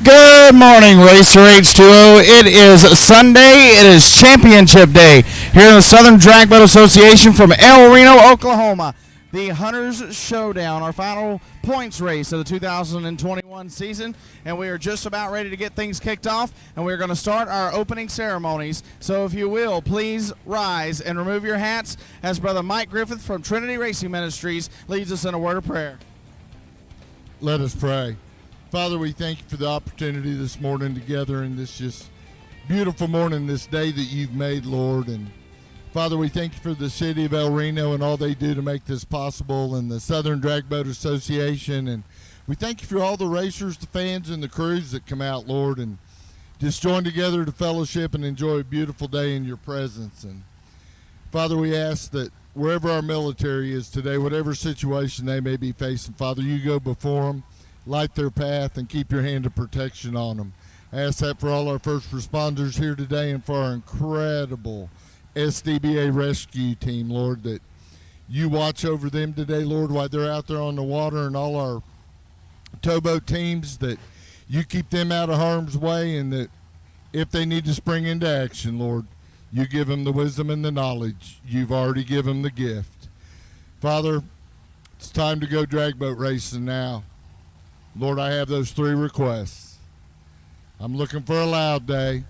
Good morning, Racer H2O. It is Sunday. It is Championship Day here in the Southern Drag Boat Association from Reno, Oklahoma. The Hunters Showdown, our final points race of the 2021 season, and we are just about ready to get things kicked off, and we're going to start our opening ceremonies. So if you will, please rise and remove your hats as Brother Mike Griffith from Trinity Racing Ministries leads us in a word of prayer. Let us pray. Father, we thank you for the opportunity this morning together in this just beautiful morning, this day that you've made, Lord. And Father, we thank you for the city of El Reno and all they do to make this possible, and the Southern Drag Boat Association. And we thank you for all the racers, the fans, and the crews that come out, Lord, and just join together to fellowship and enjoy a beautiful day in your presence. And Father, we ask that wherever our military is today, whatever situation they may be facing, Father, you go before them, light their path, and keep your hand of protection on them. I ask that for all our first responders here today and for our incredible SDBA rescue team, Lord, that you watch over them today, Lord, while they're out there on the water, and all our towboat teams, that you keep them out of harm's way, and that if they need to spring into action, Lord, you give them the wisdom and the knowledge. You've already given them the gift. Father, it's time to go drag boat racing now. Lord, I have those three requests. I'm looking for a loud day.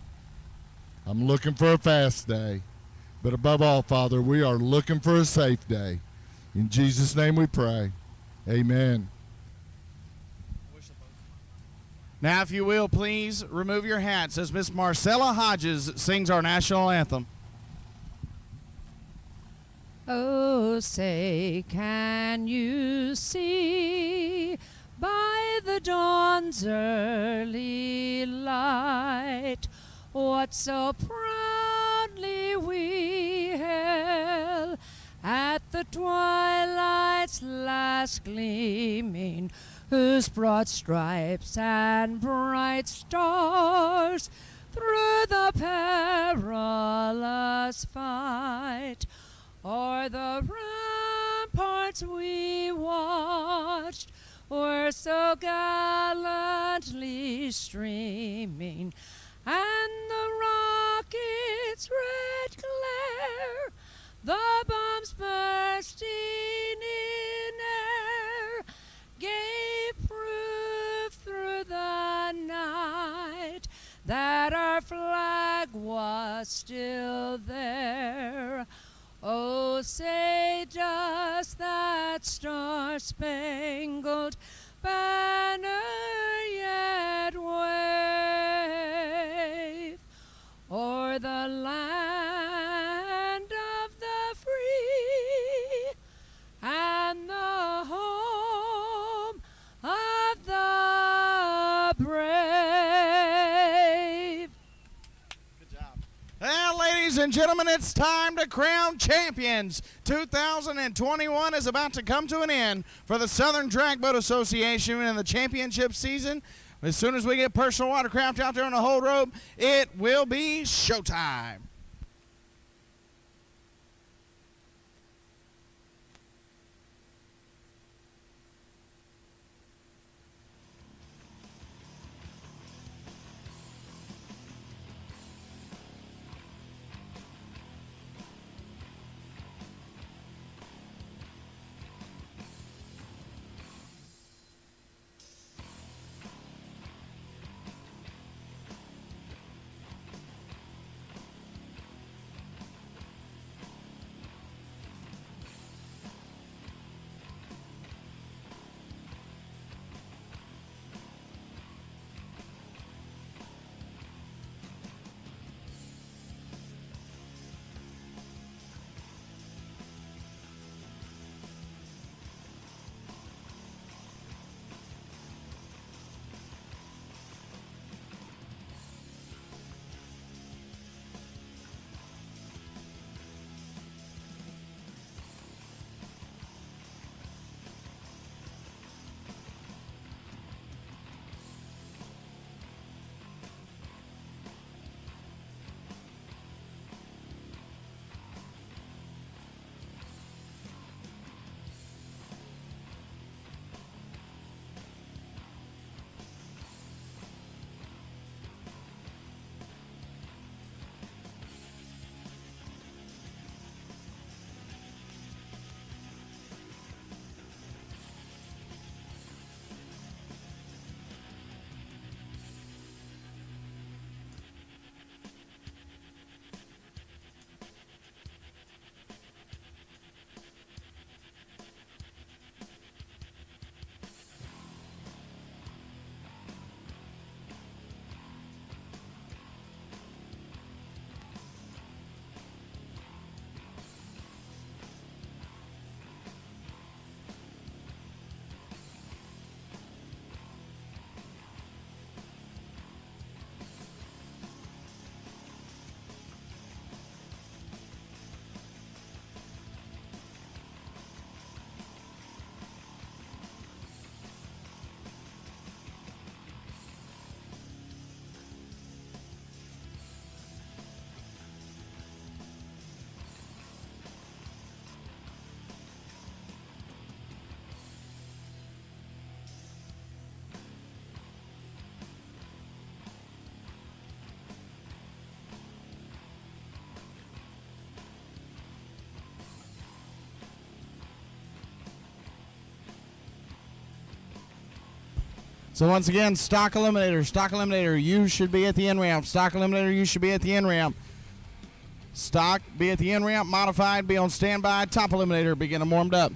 I'm looking for a fast day. But above all, Father, we are looking for a safe day. In Jesus' name we pray. Amen. Now, if you will, please remove your hats as Miss Marcella Hodges sings our national anthem. Oh, say, can you see by the dawn's early light what so proudly we hailed at the twilight's last gleaming, whose broad stripes and bright stars through the perilous fight o'er the ramparts we watched were so gallantly streaming, and the rocket's red glare, the bombs bursting in air, gave proof through the night that our flag was still there. Oh, say, does that star-spangled banner yet wave o'er the land of the free and the home of the brave? Good job. Well, ladies and gentlemen, it's time to crown champions. 2021 is about to come to an end for the Southern Drag Boat Association in the championship season. As soon as we get personal watercraft out there on the whole rope, it will be showtime. So once again, stock eliminator, you should be at the end ramp. Stock eliminator, you should be at the end ramp. Stock, be at the end ramp. Modified, be on standby. Top eliminator, be getting warmed up.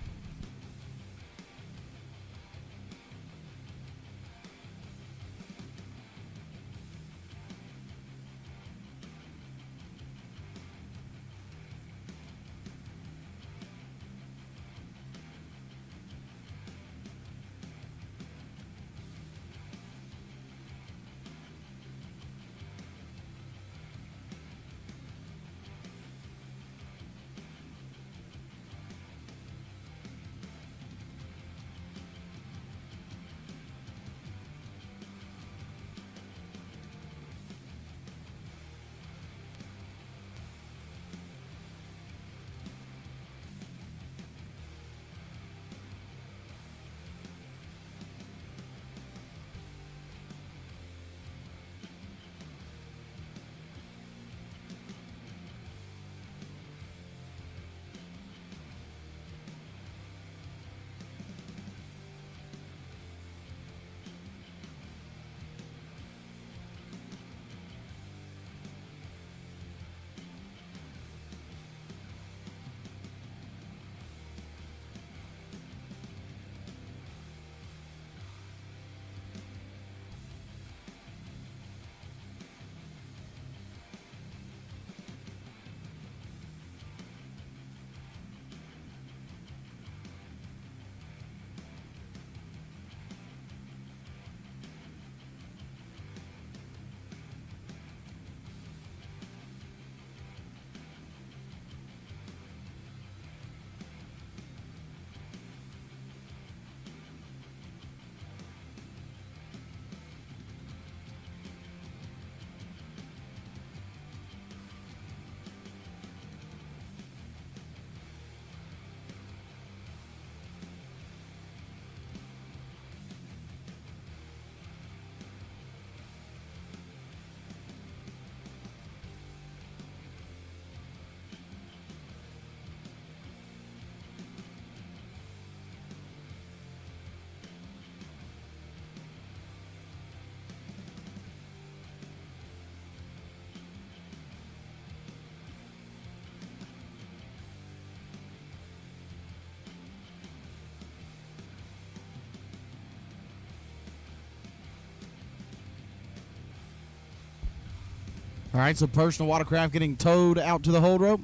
All right, so personal watercraft getting towed out to the hold rope,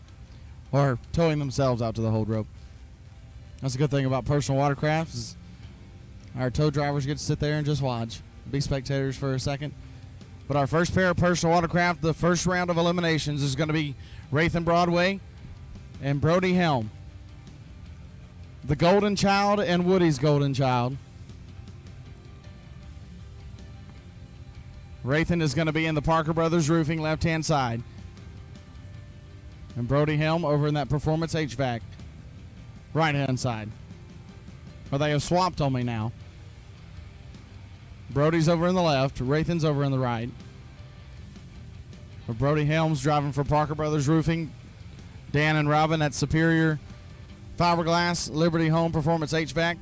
or towing themselves out to the hold rope. That's a good thing about personal watercraft is our tow drivers get to sit there and just watch, be spectators for a second. But our first pair of personal watercraft, the first round of eliminations, is going to be Wraith and Broadway and Brody Helm. The Golden Child and Woody's Golden Child. Wrathan is going to be in the Parker Brothers Roofing left-hand side. And Brody Helm over in that Performance HVAC right-hand side. Or they have swapped on me now. Brody's over in the left. Wrathan's over in the right. But Brody Helm's driving for Parker Brothers Roofing. Dan and Robin at Superior Fiberglass, Liberty Home Performance HVAC.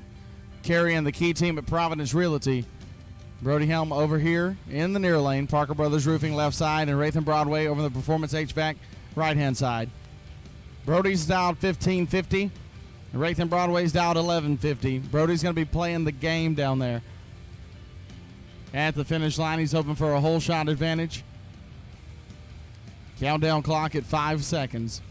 Carrying the key team at Providence Realty. Brody Helm over here in the near lane. Parker Brothers Roofing left side, and Wraith and Broadway over the Performance HVAC right-hand side. Brody's dialed 1550. Wraith and Broadway's dialed 1150. Brody's going to be playing the game down there. At the finish line, he's hoping for a whole shot advantage. Countdown clock at 5 seconds.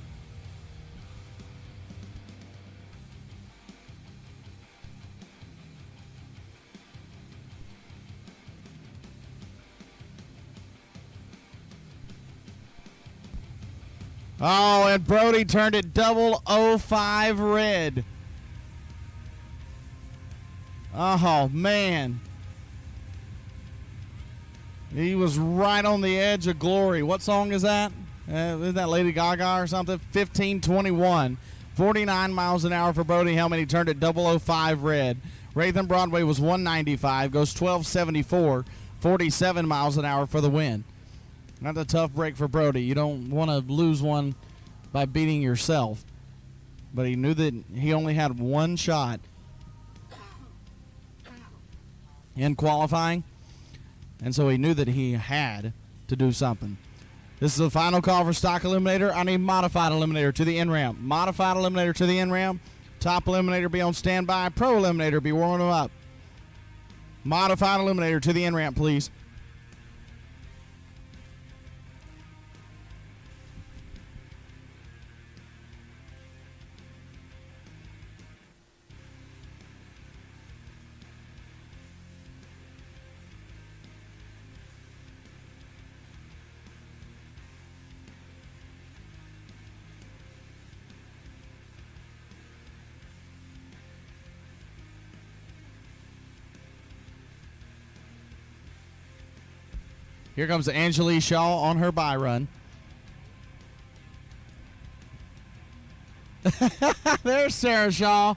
Oh, and Brody turned it 005 red. Oh, man. He was right on the edge of glory. What song is that? Isn't that Lady Gaga or something? 1521. 49 miles an hour for Brody Helm, and he turned it 005 red. Wraith and Broadway was 195, goes 1274. 47 miles an hour for the win. That's a tough break for Brody. You don't want to lose one by beating yourself. But he knew that he only had one shot. in qualifying, and so he knew that he had to do something. This is the final call for stock eliminator. I need modified eliminator to the in-ramp. Modified eliminator to the in-ramp. Top eliminator be on standby. Pro eliminator be warming them up. Modified eliminator to the in-ramp, please. Here comes Angelique Shaw on her bye run. There's Sarah Shaw.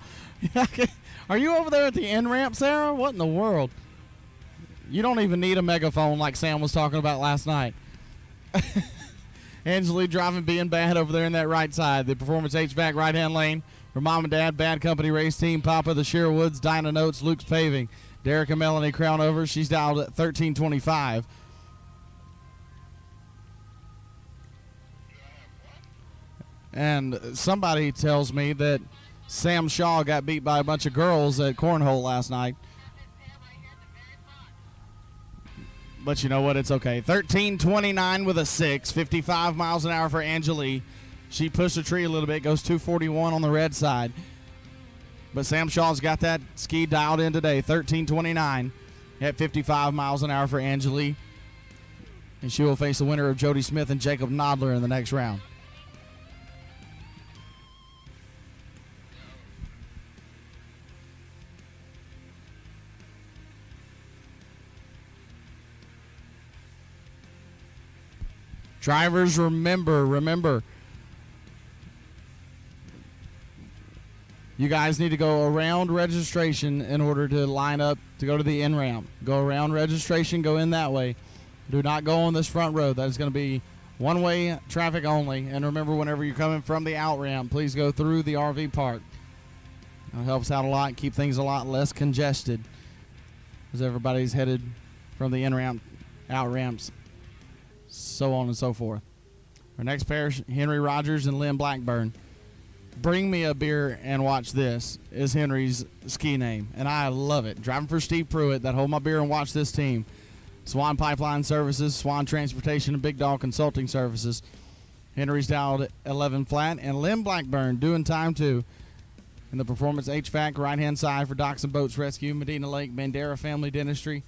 Are you over there at the end ramp, Sarah? What in the world? You don't even need a megaphone like Sam was talking about last night. Angelique driving being bad over there in that right side. The Performance HVAC right-hand lane for Mom and Dad, Bad Company Race Team, Papa, the Sherwoods, Dinah Notes, Luke's Paving, Derek and Melanie Crown over. She's dialed at 1325. And somebody tells me that Sam Shaw got beat by a bunch of girls at Cornhole last night. But you know what? It's okay. 13:29 with a 6. 55 miles an hour for Angelique. She pushed the tree a little bit. Goes 241 on the red side. But Sam Shaw's got that ski dialed in today. 13:29 at 55 miles an hour for Angelique. And she will face the winner of Jody Smith and Jacob Nodler in the next round. Drivers, remember, you guys need to go around registration in order to line up to go to the in-ramp. Go around registration, go in that way. Do not go on this front road. That is going to be one-way traffic only. And remember, whenever you're coming from the out-ramp, please go through the RV park. It helps out a lot, keep things a lot less congested as everybody's headed from the in-ramp, out-ramps, so on and so forth. Our next pair, Henry Rogers and Lynn Blackburn. Bring me a beer and watch this is Henry's ski name, and I love it. Driving for Steve Pruitt, that hold my beer and watch this team. Swan Pipeline Services, Swan Transportation, and Big Dog Consulting Services. Henry's dialed 11 flat, and Lynn Blackburn doing time too. In the Performance HVAC, right-hand side for Docks and Boats Rescue, Medina Lake, Bandera Family Dentistry,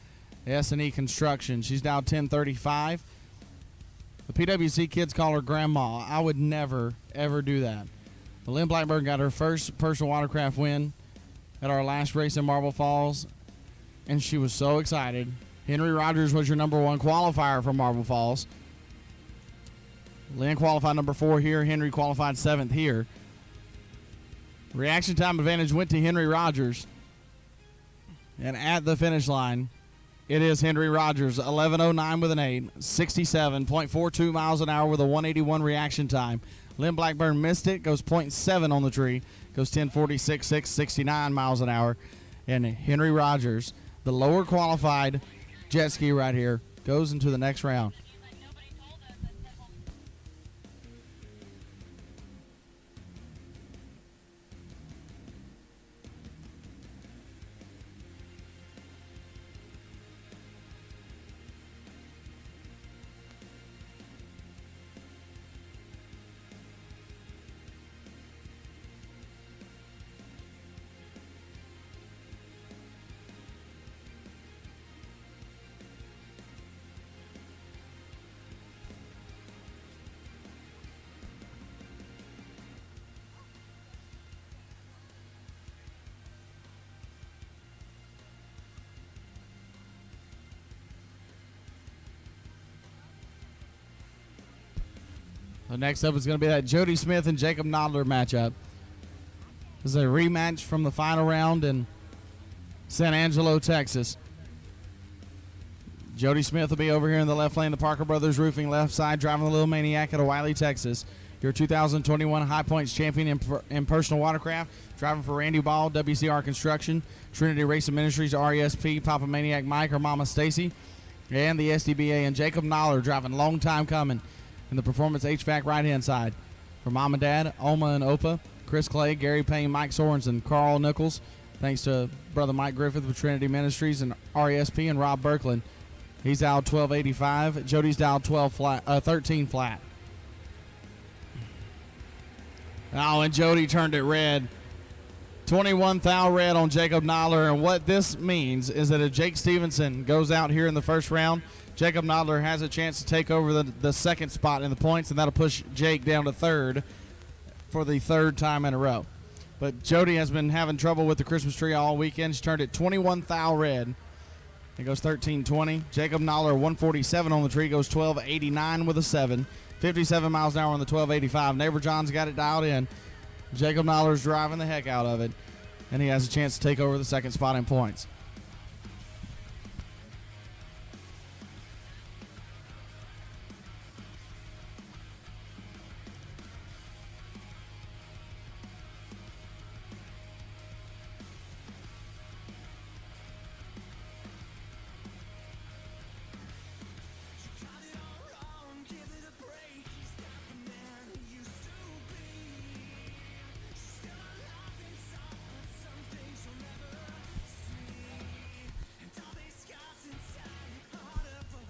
S&E Construction. She's dialed 1035. The PWC kids call her Grandma. I would never, ever do that. But Lynn Blackburn got her first personal watercraft win at our last race in Marble Falls, and she was so excited. Henry Rogers was your number 1 qualifier for Marble Falls. Lynn qualified number 4 here. Henry qualified 7th here. Reaction time advantage went to Henry Rogers. And at the finish line, it is Henry Rogers, 11:09 with an 8, 67.42 miles an hour with a 181 reaction time. Lynn Blackburn missed it, goes 0.7 on the tree, goes 10:46.6, 69 miles an hour. And Henry Rogers, the lower qualified jet ski right here, goes into the next round. The next up is going to be that Jody Smith and Jacob Nodler matchup. This is a rematch from the final round in San Angelo, Texas. Jody Smith will be over here in the left lane, the Parker Brothers Roofing left side, driving the Little Maniac out of Wiley, Texas. your 2021 High Points champion in personal watercraft, driving for Randy Ball, WCR Construction, Trinity Racing Ministries, RESP, Papa Maniac Mike or Mama Stacy, and the SDBA, and Jacob Noller driving long time coming in the Performance HVAC right-hand side. For Mom and Dad, Oma and Opa, Chris Clay, Gary Payne, Mike Sorensen, Carl Nichols, thanks to Brother Mike Griffith with Trinity Ministries and RESP, and Rob Berkland. He's dialed 1285. Jody's dialed 13 flat. Oh, and Jody turned it red. 21 thou red on Jacob Noller. And what this means is that if Jake Stevenson goes out here in the first round, Jacob Noller has a chance to take over the second spot in the points, and that'll push Jake down to third for the third time in a row. But Jody has been having trouble with the Christmas tree all weekend. She turned it 21 thou red. It goes 13-20. Jacob Noller, 147 on the tree, goes 12.89 with a 7. 57 miles an hour on the 12.85. Neighbor John's got it dialed in. Jacob Noller's driving the heck out of it, and he has a chance to take over the second spot in points.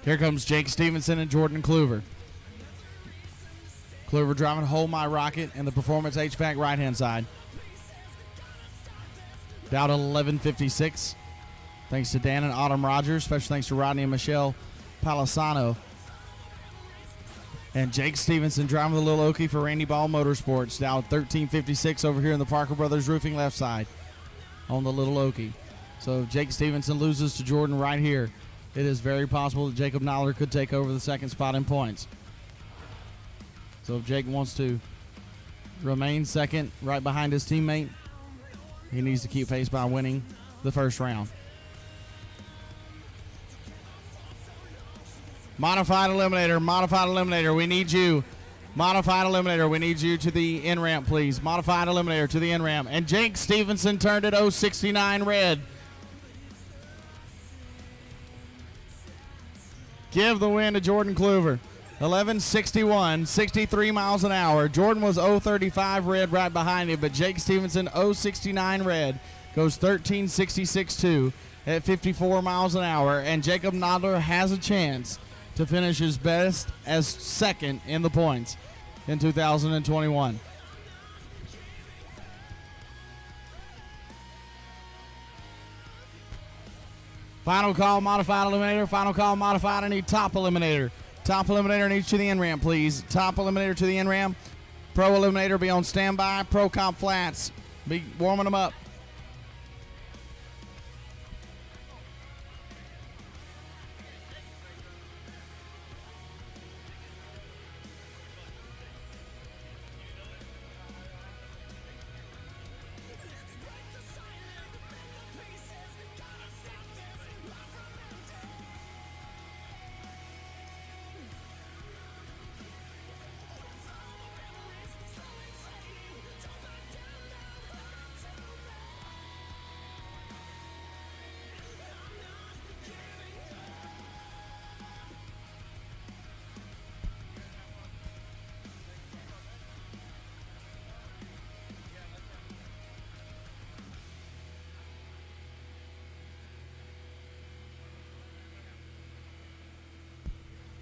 Here comes Jake Stevenson and Jordan Kluver. Kluver driving Hold My Rocket in the Performance HVAC right-hand side. Down to 11:56. Thanks to Dan and Autumn Rogers. Special thanks to Rodney and Michelle Palisano. And Jake Stevenson driving the Little Okie for Randy Ball Motorsports. Down 13:56 over here in the Parker Brothers Roofing left side on the Little Okie. So if Jake Stevenson loses to Jordan right here, it is very possible that Jacob Noller could take over the second spot in points. So if Jake wants to remain second right behind his teammate, he needs to keep pace by winning the first round. Modified Eliminator, we need you. Modified Eliminator, we need you to the in-ramp, please. Modified Eliminator to the in-ramp. And Jake Stevenson turned it 069 red. Give the win to Jordan Kluver. 11:61, 63 miles an hour. Jordan was 035 red right behind him, but Jake Stevenson 069 red goes 13:66.2 at 54 miles an hour, and Jacob Noller has a chance to finish his best as second in the points in 2021. Final call, Modified Eliminator. Final call, Modified. I need Top Eliminator. Top Eliminator needs to the in-ramp, please. Top Eliminator to the in-ramp. Pro Eliminator be on standby. Pro Comp Flats be warming them up.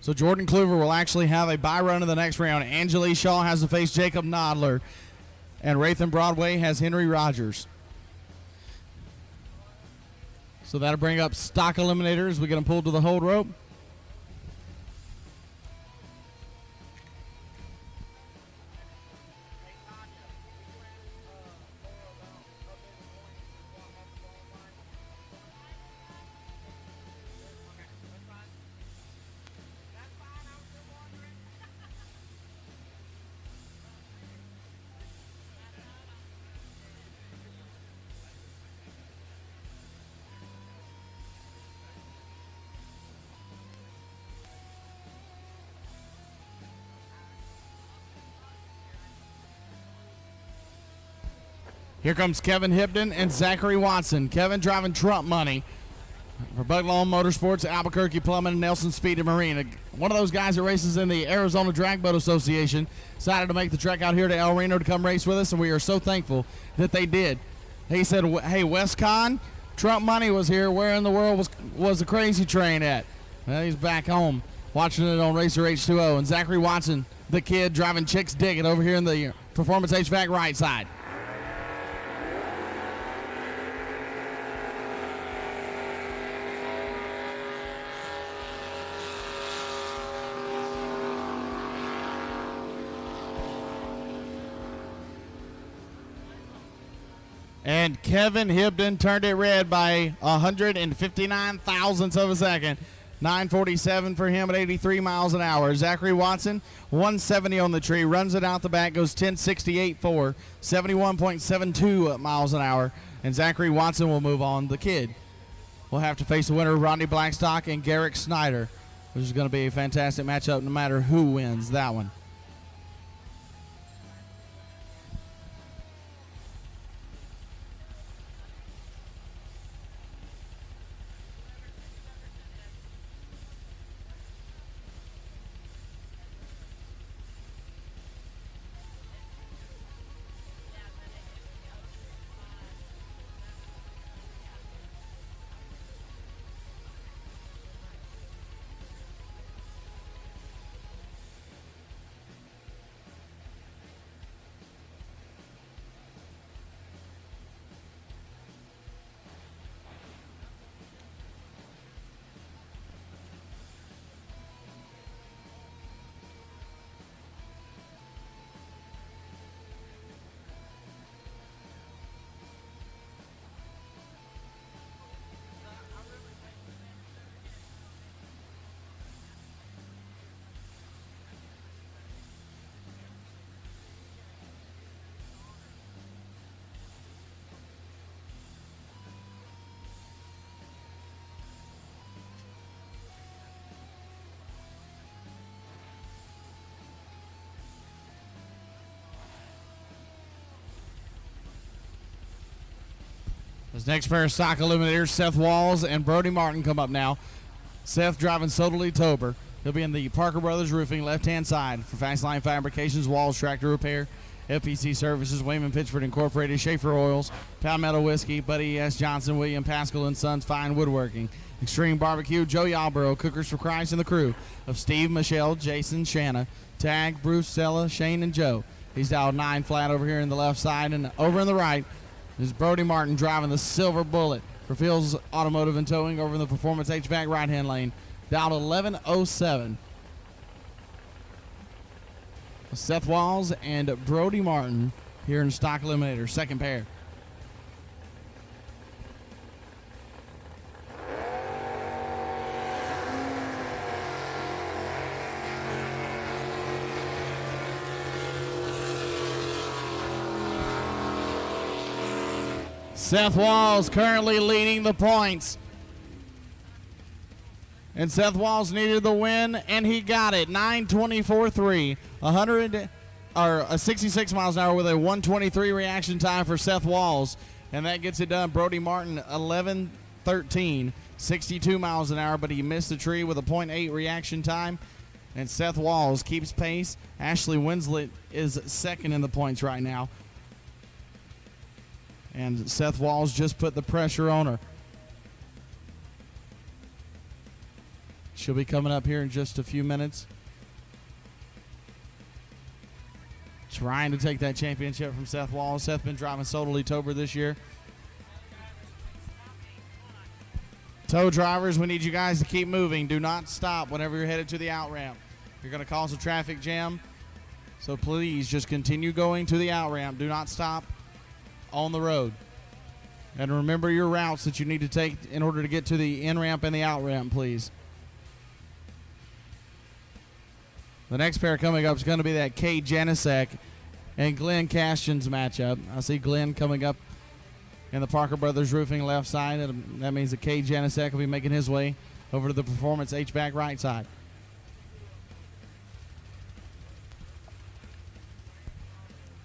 So Jordan Kluver will actually have a bye run in the next round. Angeli Shaw has to face Jacob Noller. And Rathan Broadway has Henry Rogers. So that'll bring up Stock Eliminator as we get them pulled to the hold rope. Here comes Kevin Hibden and Zachary Watson. Kevin driving Trump money for Buglawn Motorsports, Albuquerque Plumbing, and Nelson Speed and Marine. One of those guys that races in the Arizona Drag Boat Association decided to make the trek out here to El Reno to come race with us, and we are so thankful that they did. He said, hey, WestCon, Trump money was here. Where in the world was the Crazy Train at? Well, he's back home watching it on Racer H2O. And Zachary Watson, the kid, driving Chicks Dig It over here in the Performance HVAC right side. And Kevin Hibden turned it red by 159 thousandths of a second. 9:47 for him at 83 miles an hour. Zachary Watson, 170 on the tree, runs it out the back, goes 10.68.4, 71.72 miles an hour. And Zachary Watson will move on. The kid will have to face the winner, Rodney Blackstock and Garrick Snyder, which is going to be a fantastic matchup no matter who wins that one. This next pair of stock eliminators, Seth Walls and Brody Martin, come up now. Seth driving Soderly Tober. He'll be in the Parker Brothers Roofing left-hand side for Fast Line Fabrications, Walls Tractor Repair, FPC Services, Wayman Pittsford Incorporated, Schaefer Oils, Palmetto Whiskey, Buddy S. Johnson, William Pascal and Sons Fine Woodworking, Extreme Barbecue, Joe Yarborough, Cookers for Christ, and the crew of Steve, Michelle, Jason, Shanna, Tag, Bruce, Sella, Shane, and Joe. He's dialed 9 flat over here in the left side, and over in the right is Brody Martin driving the Silver Bullet for Fields Automotive and Towing over in the Performance HVAC right-hand lane. Dialed 1107. Seth Walls and Brody Martin here in stock eliminator, second pair. Seth Walls currently leading the points. And Seth Walls needed the win, and he got it. 9:24.3, 66 miles an hour with a 1:23 reaction time for Seth Walls, and that gets it done. Brody Martin 11:13, 62 miles an hour, but he missed the tree with a 0.8 reaction time. And Seth Walls keeps pace. Ashley Winslet is second in the points right now. And Seth Walls just put the pressure on her. She'll be coming up here in just a few minutes. Trying to take that championship from Seth Walls. Seth been driving Soderly Tober this year. Tow drivers, we need you guys to keep moving. Do not stop whenever you're headed to the out ramp. You're going to cause a traffic jam. So please just continue going to the out ramp. Do not stop on the road. And remember your routes that you need to take in order to get to the in ramp and the out ramp, please. The next pair coming up is going to be that Kay Janisek and Glenn Castion's matchup. I see Glenn coming up in the Parker Brothers Roofing left side. That means that Kay Janisek will be making his way over to the Performance HVAC right side.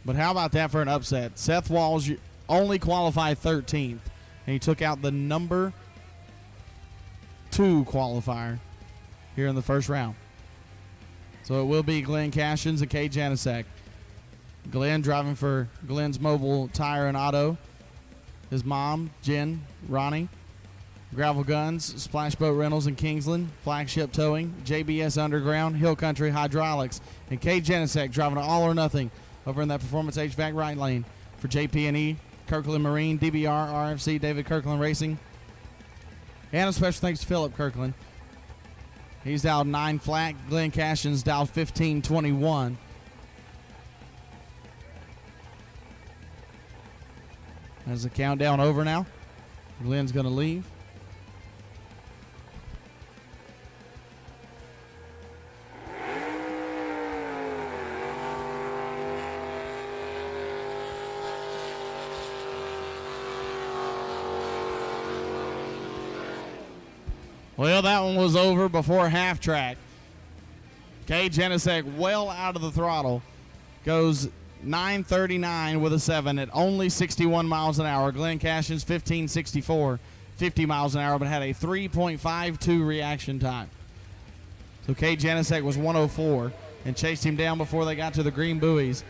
But how about that for an upset? Seth Walls only qualified 13th, and he took out the number 2 qualifier here in the first round. So it will be Glenn Cashins and Kay Janasek. Glenn driving for Glenn's Mobile Tire and Auto. His mom, Jen, Ronnie. Gravel Guns, Splash Boat Rentals in Kingsland. Flagship Towing, JBS Underground, Hill Country Hydraulics. And Kay Janasek driving to All or Nothing over in that Performance HVAC right lane for JP&E, Kirkland Marine, DBR, RFC, David Kirkland Racing. And a special thanks to Philip Kirkland. He's dialed 9 flat. Glenn Cashins dialed 1521. As the countdown over now. Glenn's going to leave. Well, that one was over before half track. Kay Janasek well out of the throttle. Goes 9:39 with a 7 at only 61 miles an hour. Glenn Cashins 15:64, 50 miles an hour, but had a 3.52 reaction time. So Kay Janasek was 104 and chased him down before they got to the green buoys,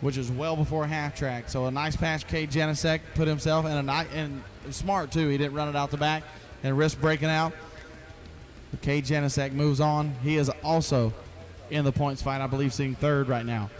which is well before half track. So a nice pass. Kay Janasek put himself in and smart too. He didn't run it out the back and risk breaking out. Kay Janasek moves on. He is also in the points fight, I believe, sitting third right now.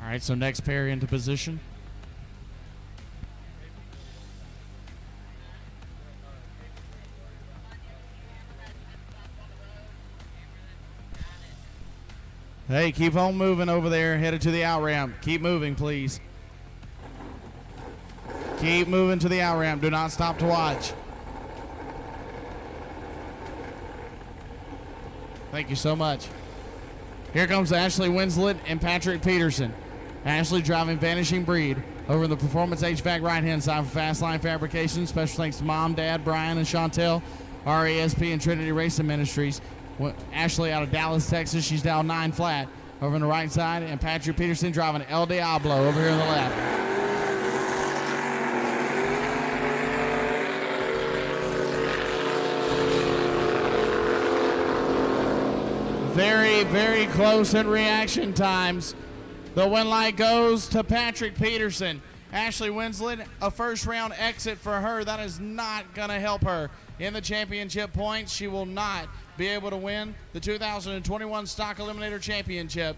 All right, so next pair into position. Hey, keep on moving over there, headed to the out ramp. Keep moving, please. Keep moving to the out ramp. Do not stop to watch. Thank you so much. Here comes Ashley Winslet and Patrick Peterson. Ashley driving Vanishing Breed over in the Performance HVAC right-hand side for Fast Line Fabrication. Special thanks to Mom, Dad, Brian, and Chantel, RASP, and Trinity Racing Ministries. Ashley out of Dallas, Texas. She's down 9 flat over on the right side. And Patrick Peterson driving El Diablo over here on the left. Very, very close in reaction times. The win light goes to Patrick Peterson. Ashley Winslet, a first round exit for her. That is not going to help her in the championship points. She will not be able to win the 2021 Stock Eliminator Championship.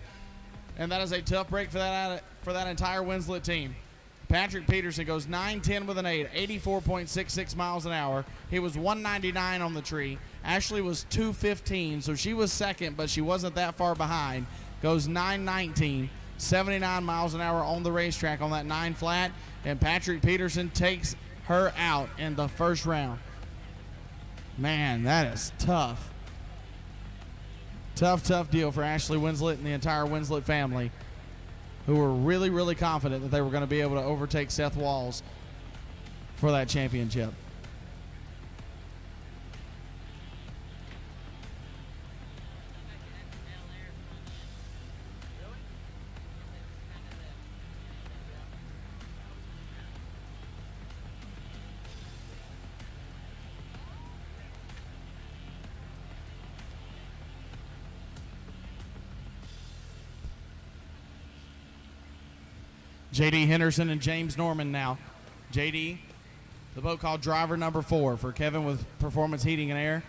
And that is a tough break for that entire Winslet team. Patrick Peterson goes 9-10 with an 8, 84.66 miles an hour. He was 199 on the tree. Ashley was 215, so she was second, but she wasn't that far behind. Goes 919, 79 miles an hour on the racetrack on that 9 flat, and Patrick Peterson takes her out in the first round. Man, that is tough. Tough deal for Ashley Winslet and the entire Winslet family, who were really, really confident that they were going to be able to overtake Seth Walls for that championship. JD Henderson and James Norman now. JD, the boat called driver number 4 for Kevin with Performance Heating and Air.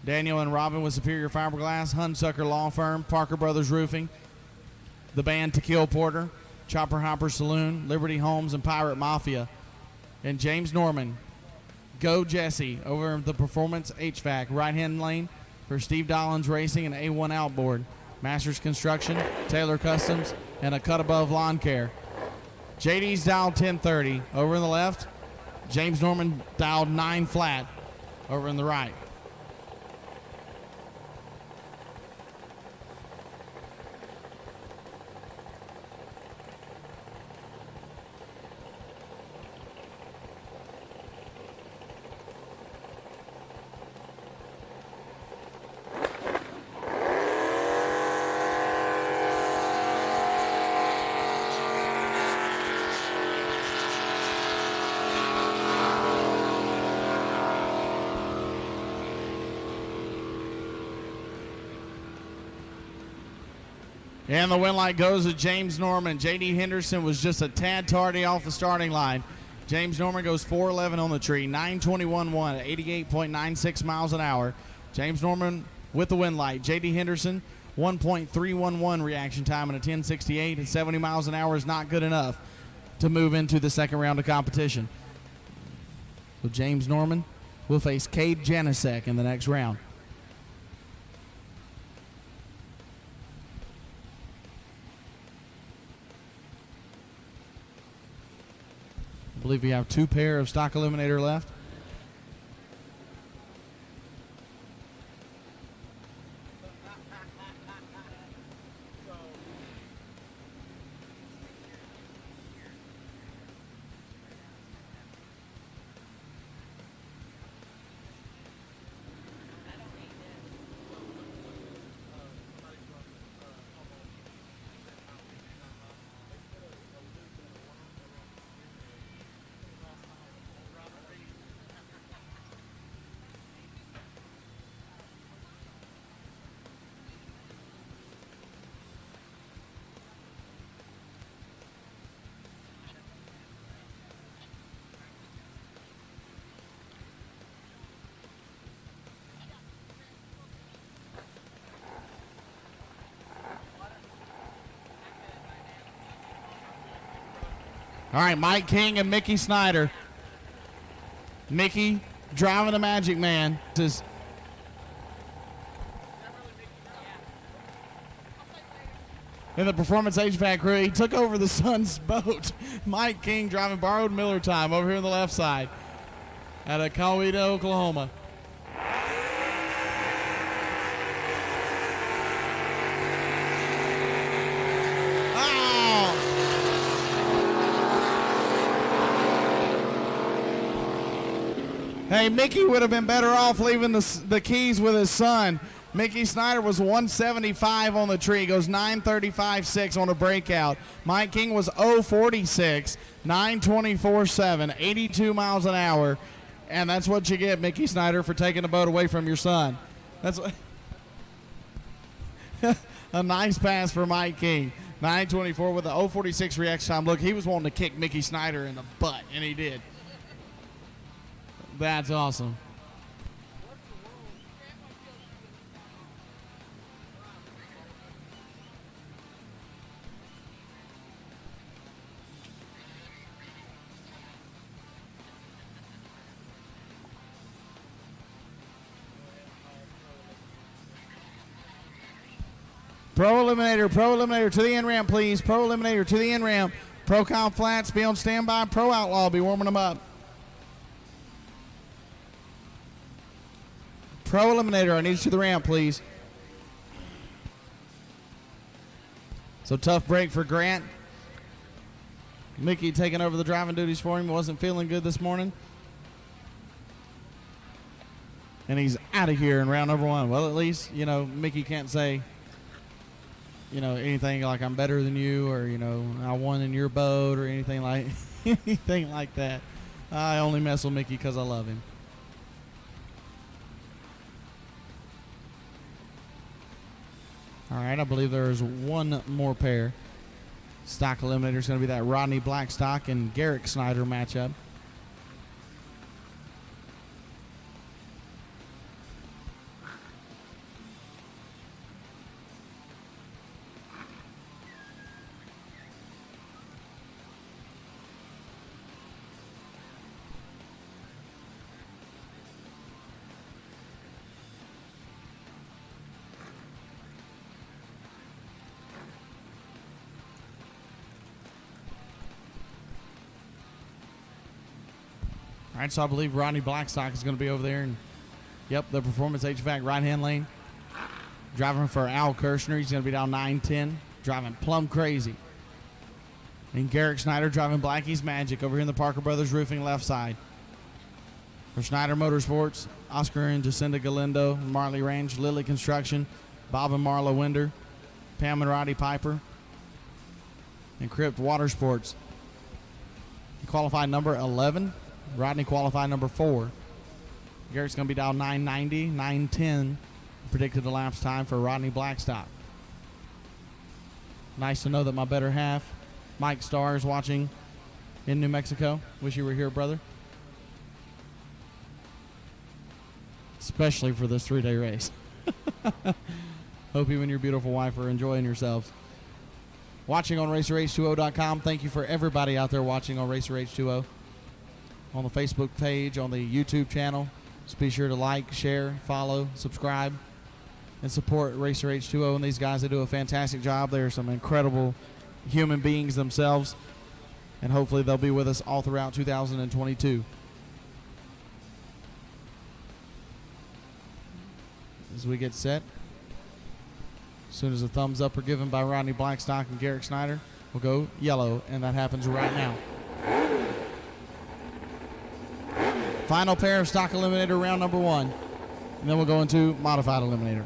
Daniel and Robin with Superior Fiberglass, Hunsucker Law Firm, Parker Brothers Roofing, the band Tequila Porter, Chopper Hopper Saloon, Liberty Homes, and Pirate Mafia. And James Norman, Go Jesse over the Performance HVAC, right-hand lane for Steve Dollins Racing and A1 Outboard, Masters Construction, Taylor Customs, and a Cut Above Lawn Care. JD's dialed 1030 over in the left. James Norman dialed 9 flat over in the right. And the win light goes to James Norman. J.D. Henderson was just a tad tardy off the starting line. James Norman goes 411 on the tree, 921.1 at 88.96 miles an hour. James Norman with the win light. J.D. Henderson, 1.311 reaction time at a 1068 and 70 miles an hour is not good enough to move into the second round of competition. So James Norman will face Cade Janisek in the next round. I believe we have 2 pair of stock eliminator left. All right, Mike King and Mickey Snyder. Mickey driving the Magic Man. This is in the Performance HVAC crew. He took over the Sun's boat. Mike King driving borrowed Miller time over here on the left side out of Coweta, Oklahoma. Hey, Mickey would have been better off leaving the keys with his son. Mickey Snyder was 175 on the tree, goes 935.6 on a breakout. Mike King was 046, 924.7, 82 miles an hour. And that's what you get, Mickey Snyder, for taking the boat away from your son. That's a nice pass for Mike King. 924 with a 046 reaction time. Look, he was wanting to kick Mickey Snyder in the butt, and he did. That's awesome. Pro Eliminator to the in-ramp, please. Pro Eliminator to the in-ramp. Pro Com Flats, be on standby. Pro Outlaw, be warming them up. Pro Eliminator, I need you to the ramp, please. So tough break for Grant. Mickey taking over the driving duties for him. Wasn't feeling good this morning. And he's out of here in round number 1. Well, at least, Mickey can't say, anything like I'm better than you or, I won in your boat or anything like that. I only mess with Mickey because I love him. All right, I believe there is one more pair. Stock eliminator is going to be that Rodney Blackstock and Garrick Snyder matchup. All right, so I believe Rodney Blackstock is going to be over there. And, yep, the Performance HVAC right-hand lane. Driving for Al Kirshner. He's going to be down 9-10. Driving plumb crazy. And Garrick Snyder driving Blackie's Magic over here in the Parker Brothers Roofing left side. For Schneider Motorsports, Oscar and Jacinda Galindo, Marley Ranch, Lilly Construction, Bob and Marla Winder, Pam and Roddy Piper, and Crypt Water Sports. Qualified number 11. Rodney qualified number 4. Garrett's going to be down 990, 910. Predicted elapsed time for Rodney Blackstock. Nice to know that my better half, Mike Starr, is watching in New Mexico. Wish you were here, brother. Especially for this 3-day race. Hope you and your beautiful wife are enjoying yourselves. Watching on RacerH2O.com. Thank you for everybody out there watching on RacerH2O. On the Facebook page, on the YouTube channel. Just be sure to like, share, follow, subscribe, and support Racer H2O and these guys. They do a fantastic job. They're some incredible human beings themselves, and hopefully they'll be with us all throughout 2022. As we get set, as soon as the thumbs up are given by Rodney Blackstock and Garrick Snyder, we'll go yellow, and that happens right now. Final pair of stock eliminator round number 1. And then we'll go into modified eliminator.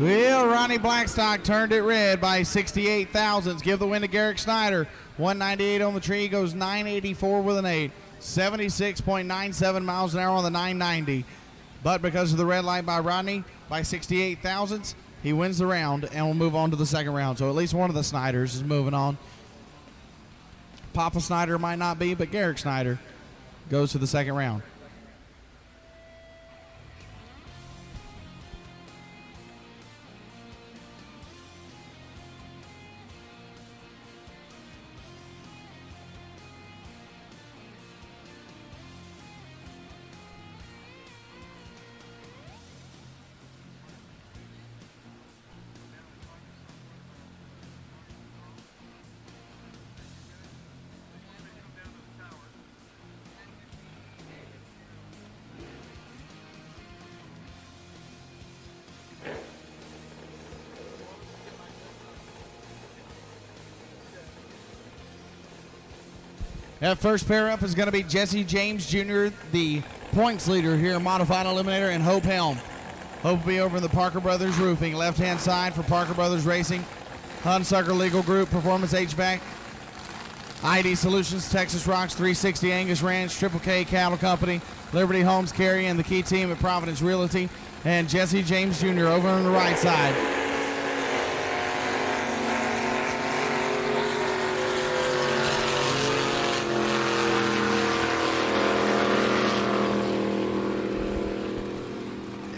Well, Ronnie Blackstock turned it red by 68 thousandths. Give the win to Garrick Snyder. 198 on the tree, goes 984 with an 8. 76.97 miles an hour on the 990. But because of the red light by Rodney by 68 thousandths, he wins the round and will move on to the second round. So at least one of the Snyders is moving on. Papa Snyder might not be, but Garrick Snyder goes to the second round. That first pair up is going to be Jesse James Jr., the points leader here in Modified Eliminator, and Hope Helm. Hope will be over in the Parker Brothers Roofing, left-hand side for Parker Brothers Racing, Hunsucker Legal Group, Performance HVAC, ID Solutions, Texas Rocks, 360 Angus Ranch, Triple K Cattle Company, Liberty Homes Carry, and the key team at Providence Realty, and Jesse James Jr. over on the right side.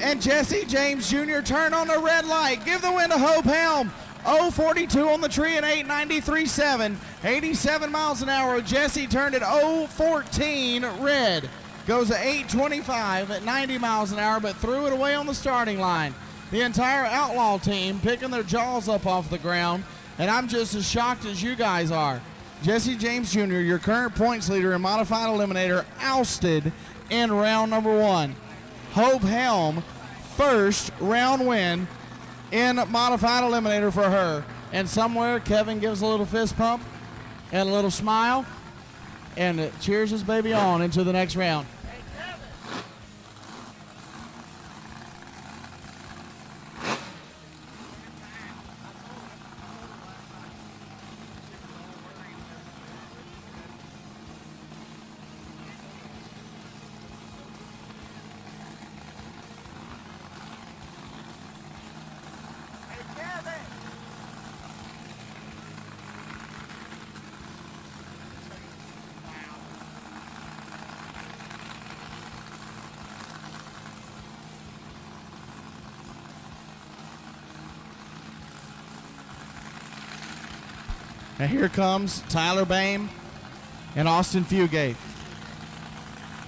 And Jesse James Jr. turn on the red light. Give the win to Hope Helm. 042 on the tree at 893.7. 87 miles an hour. Jesse turned at 014 red. Goes at 825 at 90 miles an hour, but threw it away on the starting line. The entire Outlaw team picking their jaws up off the ground, and I'm just as shocked as you guys are. Jesse James Jr., your current points leader in Modified Eliminator, ousted in round number 1. Hope Helm, first round win in Modified Eliminator for her. And somewhere Kevin gives a little fist pump and a little smile and cheers his baby on into the next round. And here comes Tyler Bame and Austin Fugate.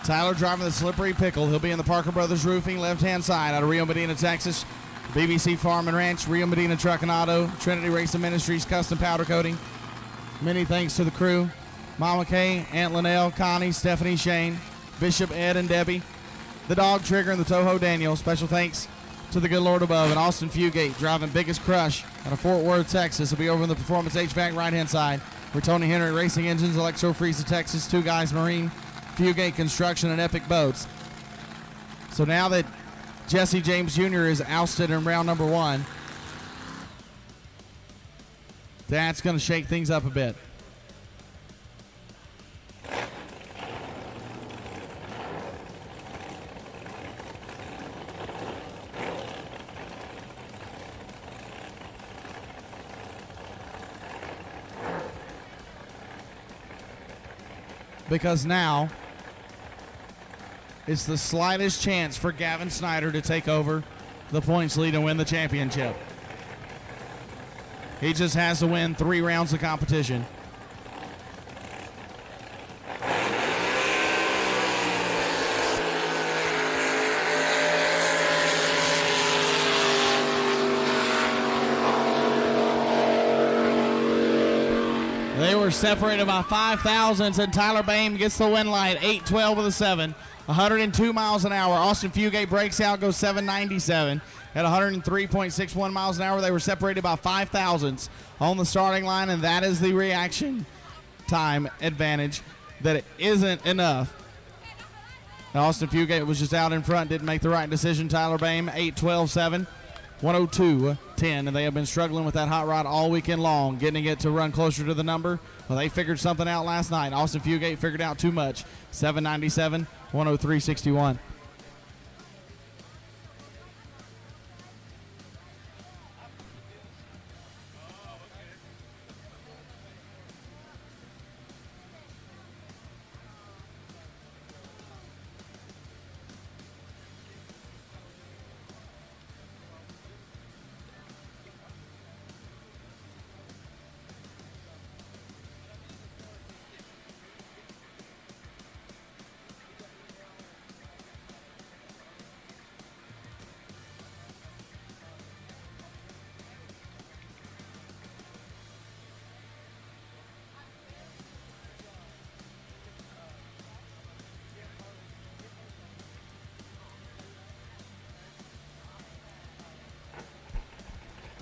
Tyler driving the slippery pickle. He'll be in the Parker Brothers Roofing left-hand side out of Rio Medina, Texas. BBC Farm and Ranch, Rio Medina Truck and Auto, Trinity Racing Ministries, Custom Powder Coating. Many thanks to the crew. Mama Kay, Aunt Linnell, Connie, Stephanie, Shane, Bishop, Ed, and Debbie. The Dog Trigger and the Toho Daniel. Special thanks to the good Lord above. And Austin Fugate driving Biggest Crush out of Fort Worth, Texas. Will be over in the Performance HVAC right-hand side. We're Tony Henry Racing Engines, Electro Freeza, Texas, Two Guys Marine, Fugate Construction, and Epic Boats. So now that Jesse James Jr. is ousted in round number 1, that's going to shake things up a bit. Because now it's the slightest chance for Gavin Snyder to take over the points lead and win the championship. He just has to win 3 rounds of competition. They were separated by 5 thousandths, and Tyler Bame gets the win light, 8-12 with a 7, 102 miles an hour. Austin Fugate breaks out, goes 797 at 103.61 miles an hour. They were separated by 5 thousandths on the starting line, and that is the reaction time advantage that it isn't enough. Austin Fugate was just out in front, didn't make the right decision. Tyler Bame, 8-12-7. 102-10, and they have been struggling with that hot rod all weekend long, getting it to run closer to the number. Well, they figured something out last night. Austin Fugate figured out too much. 797, 103.61.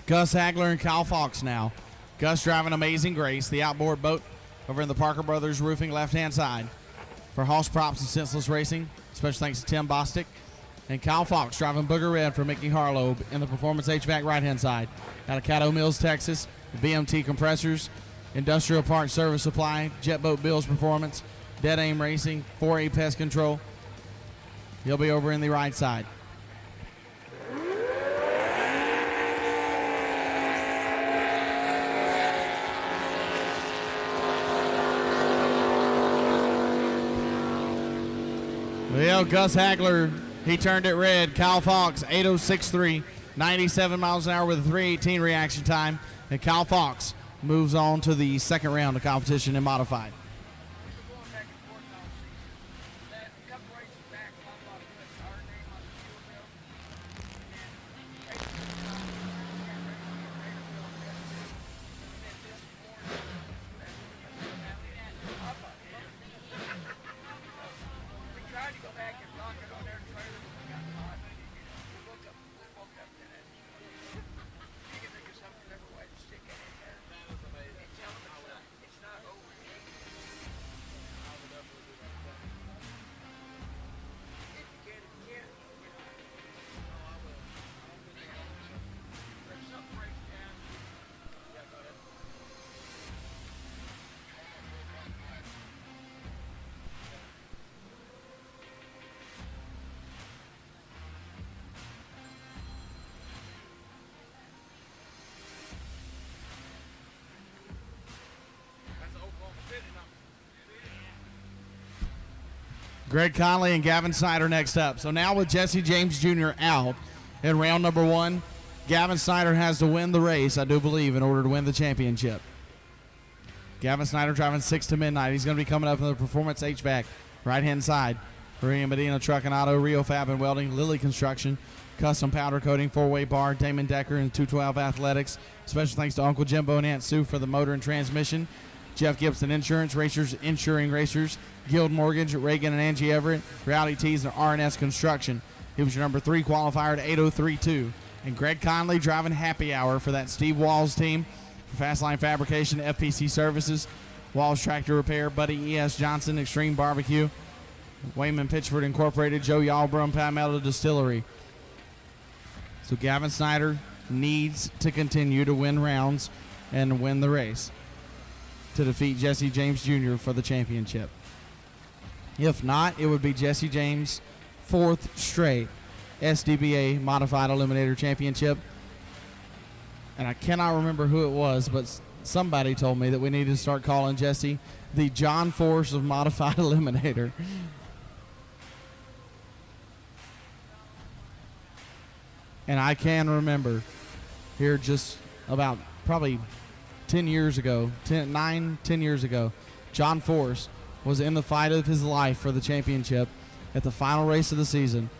Gus Hagler and Kyle Fox now. Gus driving Amazing Grace, the outboard boat over in the Parker Brothers Roofing left-hand side. For Hoss Props and Senseless Racing, special thanks to Tim Bostic. And Kyle Fox driving Booger Red for Mickey Harlow in the Performance HVAC right-hand side. Out of Caddo Mills, Texas, BMT Compressors, Industrial Parts Service Supply, Jet Boat Bills Performance, Dead Aim Racing, 4A Pest Control. He'll be over in the right side. Well, Gus Hagler, he turned it red. Kyle Fox, 8:06.3, 97 miles an hour with a 318 reaction time. And Kyle Fox moves on to the second round of competition in modified. Greg Conley and Gavin Snyder next up. So now with Jesse James Jr. out in round number 1, Gavin Snyder has to win the race, I do believe, in order to win the championship. Gavin Snyder driving 6 to midnight. He's going to be coming up in the Performance HVAC, right-hand side. Maria Medina Truck and Auto, Rio Fab and Welding, Lilly Construction, Custom Powder Coating, 4-Way Bar, Damon Decker, and 212 Athletics. Special thanks to Uncle Jimbo and Aunt Sue for the motor and transmission. Jeff Gibson Insurance, Racers Insuring Racers, Guild Mortgage, Reagan and Angie Everett, Reality Tees, and R&S Construction. He was your number 3 qualifier at 8032. And Greg Conley driving happy hour for that Steve Walls team. For Fastline Fabrication, FPC Services, Walls Tractor Repair, Buddy E.S. Johnson, Extreme Barbecue, Wayman Pitchford Incorporated, Joe Yalbrum, Palmetto Distillery. So Gavin Snyder needs to continue to win rounds and win the race to defeat Jesse James Jr. for the championship. If not, it would be Jesse James' 4th straight SDBA Modified Eliminator Championship. And I cannot remember who it was, but somebody told me that we need to start calling Jesse the John Force of Modified Eliminator. And I can remember here just about probably 10 years ago, 10 years ago, John Force was in the fight of his life for the championship at the final race of the season.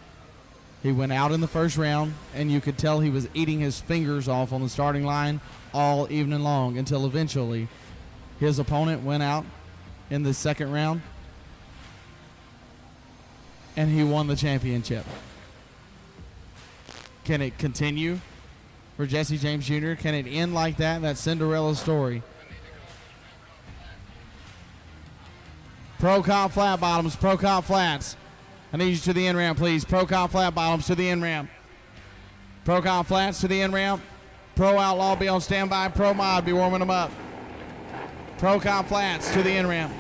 He went out in the first round, and you could tell he was eating his fingers off on the starting line all evening long until eventually his opponent went out in the second round, and he won the championship. Can it continue for Jesse James Jr.? Can it end like that Cinderella story? Pro Comp Flat Bottoms, Pro Comp Flats. I need you to the end ramp, please. Pro Comp Flat Bottoms to the end ramp. Pro Comp Flats to the end ramp. Pro Outlaw be on standby. Pro Mod be warming them up. Pro Comp Flats to the end ramp.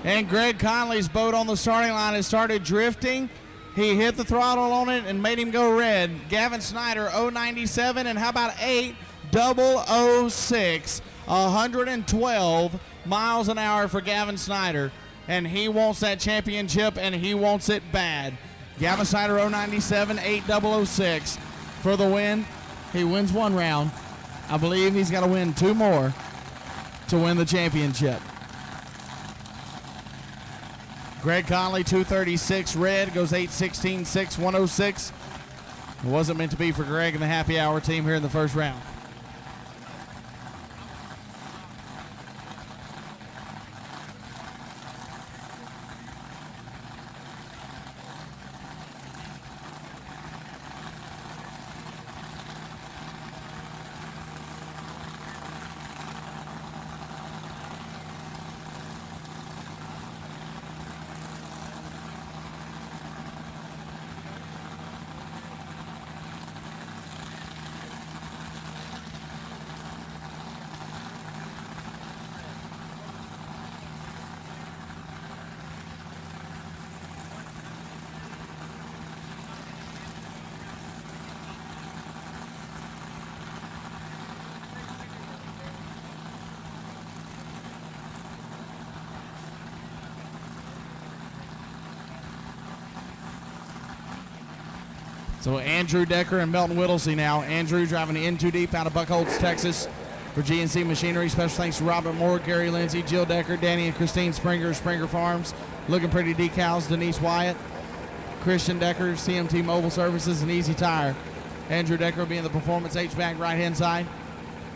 And Greg Conley's boat on the starting line has started drifting. He hit the throttle on it and made him go red. Gavin Snyder, 097, and how about 8006, 112 miles an hour for Gavin Snyder. And he wants that championship, and he wants it bad. Gavin Snyder, 097, 8006 for the win. He wins 1 round. I believe he's got to win 2 more to win the championship. Greg Conley, 236 red, goes 816-6, 106. It wasn't meant to be for Greg and the happy hour team here in the first round. So Andrew Decker and Melton Whittlesey now. Andrew driving in too deep out of Buckholz, Texas for GNC Machinery. Special thanks to Robert Moore, Gary Lindsay, Jill Decker, Danny and Christine Springer, Springer Farms. Looking Pretty Decals, Denise Wyatt, Christian Decker, CMT Mobile Services, and Easy Tire. Andrew Decker will be in the Performance HVAC right-hand side.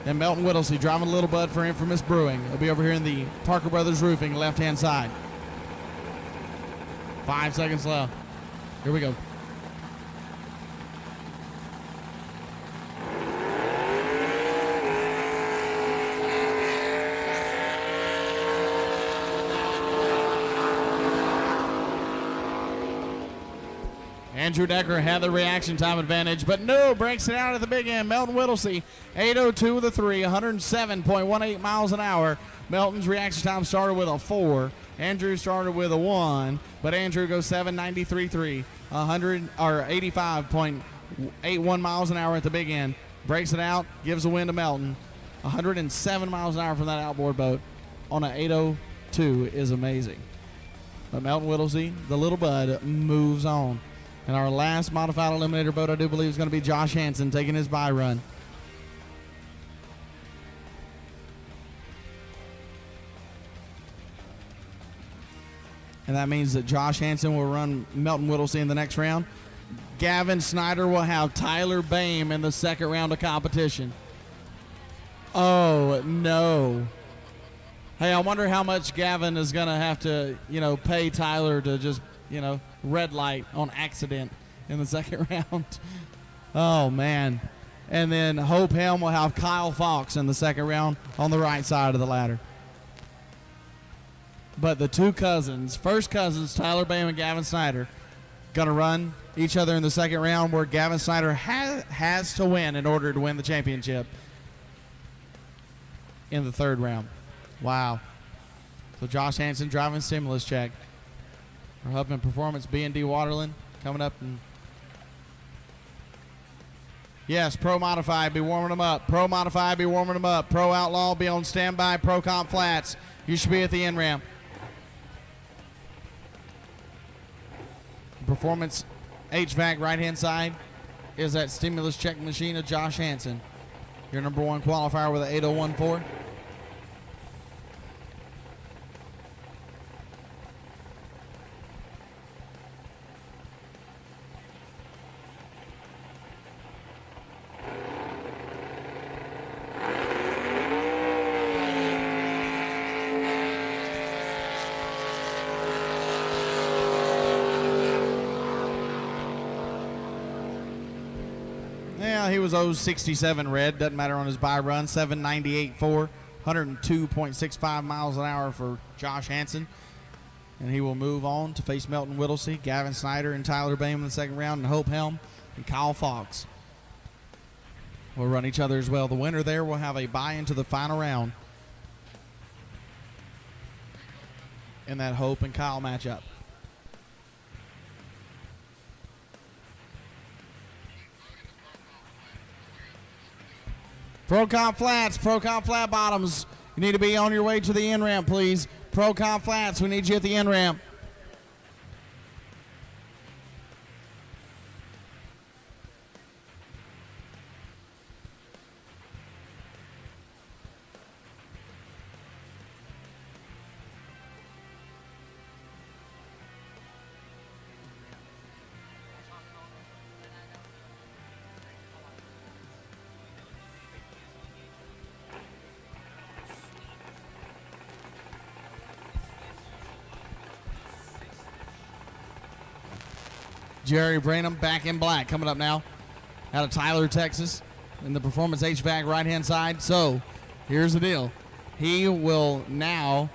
And Melton Whittlesey driving Little Bud for Infamous Brewing. He'll be over here in the Parker Brothers Roofing left-hand side. 5 seconds left. Here we go. Andrew Decker had the reaction time advantage, but no, breaks it out at the big end. Melton Whittlesey, 8:02 with a 3, 107.18 miles an hour. Melton's reaction time started with a 4. Andrew started with a 1, but Andrew goes 7:93.3, 85.81 miles an hour at the big end. Breaks it out, gives a win to Melton. 107 miles an hour from that outboard boat on an 8:02 is amazing. But Melton Whittlesey, the Little Bud, moves on. And our last modified eliminator boat, I do believe, is going to be Josh Hansen taking his bye run. And that means that Josh Hansen will run Melton Whittlesey in the next round. Gavin Snyder will have Tyler Boehm in the second round of competition. Oh, no. Hey, I wonder how much Gavin is going to have to, pay Tyler to just, red light on accident in the second round. Oh, man. And then Hope Helm will have Kyle Fox in the second round on the right side of the ladder. But the two cousins, first cousins, Tyler Boehm and Gavin Snyder, going to run each other in the second round, where Gavin Snyder has to win in order to win the championship in the third round. Wow. So Josh Hansen driving stimulus check. Our Hub and Performance B&D Waterland coming up. Yes, Pro Modified, be warming them up. Pro Modified, be warming them up. Pro Outlaw, be on standby. Pro Comp Flats, you should be at the end ramp. Performance HVAC right-hand side is that stimulus check machine of Josh Hansen. Your number one qualifier with an 8:01.4. Yeah, he was 067 red. Doesn't matter on his bye run. 798.4, 102.65 miles an hour for Josh Hansen. And he will move on to face Melton Whittlesey, Gavin Snyder, and Tyler Boehm in the second round, and Hope Helm and Kyle Fox will run each other as well. The winner there will have a bye into the final round in that Hope and Kyle matchup. Pro Comp Flats, Pro Comp Flat Bottoms, you need to be on your way to the end ramp, please. Pro Comp Flats, we need you at the end ramp. Jerry Branham back in black coming up now out of Tyler, Texas in the Performance HVAC right-hand side. So here's the deal. He will now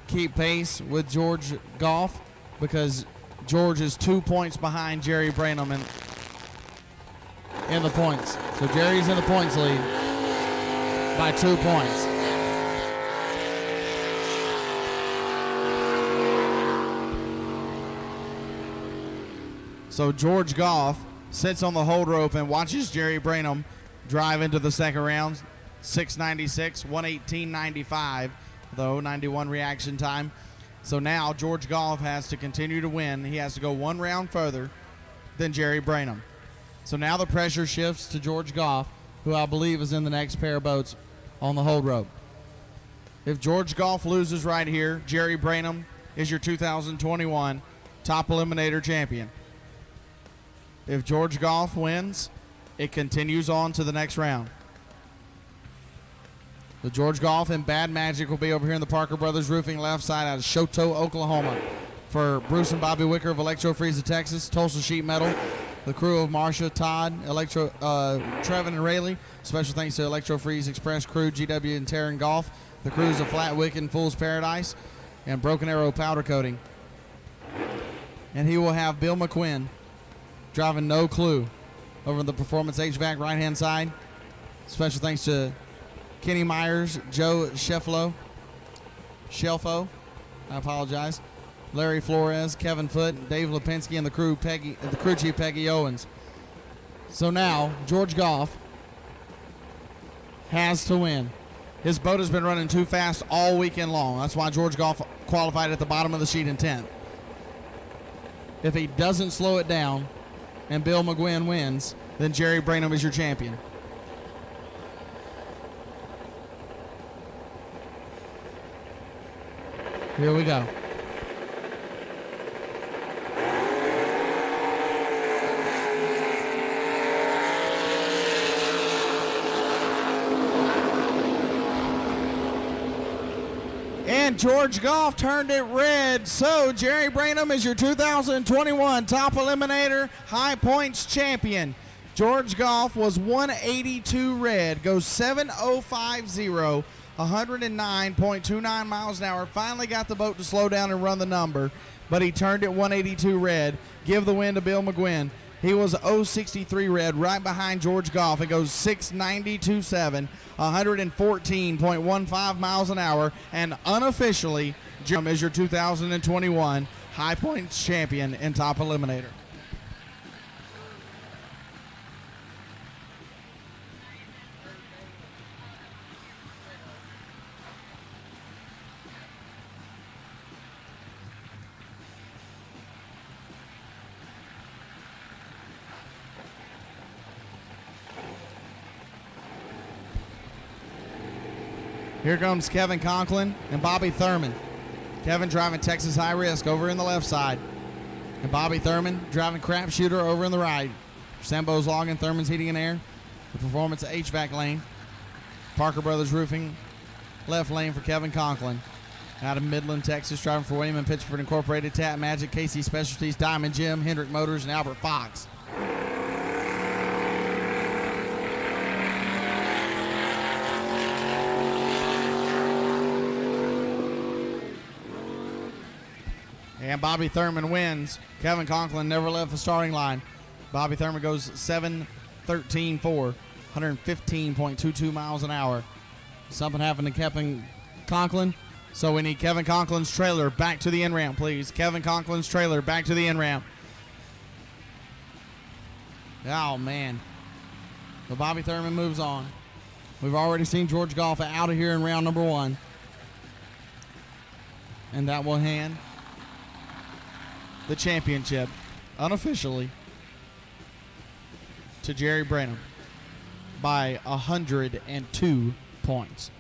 keep pace with George Goff because George is 2 points behind Jerry Branham in the points. So Jerry's in the points lead by 2 points. So George Goff sits on the hold rope and watches Jerry Branham drive into the second round. 696, 118.95, though 91 reaction time. So now George Goff has to continue to win. He has to go one round further than Jerry Branham. So now the pressure shifts to George Goff, who I believe is in the next pair of boats on the hold rope. If George Goff loses right here, Jerry Branham is your 2021 top eliminator champion. If George Goff wins, it continues on to the next round. The George Goff and Bad Magic will be over here in the Parker Brothers Roofing left side out of Showdown, Oklahoma. For Bruce and Bobby Wicker of Electro Freeze of Texas, Tulsa Sheet Metal, the crew of Marsha, Todd, Trevin, and Rayleigh. Special thanks to Electro Freeze Express crew, GW and Terran Golf, the crews of Flat Wick and Fool's Paradise, and Broken Arrow Powder Coating. And he will have Bill McQuinn driving No Clue over the Performance HVAC right-hand side. Special thanks to Kenny Myers, Joe Shelfo, I apologize, Larry Flores, Kevin Foote, Dave Lipinski, and the crew chief Peggy Owens. So now George Goff has to win. His boat has been running too fast all weekend long. That's why George Goff qualified at the bottom of the sheet in 10th. If he doesn't slow it down and Bill McGuinn wins, then Jerry Branham is your champion. Here we go. And George Goff turned it red. So Jerry Branham is your 2021 top eliminator high points champion. George Goff was 182 red, goes 7050, 109.29 miles an hour. Finally got the boat to slow down and run the number, but he turned it 182 red. Give the win to Bill McGuinn. He was 063 red, right behind George Goff. It goes 692.7, 114.15 miles an hour, and unofficially, Jim is your 2021 high points champion and top eliminator. Here comes Kevin Conklin and Bobby Thurman. Kevin driving Texas High Risk over in the left side. And Bobby Thurman driving Crap Shooter over in the right. Sambo's logging, Thurman's heating and air. The Performance HVAC lane. Parker Brothers Roofing left lane for Kevin Conklin. Out of Midland, Texas, driving for William and Pittsford Incorporated, Tap Magic, KC Specialties, Diamond Jim, Hendrick Motors, and Albert Fox. And Bobby Thurman wins. Kevin Conklin never left the starting line. Bobby Thurman goes 7.13.4, 115.22 miles an hour. Something happened to Kevin Conklin, so we need Kevin Conklin's trailer back to the in-ramp, please. Kevin Conklin's trailer back to the in-ramp. Oh, man. But Bobby Thurman moves on. We've already seen George Goff out of here in round number 1. And that will hand the championship unofficially to Jerry Branham by 102 points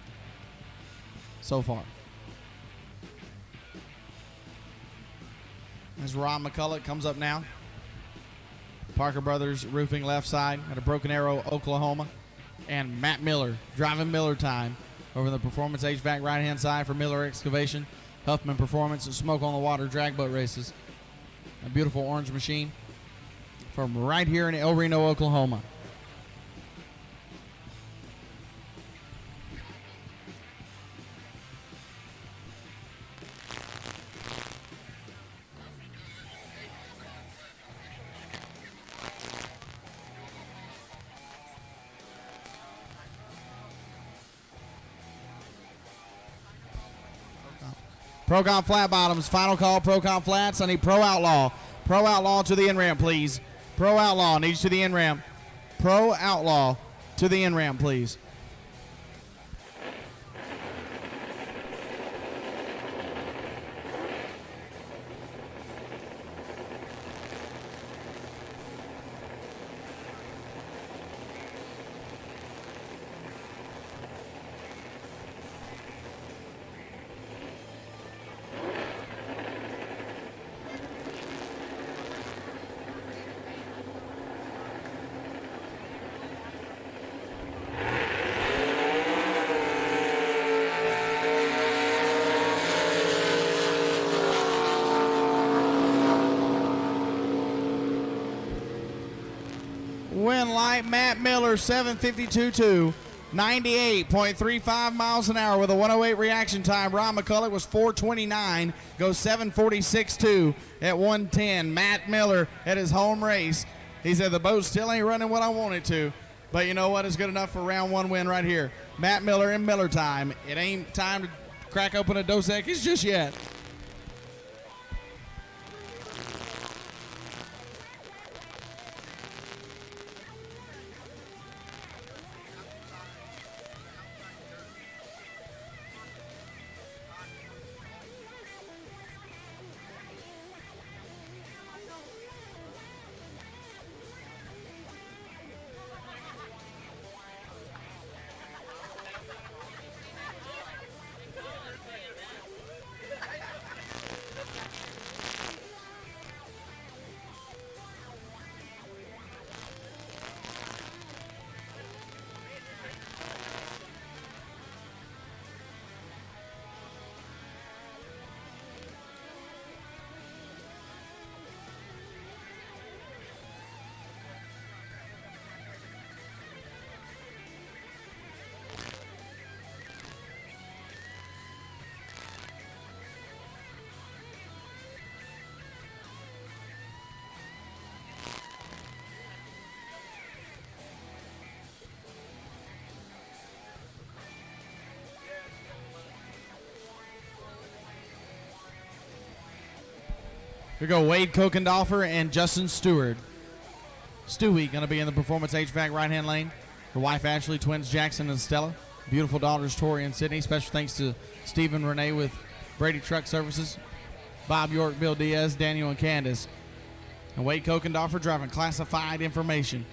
so far. As Ron McCulloch comes up now. Parker Brothers Roofing left side at a Broken Arrow, Oklahoma. And Matt Miller driving Miller time over the Performance HVAC right hand side for Miller Excavation, Huffman Performance, and Smoke on the Water drag boat races. A beautiful orange machine from right here in El Reno, Oklahoma. Procom flat bottoms, final call, Procom flats. I need Pro Outlaw. Pro Outlaw to the in-ramp, please. Pro Outlaw needs to the in-ramp. Pro Outlaw to the in-ramp, please. Win light, Matt Miller, 7:52.2. 98.35 miles an hour with a 108 reaction time. Ron McCulloch was 4:29, goes 7:46.2 at 1:10. Matt Miller at his home race. He said the boat still ain't running what I want it to, but you know what? It's good enough for round one win right here. Matt Miller in Miller time. It ain't time to crack open a Dos Equis just yet. Here go Wade Kokendorfer and Justin Stewart. Stewie going to be in the Performance HVAC right-hand lane. Her wife Ashley, twins Jackson and Stella. Beautiful daughters Tori and Sydney. Special thanks to Stephen Renee with Brady Truck Services. Bob York, Bill Diaz, Daniel and Candace. And Wade Kokendorfer driving classified information.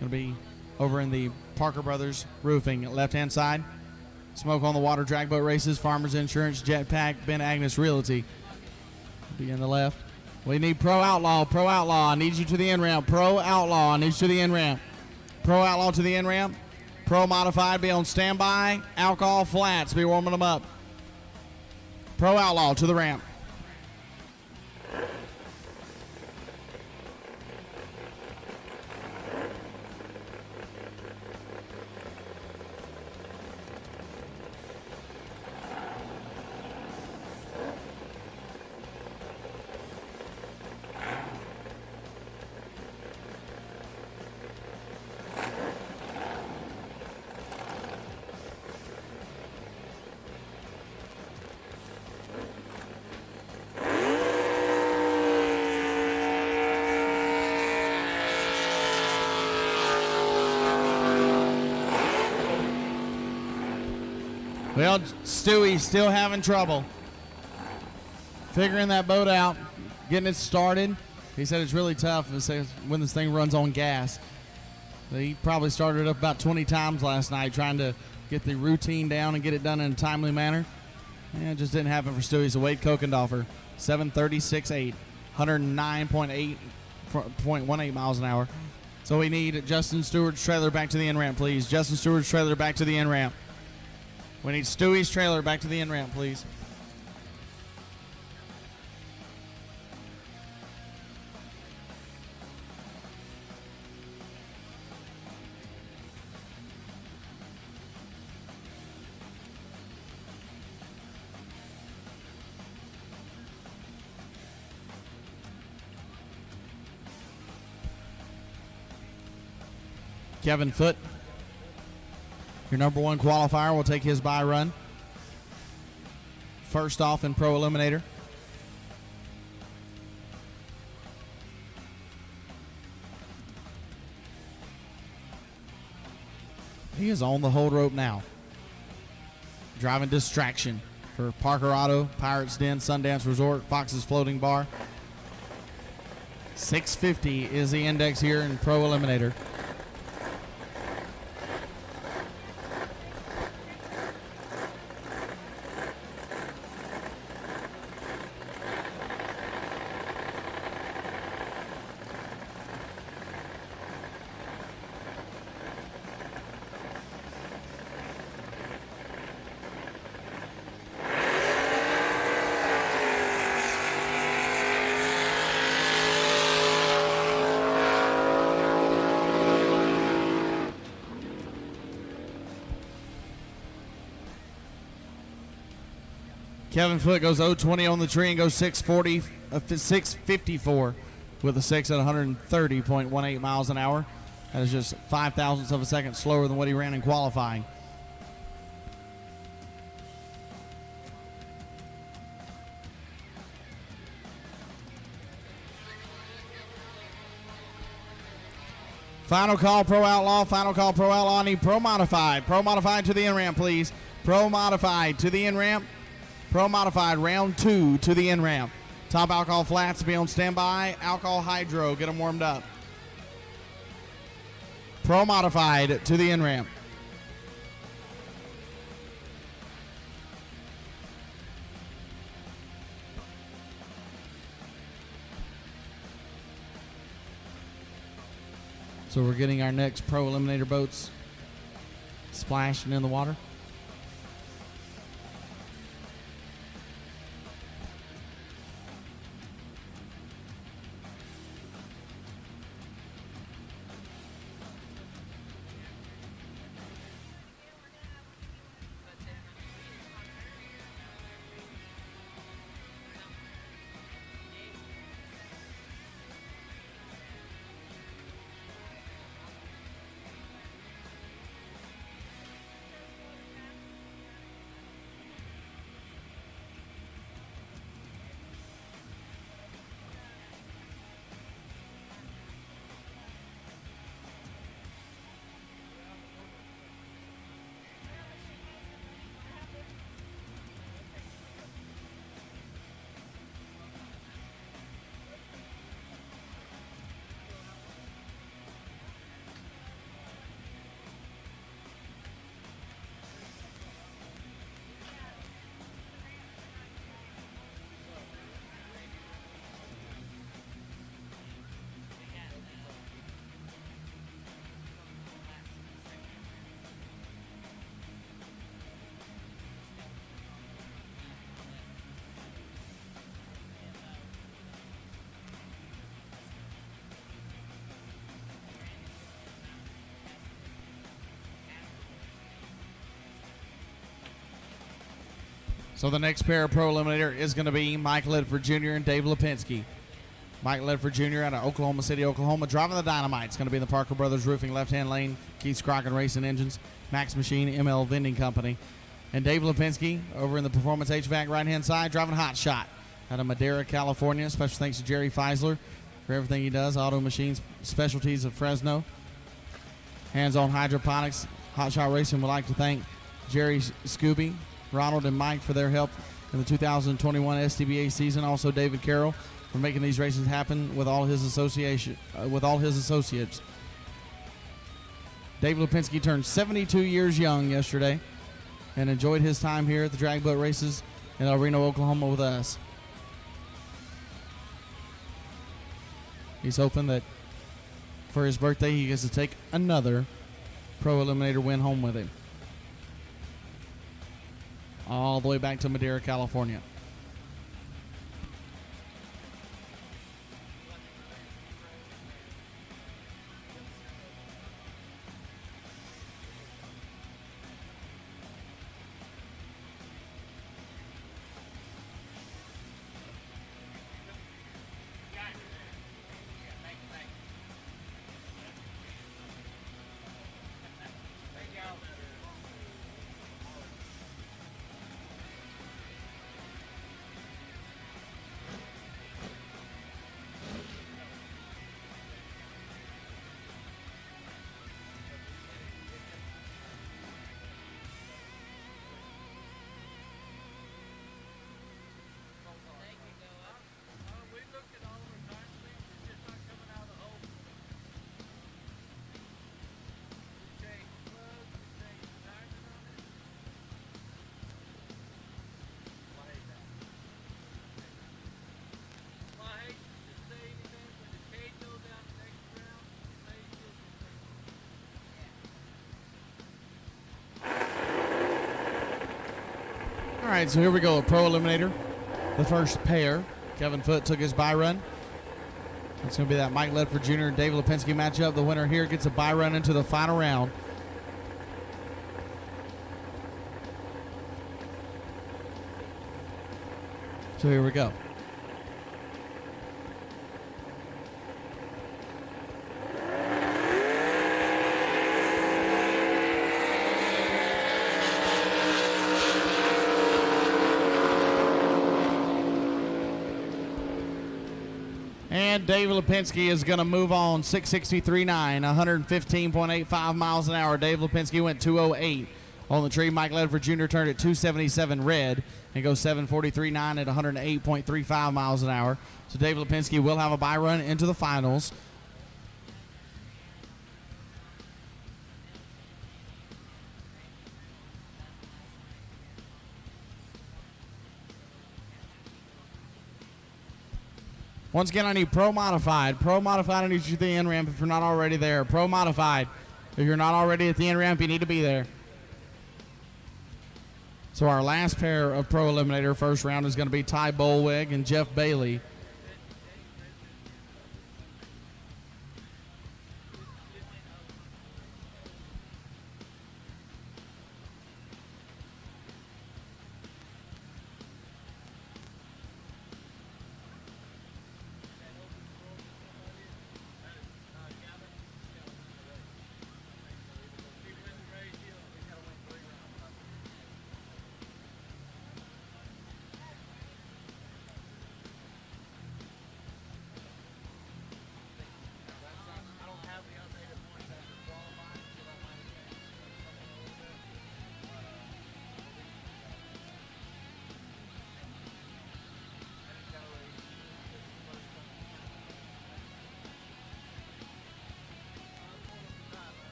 Going to be over in the Parker Brothers Roofing left-hand side. Smoke on the Water Drag Boat Races, Farmers Insurance, Jetpack, Ben Agnes Realty. Be in the left. We need Pro Outlaw. Pro Outlaw, I need you to the end ramp. Pro Outlaw, I need you to the end ramp. Pro Outlaw to the end ramp. Pro Modified, be on standby. Alcohol Flats, be warming them up. Pro Outlaw to the ramp. Well, Stewie's still having trouble figuring that boat out, getting it started. He said it's really tough when this thing runs on gas. He probably started it up about 20 times last night trying to get the routine down and get it done in a timely manner. And it just didn't happen for Stewie. So Wade Kokendorfer, 7:36.8, 109.18 miles an hour. So we need Justin Stewart's trailer back to the end ramp, please. Justin Stewart's trailer back to the end ramp. We need Stewie's trailer back to the end ramp, please. Kevin Foote, your number one qualifier, will take his bye run. First off in Pro Eliminator. He is on the hold rope now. Driving distraction for Parker Auto, Pirates Den, Sundance Resort, Fox's Floating Bar. 650 is the index here in Pro Eliminator. Kevin Foote goes 0-20 on the tree and goes 654 with a 6 at 130.18 miles an hour. That is just 5 thousandths of a second slower than what he ran in qualifying. Final call, Pro Outlaw. Final call, Pro Outlaw. I need Pro Modified. Pro Modified to the in-ramp, please. Pro Modified to the in-ramp. Pro Modified, round 2 to the in-ramp. Top alcohol flats, be on standby. Alcohol hydro, get them warmed up. Pro Modified to the in-ramp. So we're getting our next Pro Eliminator boats splashing in the water. So the next pair of Pro Eliminator is going to be Mike Ledford Jr. and Dave Lipinski. Mike Ledford Jr. out of Oklahoma City, Oklahoma, driving the Dynamite. It's going to be in the Parker Brothers Roofing left-hand lane, Keith Scroggin Racing Engines, Max Machine, ML Vending Company. And Dave Lipinski over in the Performance HVAC right-hand side, driving Hot Shot out of Madera, California. Special thanks to Jerry Feisler for everything he does. Auto Machines Specialties of Fresno. Hands-on Hydroponics. Hot Shot Racing would like to thank Jerry Scooby, Ronald, and Mike for their help in the 2021 SDBA season. Also David Carroll for making these races happen with all his associates. Dave Lipinski turned 72 years young yesterday and enjoyed his time here at the drag boat races in Reno, Oklahoma with us. He's hoping that for his birthday he gets to take another Pro Eliminator win home with him. All the way back to Madera, California. All right, so here we go, a Pro Eliminator. The first pair. Kevin Foote took his bye run. It's going to be that Mike Ledford Jr. and Dave Lipinski matchup. The winner here gets a bye run into the final round. So here we go. And Dave Lipinski is going to move on 663.9, 115.85 miles an hour. Dave Lipinski went 208 on the tree. Mike Ledford Jr. turned at 277 red and goes 743.9 at 108.35 miles an hour. So Dave Lipinski will have a bye run into the finals. Once again, I need Pro Modified. Pro Modified, I need you to the end ramp if you're not already there. Pro Modified, if you're not already at the end ramp, you need to be there. So our last pair of Pro Eliminator first round is going to be Ty Bolweg and Jeff Bailey.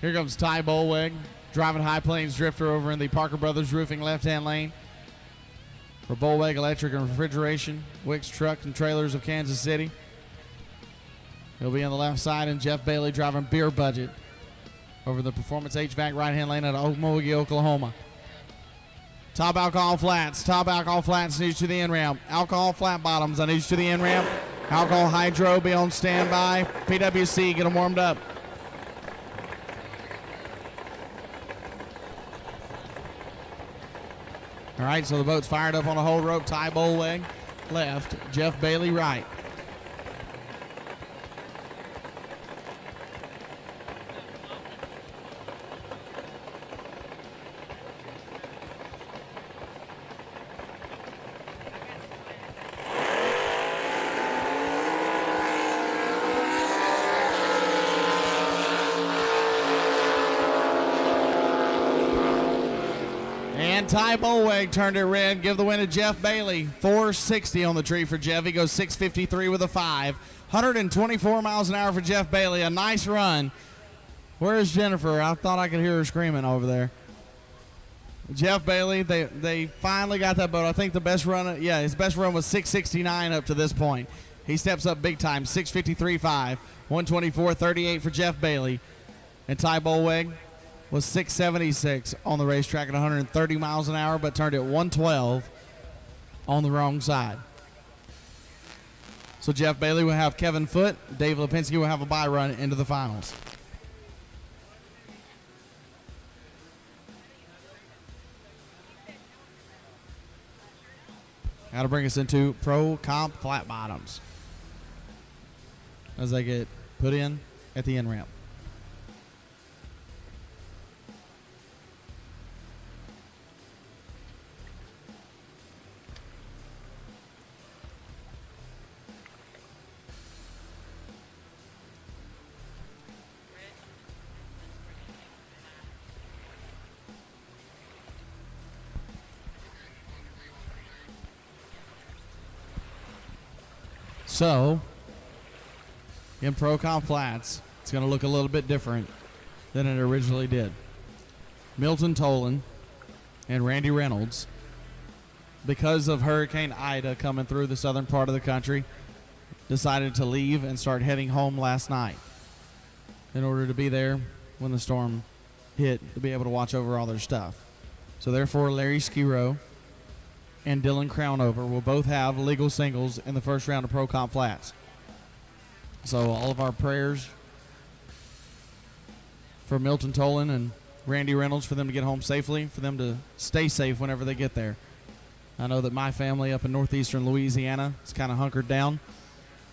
Here comes Ty Bolweg, driving High Plains Drifter over in the Parker Brothers Roofing left-hand lane. For Bolweg Electric and Refrigeration, Wicks Truck and Trailers of Kansas City. He'll be on the left side, and Jeff Bailey driving Beer Budget over the Performance HVAC right-hand lane out of Okmulgee, Oklahoma. Top Alcohol Flats. Top Alcohol Flats needs to the end ramp. Alcohol Flat Bottoms, I need you to the end ramp. Alcohol Hydro, be on standby. PWC, get them warmed up. All right, so the boat's fired up on a whole rope. Ty Bolweg left, Jeff Bailey right. Ty Bolweg turned it red. Give the win to Jeff Bailey. 460 on the tree for Jeff. He goes 653 with a 5. 124 miles an hour for Jeff Bailey. A nice run. Where's Jennifer? I thought I could hear her screaming over there. Jeff Bailey, they finally got that boat. I think the best run, his best run was 669 up to this point. He steps up big time. 653.5. 124.38 for Jeff Bailey. And Ty Bolweg was 676 on the racetrack at 130 miles an hour, but turned at 112 on the wrong side. So Jeff Bailey will have Kevin Foote. Dave Lipinski will have a bye run into the finals. Got to bring us into Pro Comp Flat Bottoms as they get put in at the end ramp. So, in Pro Comp Flats, it's going to look a little bit different than it originally did. Milton Tolan and Randy Reynolds, because of Hurricane Ida coming through the southern part of the country, decided to leave and start heading home last night in order to be there when the storm hit to be able to watch over all their stuff. So therefore, Larry Skiro and Dylan Crownover will both have legal singles in the first round of Pro Comp Flats. So all of our prayers for Milton Tolan and Randy Reynolds for them to get home safely, for them to stay safe whenever they get there. I know that my family up in northeastern Louisiana is kind of hunkered down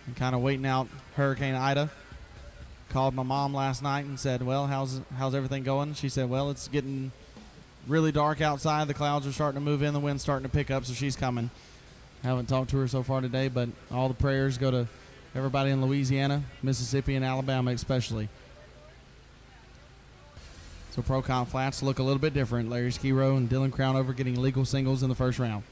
and kind of waiting out Hurricane Ida. Called my mom last night and said, well, how's everything going? She said, well, it's getting really dark outside. The clouds are starting to move in. The wind's starting to pick up, so she's coming. Haven't talked to her so far today, but all the prayers go to everybody in Louisiana, Mississippi, and Alabama especially. So Pro Comp Flats look a little bit different. Larry Skiro and Dylan Crownover getting legal singles in the first round.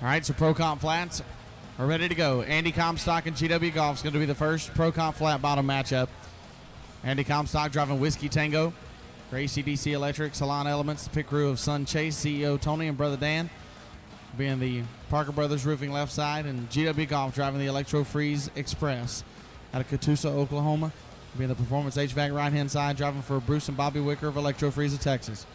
All right, so Pro Comp Flats are ready to go. Andy Comstock and GW Golf is going to be the first Pro Comp Flat bottom matchup. Andy Comstock driving Whiskey Tango for ACDC Electric, Salon Elements, the pit crew of Sun Chase, CEO Tony and Brother Dan, being the Parker Brothers Roofing left side, and GW Golf driving the Electro Freeze Express out of Catoosa, Oklahoma, being the Performance HVAC right-hand side, driving for Bruce and Bobby Wicker of Electro Freeze of Texas.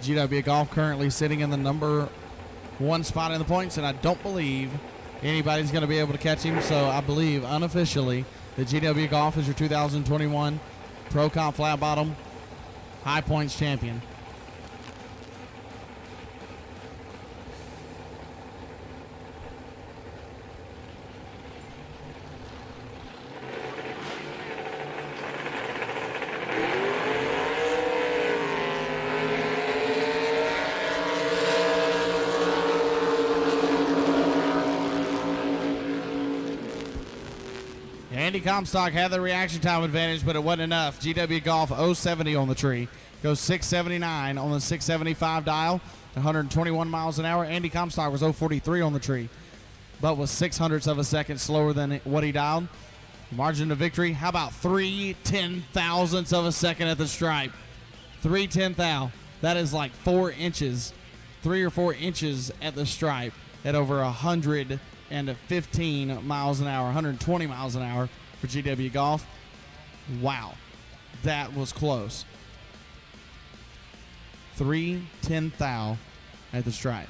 GW Golf currently sitting in the number one spot in the points, and I don't believe anybody's going to be able to catch him, so I believe unofficially that GW Golf is your 2021 Pro Comp Flat Bottom High Points champion. Andy Comstock had the reaction time advantage, but it wasn't enough. GW Golf 070 on the tree. Goes 679 on the 675 dial, 121 miles an hour. Andy Comstock was 043 on the tree, but was 0.06 of a second slower than what he dialed. Margin of victory, how about 3/10,000ths of a second at the stripe? 3/10,000. That is like 4 inches, 3 or 4 inches at the stripe at over 115 miles an hour, 120 miles an hour for GW Golf. Wow, that was close. 3/10,000 at the stripe.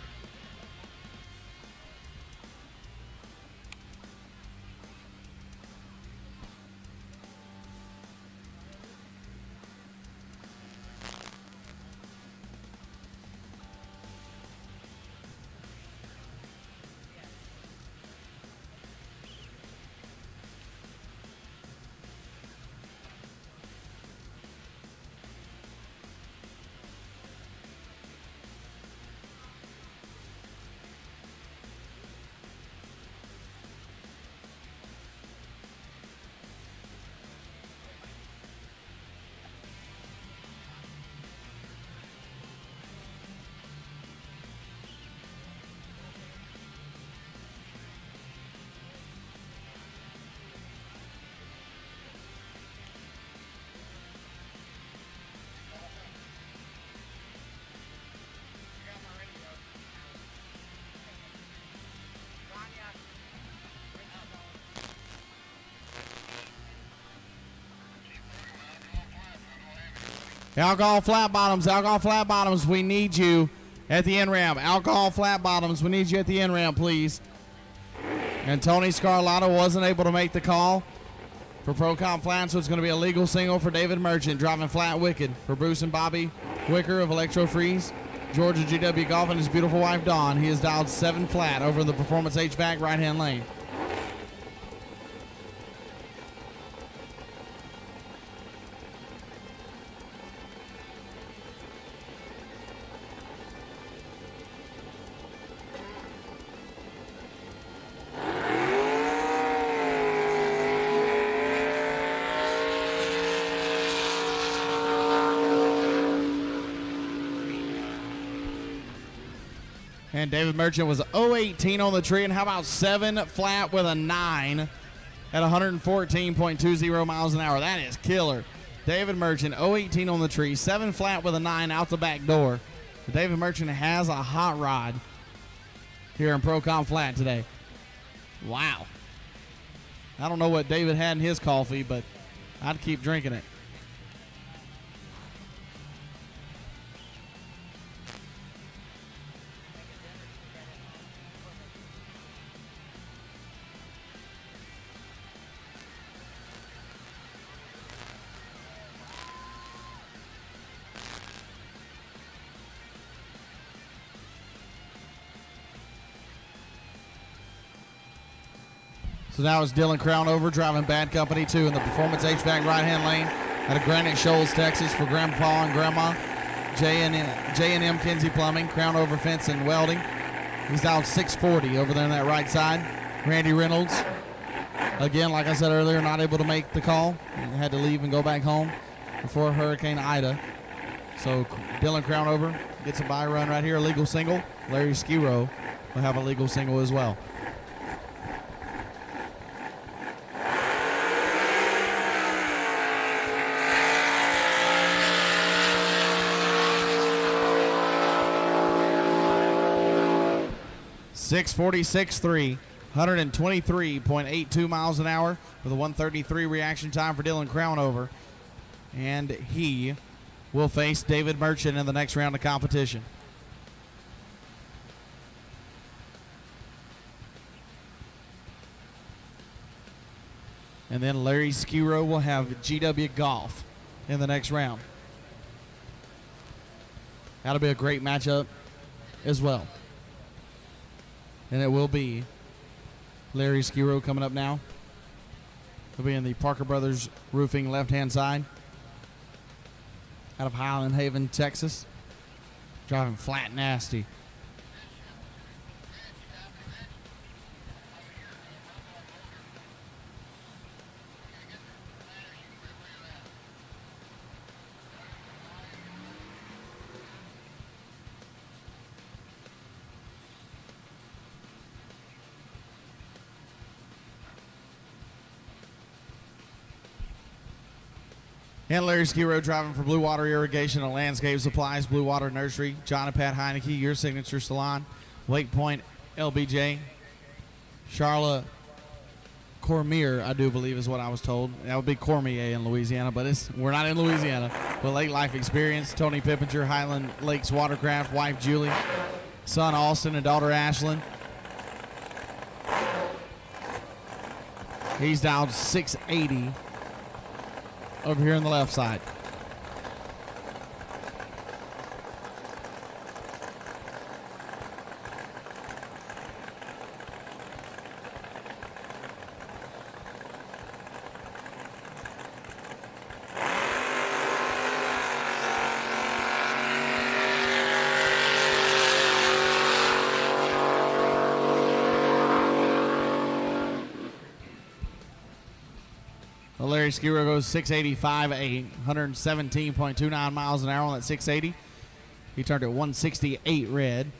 Alcohol flat bottoms, we need you at the end ramp. Alcohol flat bottoms, we need you at the end ramp, please. And Tony Scarlato wasn't able to make the call for Procom Flat, so it's going to be a legal single for David Merchant, driving flat wicked for Bruce and Bobby Wicker of Electro Freeze, Georgia GW Golf, and his beautiful wife Dawn. He has dialed 7 flat over the Performance HVAC right-hand lane. And David Merchant was 018 on the tree. And how about 7 flat with a 9 at 114.20 miles an hour? That is killer. David Merchant, 018 on the tree, 7 flat with a 9 out the back door. But David Merchant has a hot rod here in Procom Flat today. Wow. I don't know what David had in his coffee, but I'd keep drinking it. So now it's Dylan Crownover driving Bad Company 2 in the Performance HVAC right-hand lane out of Granite Shoals, Texas for Grandpa and Grandma. J&M Kinsey Plumbing, Crownover Fence and Welding. He's down 640 over there on that right side. Randy Reynolds, again, like I said earlier, not able to make the call. He had to leave and go back home before Hurricane Ida. So Dylan Crownover gets a bye run right here, a legal single. Larry Skiro will have a legal single as well. .646.3, 123.82 miles an hour with a 133 reaction time for Dylan Crownover. And he will face David Merchant in the next round of competition. And then Larry Skiro will have GW Golf in the next round. That'll be a great matchup as well. And it will be Larry Skiro coming up now. He'll be in the Parker Brothers Roofing left-hand side out of Highland Haven, Texas. Driving flat nasty. And Larry Skiro driving for Blue Water Irrigation and Landscape Supplies, Blue Water Nursery, John and Pat Heineke, Your Signature Salon, Wake Point LBJ, Charlotte Cormier, I do believe is what I was told. That would be Cormier in Louisiana, but we're not in Louisiana. But Lake Life Experience, Tony Pippinger, Highland Lakes Watercraft, wife Julie, son Austin, and daughter Ashlyn. He's down 680 over here on the left side. Larry Skiro goes 685.8, 117.29 miles an hour on that 680. He turned it 168 red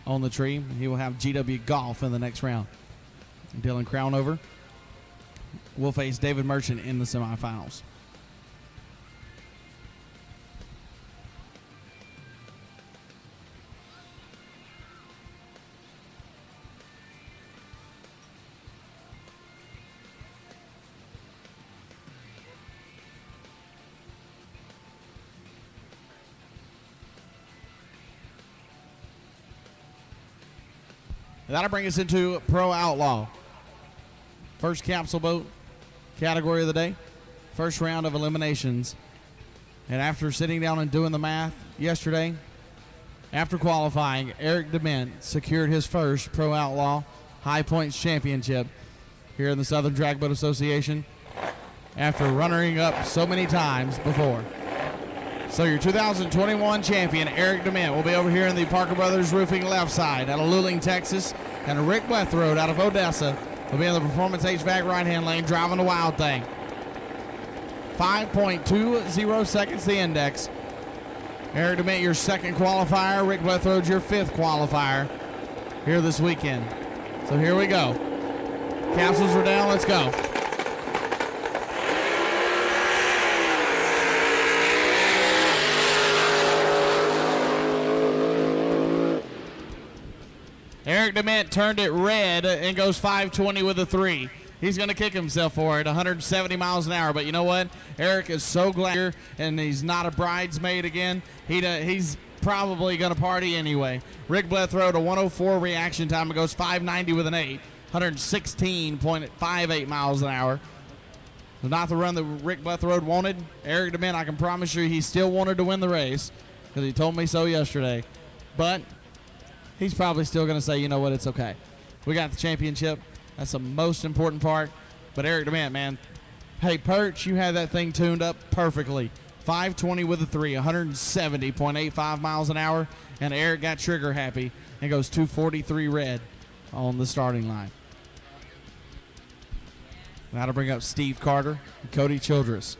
on the tree. He will have GW Golf in the next round. Dylan Crownover will face David Merchant in the semifinals. That'll bring us into Pro Outlaw. First capsule boat category of the day. First round of eliminations. And after sitting down and doing the math yesterday, after qualifying, Eric DeMint secured his first Pro Outlaw High Points Championship here in the Southern Drag Boat Association after runnering up so many times before. So your 2021 champion, Eric DeMint, will be over here in the Parker Brothers Roofing left side out of Luling, Texas. And Rick Wethrode out of Odessa will be in the Performance HVAC right-hand lane driving the Wild Thing. 5.20 seconds the index. Eric DeMint, your second qualifier. Rick Wethrode, your fifth qualifier here this weekend. So here we go. Capsules are down. Let's go. Eric DeMint turned it red and goes 520 with a 3. He's going to kick himself for it, 170 miles an hour. But you know what? Eric is so glad here, and he's not a bridesmaid again. He's probably going to party anyway. Rick Wethrode, a 104 reaction time. It goes 590 with an 8, 116.58 miles an hour. Not the run that Rick Wethrode wanted. Eric DeMint, I can promise you he still wanted to win the race because he told me so yesterday. But he's probably still going to say, you know what, it's okay. We got the championship. That's the most important part. But Eric DeMint, man, hey, Perch, you had that thing tuned up perfectly. 520 with a 3, 170.85 miles an hour. And Eric got trigger happy and goes 243 red on the starting line. That'll bring up Steve Carter and Cody Childress.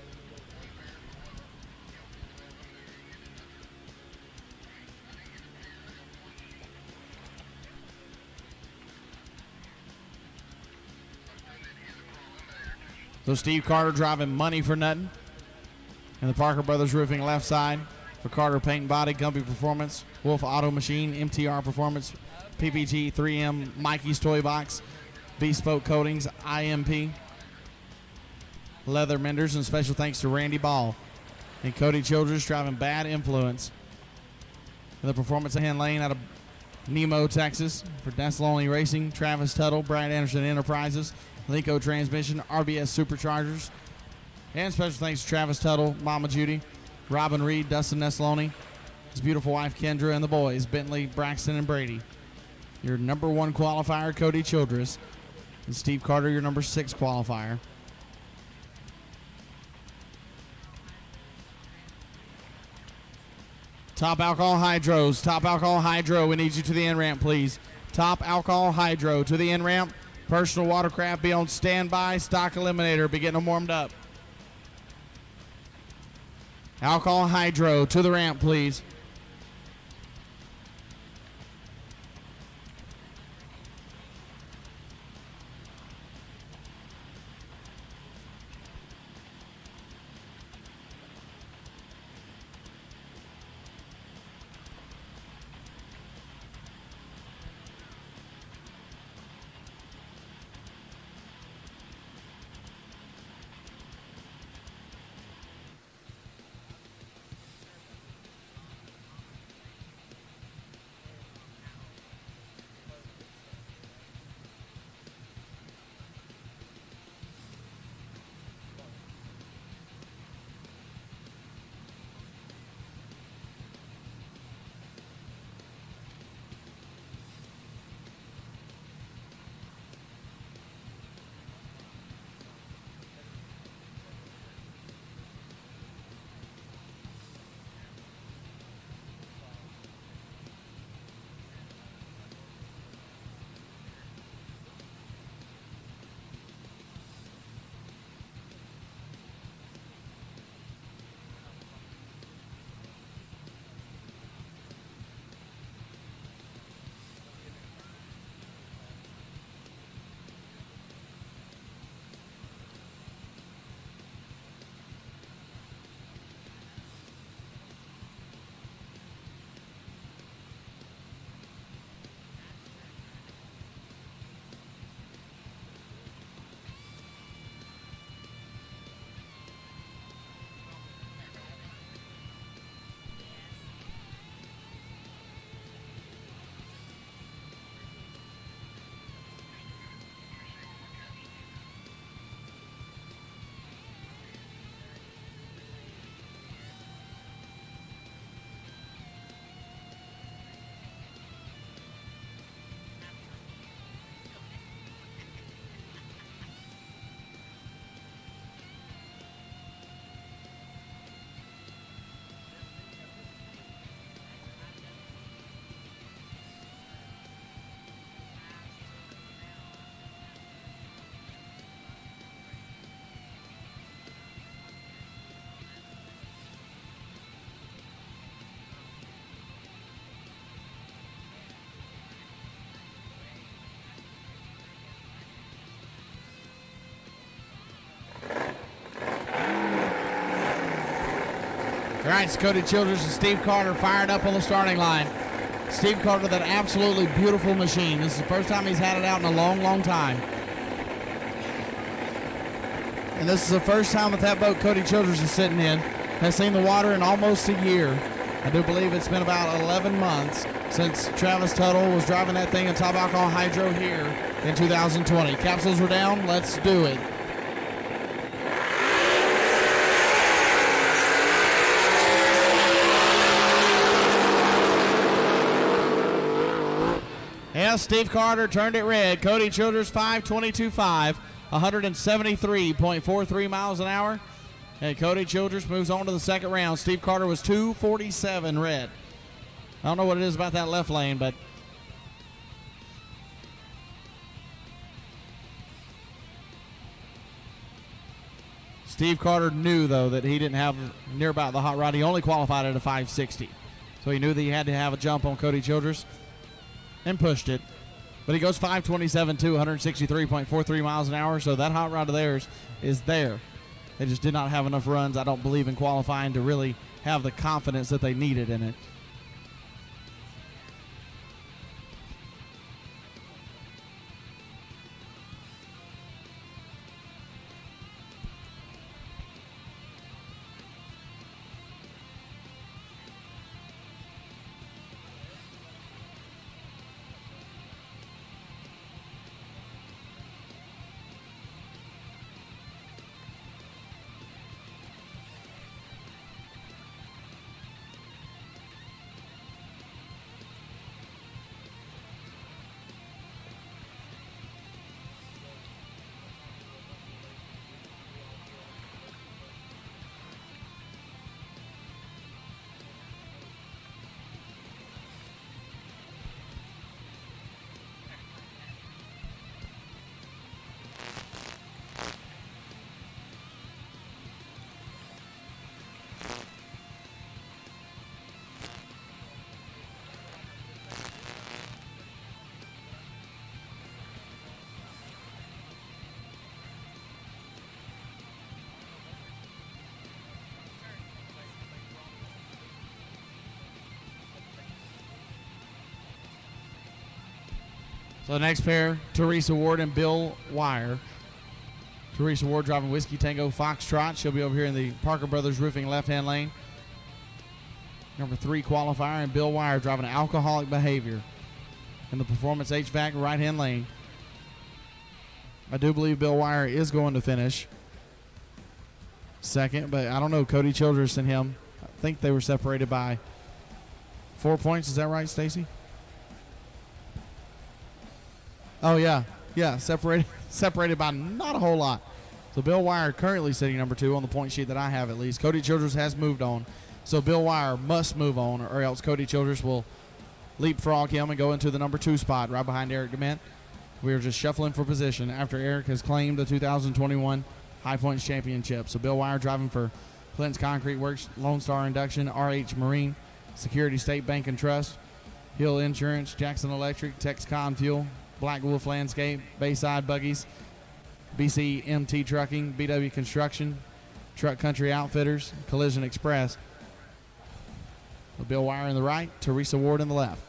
So Steve Carter driving Money for Nothing. And the Parker Brothers Roofing left side for Carter Paint and Body, Gumpy Performance, Wolf Auto Machine, MTR Performance, PPG, 3M, Mikey's Toy Box, Bespoke Coatings, IMP, Leather Menders, and special thanks to Randy Ball. And Cody Childress driving Bad Influence. And the Performance Hand Lane out of Nemo, Texas for Desloney Racing, Travis Tuttle, Brad Anderson Enterprises, Lico Transmission, RBS Superchargers. And special thanks to Travis Tuttle, Mama Judy, Robin Reed, Dustin Nesloni, his beautiful wife Kendra, and the boys, Bentley, Braxton, and Brady. Your number 1 qualifier, Cody Childress. And Steve Carter, your number 6 qualifier. Top Alcohol Hydros. Top Alcohol Hydro. We need you to the in-ramp, please. Top Alcohol Hydro to the in-ramp. Personal Watercraft, be on standby. Stock Eliminator, be getting them warmed up. Alcohol Hydro to the ramp, please. All right, it's Cody Childers and Steve Carter fired up on the starting line. Steve Carter, that absolutely beautiful machine. This is the first time he's had it out in a long, long time. And this is the first time that boat Cody Childers is sitting in has seen the water in almost a year. I do believe it's been about 11 months since Travis Tuttle was driving that thing in top alcohol hydro here in 2020. Capsules were down. Let's do it. Yeah, Steve Carter turned it red. Cody Childers 5:22.5, 173.43 miles an hour. And Cody Childers moves on to the second round. Steve Carter was 2:47 red. I don't know what it is about that left lane, but Steve Carter knew, though, that he didn't have near about the hot rod. He only qualified at a 560. So he knew that he had to have a jump on Cody Childers and pushed it. But he goes 5:27 to 163.43 miles an hour. So that hot rod of theirs is there. They just did not have enough runs, I don't believe, in qualifying to really have the confidence that they needed in it. So the next pair, Teresa Ward and Bill Wire. Teresa Ward driving Whiskey Tango Foxtrot. She'll be over here in the Parker Brothers Roofing left-hand lane. Number 3 qualifier, and Bill Wire driving Alcoholic Behavior in the Performance HVAC right-hand lane. I do believe Bill Wire is going to finish second, but I don't know. Cody Childers and him, I think they were separated by 4 points. Is that right, Stacy? Oh, yeah. Yeah, separated by not a whole lot. So Bill Wire currently sitting number 2 on the point sheet that I have, at least. Cody Childers has moved on. So Bill Wire must move on, or else Cody Childers will leapfrog him and go into the number 2 spot right behind Eric Dement. We are just shuffling for position after Eric has claimed the 2021 High Points Championship. So Bill Wire driving for Clinton's Concrete Works, Lone Star Induction, RH Marine, Security State Bank and Trust, Hill Insurance, Jackson Electric, Texcon Fuel, Black Wolf Landscape, Bayside Buggies, BCMT Trucking, BW Construction, Truck Country Outfitters, Collision Express. So Bill Wire in the right, Teresa Ward in the left.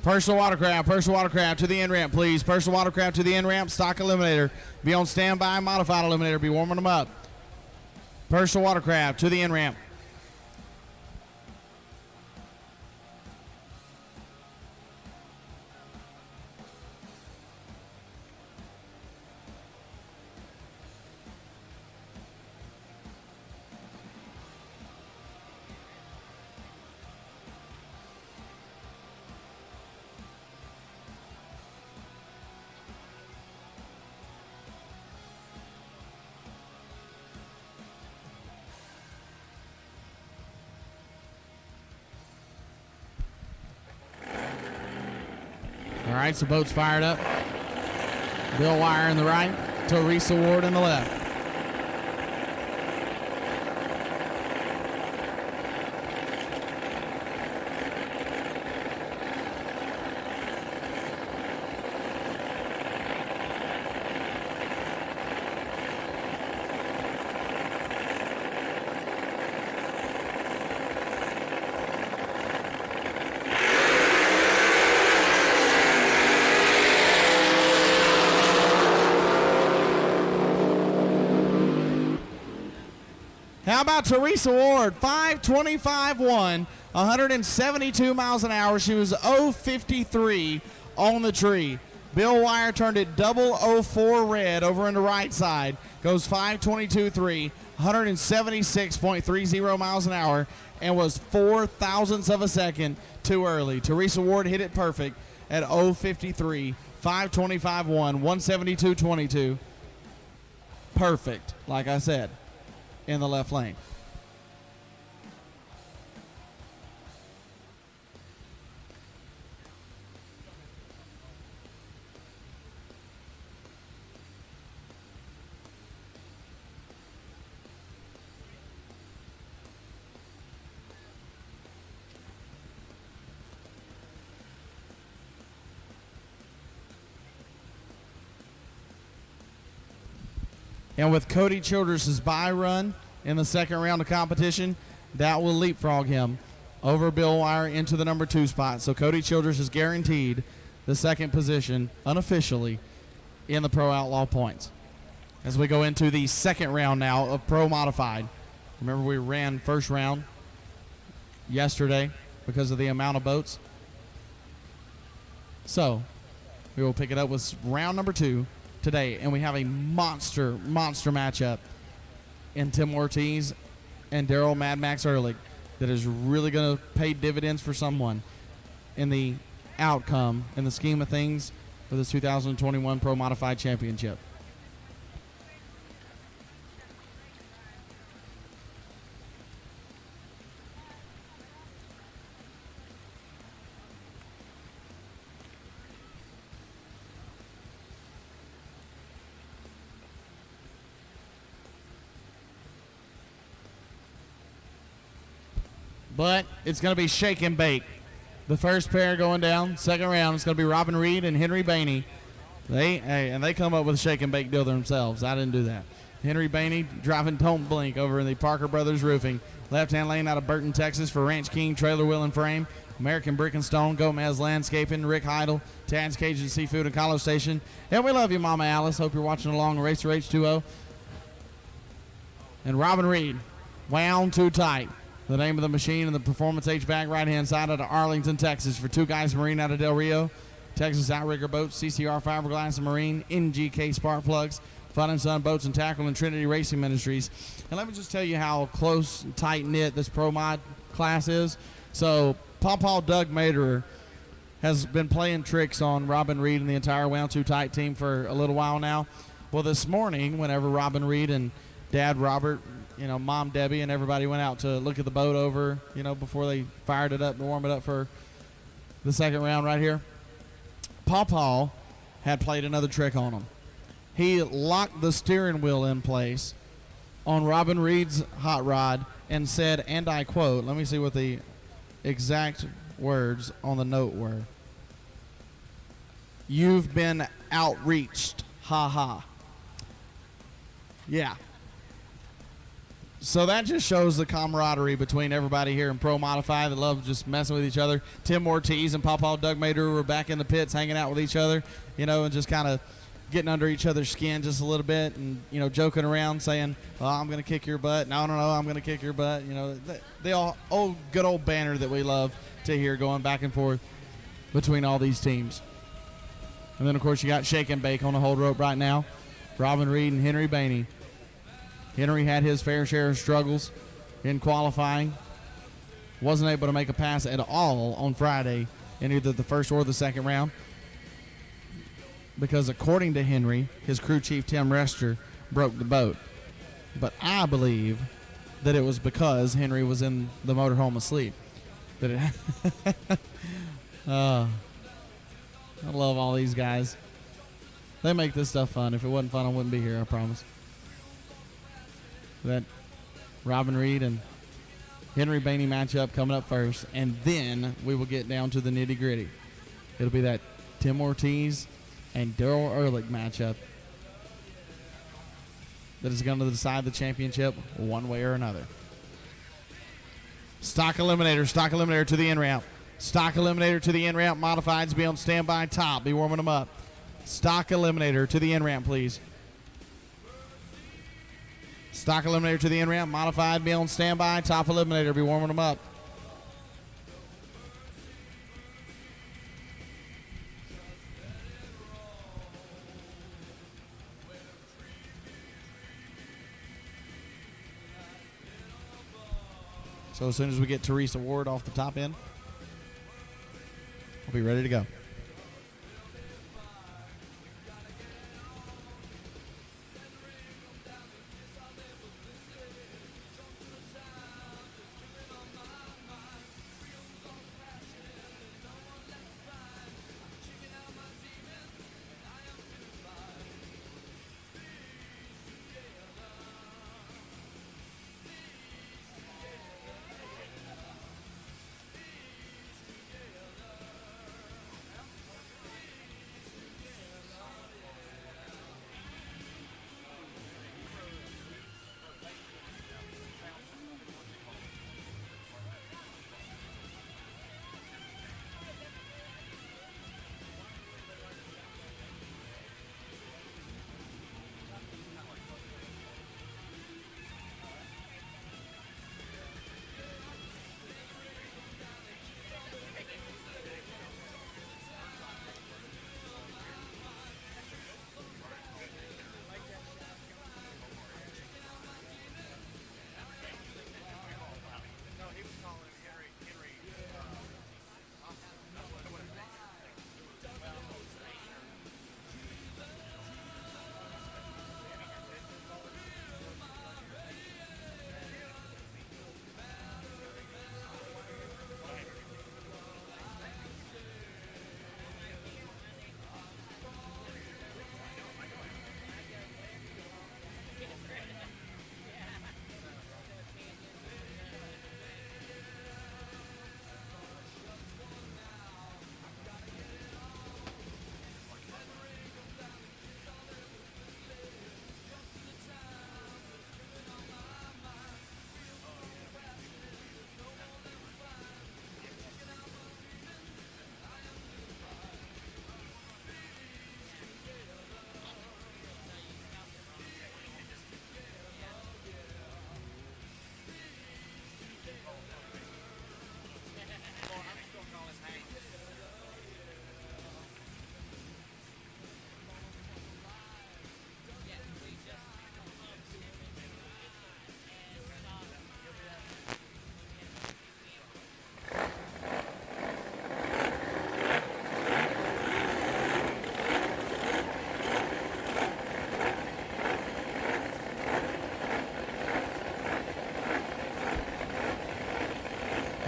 Personal watercraft to the end ramp, please. Personal watercraft to the end ramp, stock eliminator. Be on standby, modified eliminator. Be warming them up. Personal watercraft to the end ramp. right, so boats fired up. Bill Wire in the right, Teresa Ward in the left. How about Teresa Ward? 5:25.1, 172 miles an hour. She was 0.53 on the tree. Bill Wire turned it 004 red over in the right side. Goes 5:22.3, 176.30 miles an hour, and was 4 thousandths of a second too early. Teresa Ward hit it perfect at 0.53, 5:25.1, 172.22. Perfect, like I said, in the left lane. And with Cody Childress' bye run in the second round of competition, that will leapfrog him over Bill Wire into the number 2 spot. So Cody Childress is guaranteed the second position unofficially in the Pro Outlaw points. As we go into the second round now of Pro Modified. Remember, we ran first round yesterday because of the amount of boats. So we will pick it up with round number 2 today, and we have a monster matchup in Tim Ortiz and Daryl Mad Max Ehrlich that is really going to pay dividends for someone in the outcome, in the scheme of things, for this 2021 Pro Modified Championship. But it's going to be shake and bake. The first pair going down, second round, it's going to be Robin Reed and Henry Bainey. They come up with a shake and bake deal themselves. I didn't do that. Henry Bainey driving Don't Blink over in the Parker Brothers Roofing. Left-hand lane out of Burton, Texas for Ranch King Trailer Wheel and Frame. American Brick and Stone, Gomez Landscaping, Rick Heidel, Tad's Cajun Seafood and College Station. And we love you, Mama Alice. Hope you're watching along Racer H2O. And Robin Reed, wound too tight. The name of the machine and the Performance HVAC right-hand side out of Arlington, Texas for Two Guys Marine out of Del Rio. Texas Outrigger Boats, CCR Fiberglass and Marine, NGK Spark Plugs, Fun and Sun Boats and Tackle, and Trinity Racing Ministries. And let me just tell you how close and tight-knit this Pro Mod class is. So Pawpaw Doug Maderer has been playing tricks on Robin Reed and the entire Wound Too Tight team for a little while now. Well, this morning, whenever Robin Reed and Dad Robert, Mom Debbie and everybody went out to look at the boat over, before they fired it up to warm it up for the second round right here, Pawpaw had played another trick on him. He locked the steering wheel in place on Robin Reed's hot rod and said, and I quote, let me see what the exact words on the note were. "You've been outreached, ha ha." Yeah. So that just shows the camaraderie between everybody here in Pro Modify that love just messing with each other. Tim Ortiz and Pawpaw Doug Mader were back in the pits hanging out with each other, and just kind of getting under each other's skin just a little bit and, joking around saying, "Oh, I'm going to kick your butt. No, I'm going to kick your butt." The good old banner that we love to hear going back and forth between all these teams. And then, of course, you got Shake and Bake on the hold rope right now. Robin Reed and Henry Bainey. Henry had his fair share of struggles in qualifying. Wasn't able to make a pass at all on Friday in either the first or the second round because, according to Henry, his crew chief Tim Rester broke the boat. But I believe that it was because Henry was in the motorhome asleep. I love all these guys. They make this stuff fun. If it wasn't fun, I wouldn't be here, I promise. That Robin Reed and Henry Bainey matchup coming up first, and then we will get down to the nitty-gritty. It'll be that Tim Ortiz and Daryl Ehrlich matchup that is going to decide the championship one way or another. Stock eliminator to the in ramp. Stock eliminator to the in ramp. Modifieds be on standby top. Be warming them up. Stock eliminator to the in ramp, please. Stock eliminator to the in ramp. Modified be on standby. Top eliminator. Be warming them up. So as soon as we get Teresa Ward off the top end, we'll be ready to go.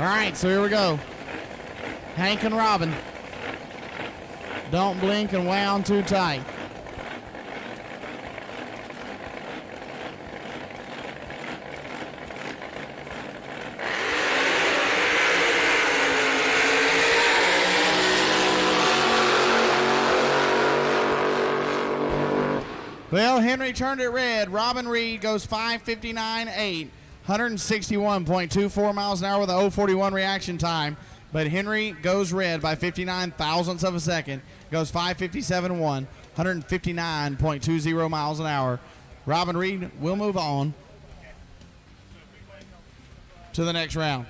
All right, so here we go. Hank and Robin. Don't blink and wound too tight. Well, Henry turned it red. Robin Reed goes 5:59.8. 161.24 miles an hour with a 041 reaction time. But Henry goes red by 59 thousandths of a second. Goes 5:57.1, 159.20 miles an hour. Robin Reed will move on to the next round,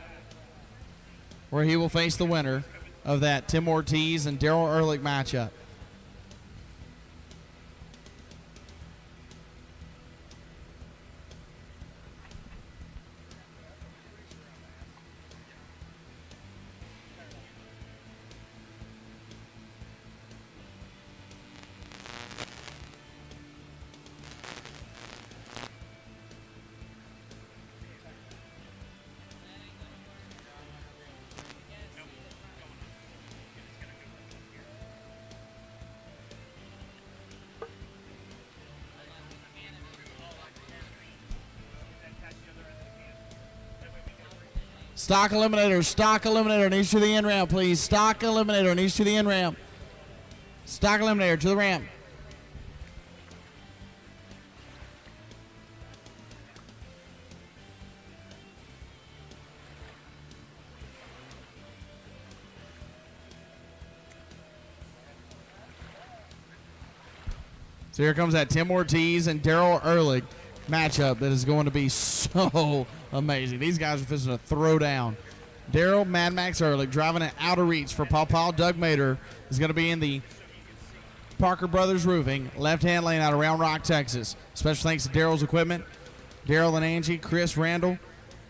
where he will face the winner of that Tim Ortiz and Daryl Ehrlich matchup. Stock eliminator needs to the end ramp, please. Stock eliminator needs to the end ramp. Stock eliminator to the ramp. So here comes that Tim Ortiz and Daryl Ehrlich matchup that is going to be so amazing. These guys are fixing to throw down. Daryl Mad Max Ehrlich driving it out of reach for Paw Paw. Doug Mater is going to be in the Parker Brothers Roofing left-hand lane out of Round Rock, Texas. Special thanks to Daryl's equipment, Daryl and Angie, Chris Randall,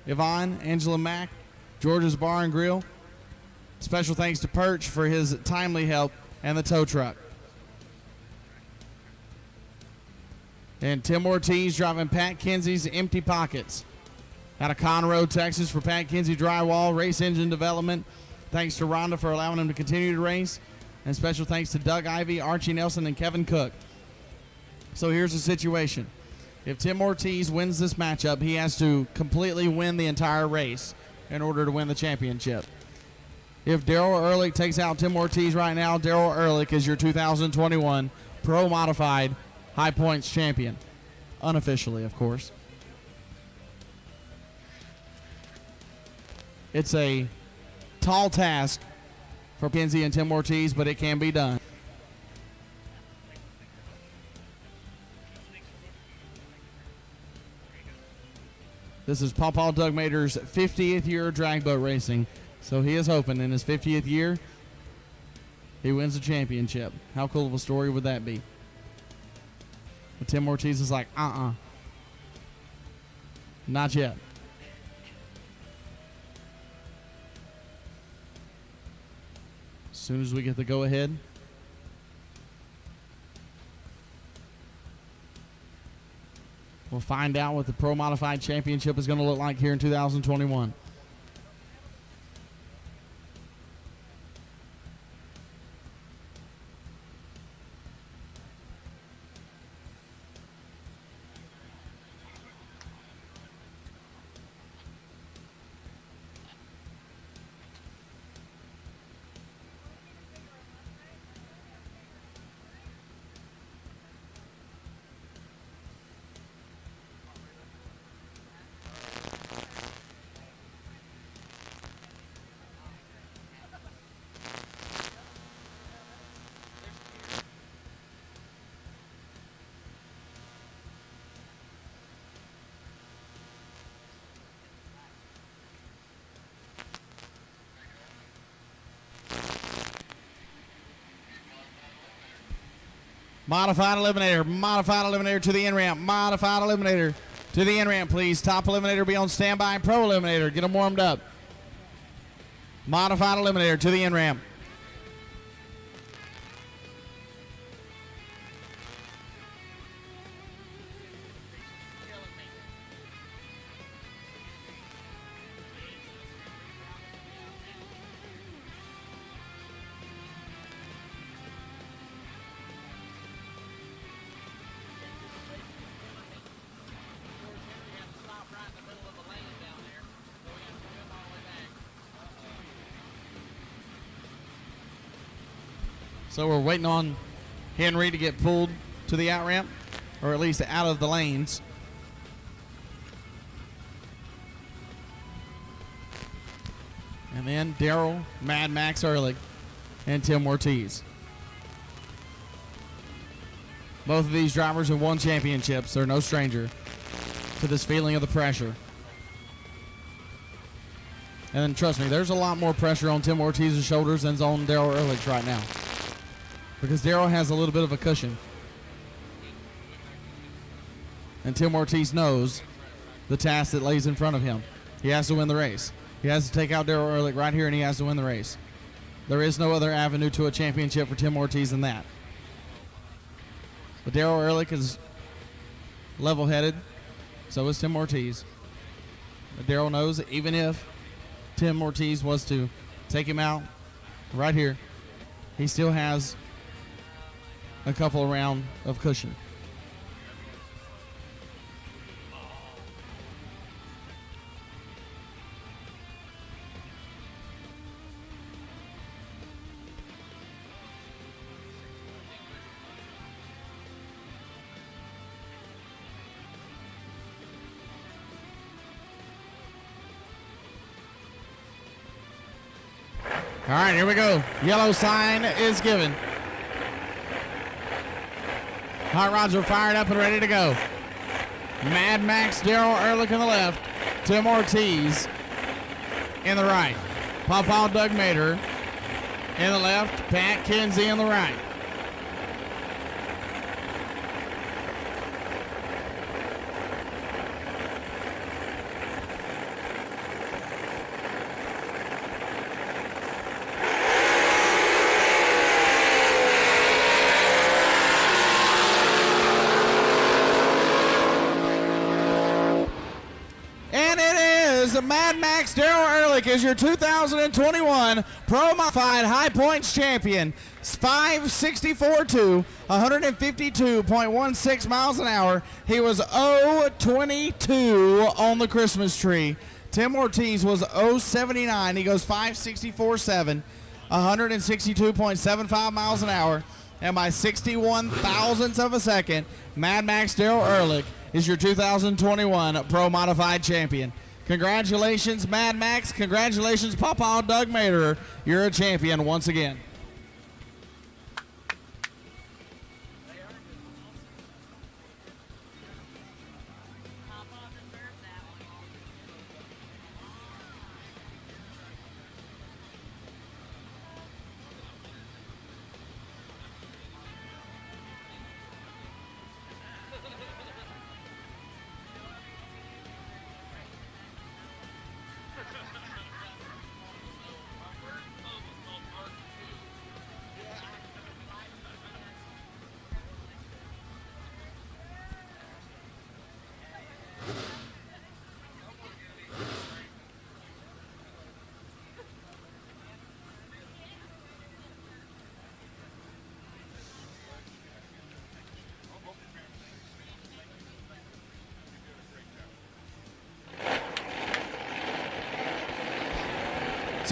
Yvonne, Angela Mack, George's Bar and Grill. Special thanks to Perch for his timely help and the tow truck. And Tim Ortiz driving Pat Kinsey's Empty Pockets out of Conroe, Texas for Pat Kinsey Drywall, Race Engine Development. Thanks to Rhonda for allowing him to continue to race. And special thanks to Doug Ivey, Archie Nelson, and Kevin Cook. So here's the situation. If Tim Ortiz wins this matchup, he has to completely win the entire race in order to win the championship. If Daryl Ehrlich takes out Tim Ortiz right now, Daryl Ehrlich is your 2021 Pro Modified High Points champion. Unofficially, of course. It's a tall task for Kinsey and Tim Ortiz, but it can be done. This is Paw Paw Doug Mater's 50th year of drag boat racing, so he is hoping in his 50th year he wins the championship. How cool of a story would that be? But Tim Ortiz is like, not yet. As soon as we get the go-ahead, we'll find out what the Pro Modified Championship is going to look like here in 2021. Modified eliminator to the end ramp. Modified eliminator to the end ramp, please. Top eliminator be on standby. Pro eliminator, get them warmed up. Modified eliminator to the end ramp. So we're waiting on Henry to get pulled to the out ramp, or at least out of the lanes. And then Daryl, Mad Max Ehrlich, and Tim Ortiz. Both of these drivers have won championships. They're no stranger to this feeling of the pressure. And then trust me, there's a lot more pressure on Tim Ortiz's shoulders than's on Daryl Ehrlich's right now, because Daryl has a little bit of a cushion. And Tim Ortiz knows the task that lays in front of him. He has to win the race. He has to take out Daryl Ehrlich right here, and he has to win the race. There is no other avenue to a championship for Tim Ortiz than that. But Daryl Ehrlich is level-headed. So is Tim Ortiz. But Daryl knows that even if Tim Ortiz was to take him out right here, he still has a couple of rounds of cushion. All right, here we go. Yellow sign is given. Hot rods are fired up and ready to go. Mad Max Daryl Ehrlich in the left. Tim Ortiz in the right. Pawpaw Doug Mater in the left. Pat Kinsey in the right. Mad Max Daryl Ehrlich is your 2021 Pro Modified High Points champion. 564.2, 152.16 miles an hour. He was 0.22 on the Christmas tree. Tim Ortiz was 0.79. He goes 564.7, 162.75 miles an hour. And by 61 thousandths of a second, Mad Max Daryl Ehrlich is your 2021 Pro Modified champion. Congratulations, Mad Max. Congratulations, Pawpaw Doug Mater. You're a champion once again.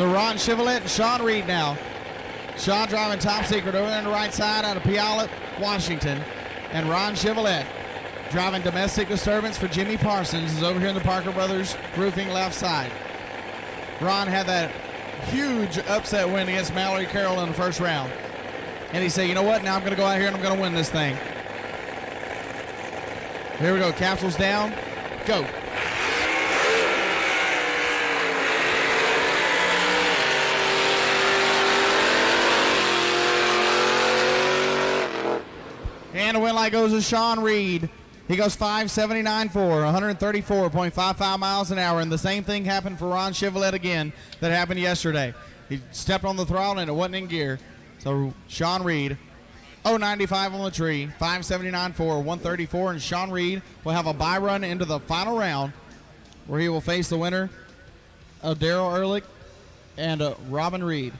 So Ron Chevrolet and Sean Reed now. Sean driving top secret over there on the right side out of Puyallup, Washington. And Ron Chevrolet driving domestic disturbance for Jimmy Parsons is over here in the Parker Brothers roofing left side. Ron had that huge upset win against Mallory Carroll in the first round. And he said, you know what, now I'm going to go out here and I'm going to win this thing. Here we go, capsules down, go. And the win light goes to Sean Reed. He goes 5.79.4, 134.55 miles an hour. And the same thing happened for Ron Chevrolet again that happened yesterday. He stepped on the throttle and it wasn't in gear. So Sean Reed, 0.95 on the tree, 5.79.4, 134. And Sean Reed will have a bye run into the final round where he will face the winner of Daryl Ehrlich and Robin Reed.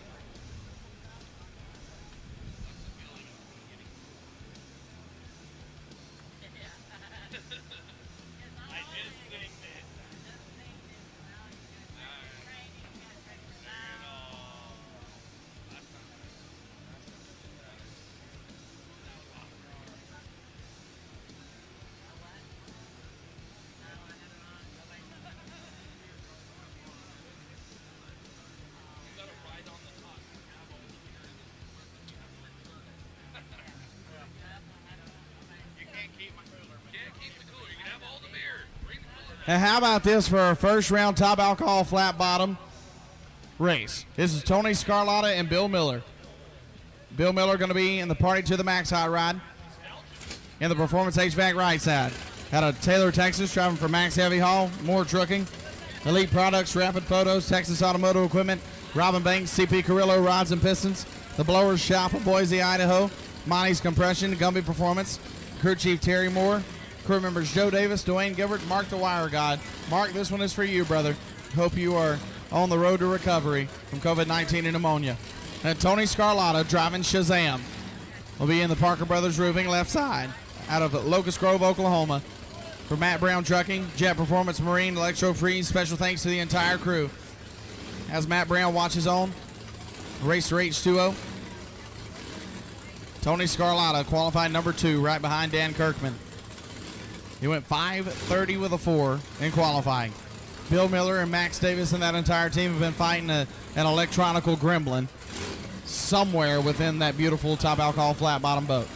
And how about this for our first round top alcohol flat bottom race? This is Tony Scarlotta and Bill Miller. Bill Miller going to be in the Party to the Max hot rod in the Performance HVAC right side. Out of Taylor, Texas, driving for Max Heavy Haul, More Trucking, Elite Products, Rapid Photos, Texas Automotive Equipment, Robin Banks, CP Carrillo Rods and Pistons, The Blowers Shop of Boise, Idaho, Monty's Compression, Gumby Performance, Crew Chief Terry Moore, crew members Joe Davis, Dwayne Gilbert, Mark the Wire God. Mark, this one is for you, brother. Hope you are on the road to recovery from COVID-19 and pneumonia. And Tony Scarlotta driving Shazam will be in the Parker Brothers Roofing left side out of Locust Grove, Oklahoma. For Matt Brown Trucking, Jet Performance Marine, Electro Freeze, special thanks to the entire crew. As Matt Brown watches on, Racer H2O. Tony Scarlotta qualified number 2 right behind Dan Kirkman. He went 5.30 with a 4 in qualifying. Bill Miller and Max Davis and that entire team have been fighting an electronical gremlin somewhere within that beautiful top alcohol flat bottom boat.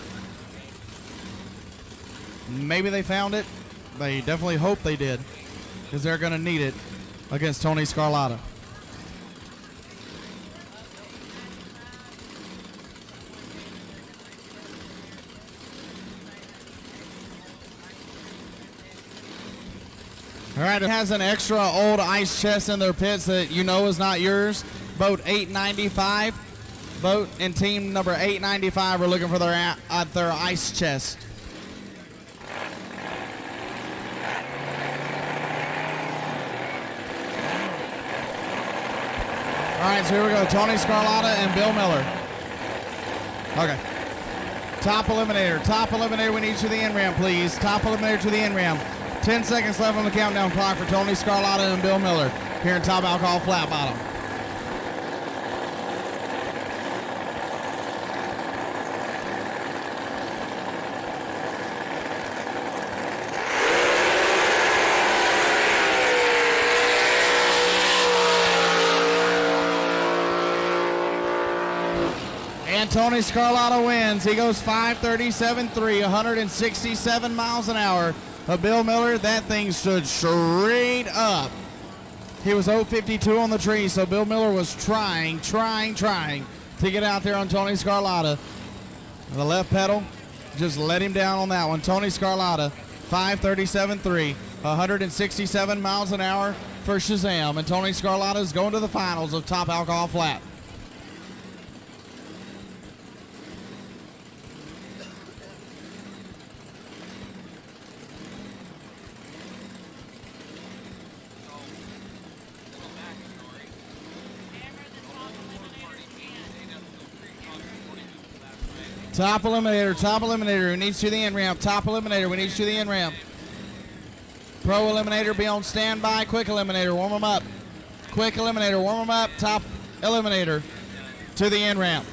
Maybe they found it. They definitely hope they did, because they're going to need it against Tony Scarlatta. All right, it has an extra old ice chest in their pits that you know is not yours. Boat 895. Boat and team number 895 are looking for their ice chest. All right, so here we go. Tony Scarlatta and Bill Miller. Okay. Top eliminator, we need to the in-ramp, please. Top eliminator to the in-ramp. 10 seconds left on the countdown clock for Tony Scarlatta and Bill Miller here in Top Alcohol Flat Bottom. And Tony Scarlatta wins. He goes 5:37.3, 167 miles an hour. But Bill Miller, that thing stood straight up. He was 0.52 on the tree, so Bill Miller was trying to get out there on Tony Scarlatta. The left pedal just let him down on that one. Tony Scarlatta, 5:37.3, 167 miles an hour for Shazam. And Tony Scarlatta is going to the finals of Top Alcohol Flat. Top eliminator, who needs to the in-ramp. Top eliminator, we need to the in-ramp. Pro eliminator, be on standby. Quick eliminator, warm them up. Quick eliminator, warm them up. Top eliminator to the in-ramp.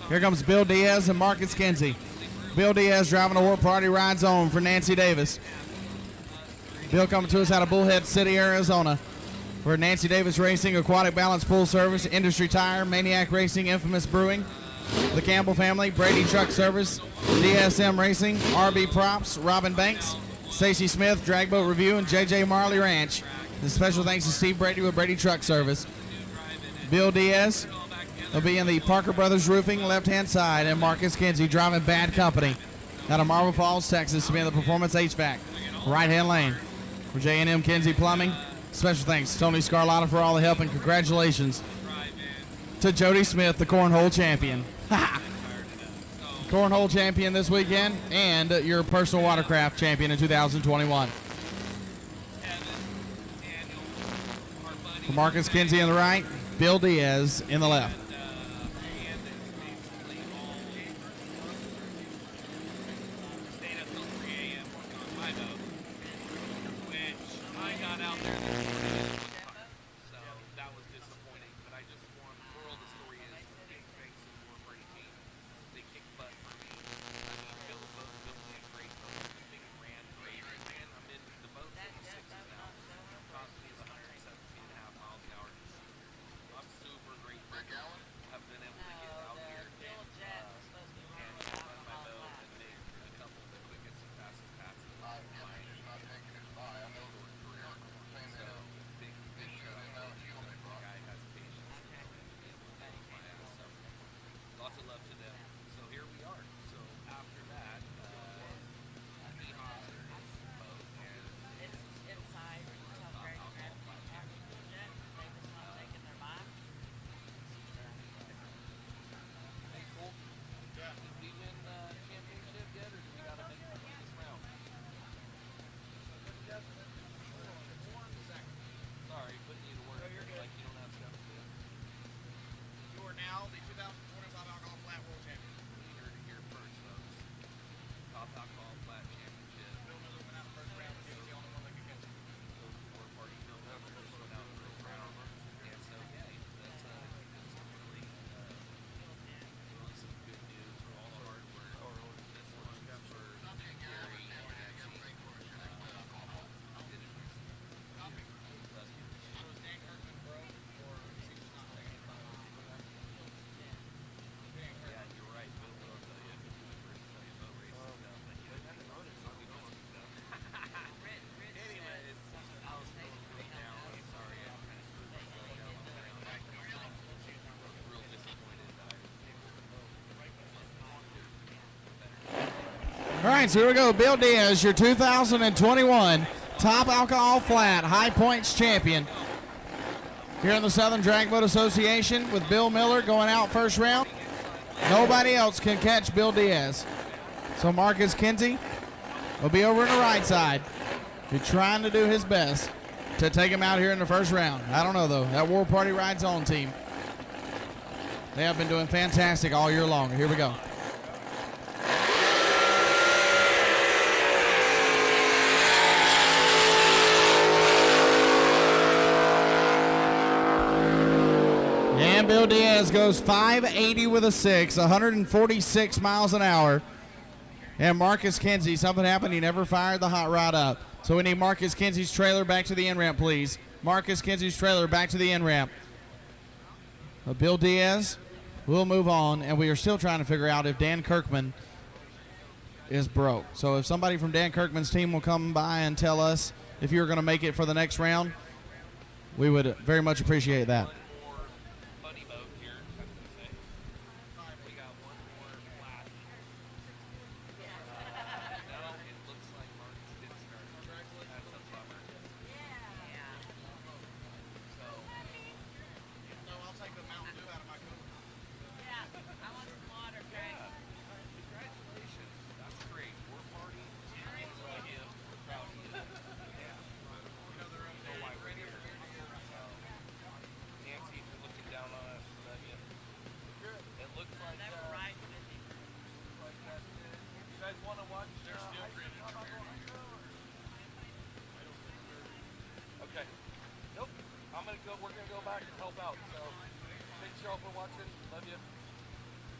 Here comes Bill Diaz and Marcus Kinsey. Bill Diaz driving the Warp Party Ride Zone for Nancy Davis. Bill coming to us out of Bullhead City, Arizona, for Nancy Davis Racing, Aquatic Balance Pool Service, Industry Tire, Maniac Racing, Infamous Brewing, the Campbell family, Brady Truck Service, DSM Racing, RB Props, Robin Banks, Stacy Smith, Drag Boat Review, and JJ Marley Ranch. And special thanks to Steve Brady with Brady Truck Service. Bill Diaz will be in the Parker Brothers Roofing left-hand side, and Marcus Kinsey driving Bad Company out of Marble Falls, Texas, to be in the Performance HVAC right-hand lane for J&M Kinsey Plumbing. Special thanks to Tony Scarlatta for all the help, and congratulations to Jody Smith, the Cornhole Champion. Cornhole Champion this weekend, and your personal watercraft champion in 2021. For Marcus Kinsey in the right, Bill Diaz in the left. All right, so here we go. Bill Diaz, your 2021 Top Alcohol Flat High Points champion. Here in the Southern Drag Boat Association with Bill Miller going out first round. Nobody else can catch Bill Diaz. So Marcus Kinsey will be over on the right side. He's trying to do his best to take him out here in the first round. I don't know, though. That War Party Rides On team, they have been doing fantastic all year long. Here we go. And Bill Diaz goes 580 with a 6, 146 miles an hour. And Marcus Kinsey, something happened. He never fired the hot rod up. So we need Marcus Kinsey's trailer back to the in-ramp, please. Marcus Kinsey's trailer back to the in-ramp. Bill Diaz will move on, and we are still trying to figure out if Dan Kirkman is broke. So if somebody from Dan Kirkman's team will come by and tell us if you're going to make it for the next round, we would very much appreciate that. We're gonna go back and help out. So thanks y'all for watching. Love you.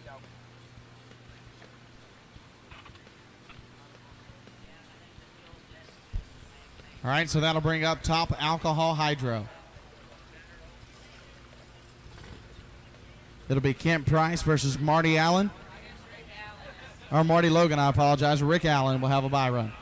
Be out. All right, so that'll bring up Top Alcohol Hydro. It'll be Kent Price versus Marty Allen. Or Marty Logan, I apologize. Rick Allen will have a bye run.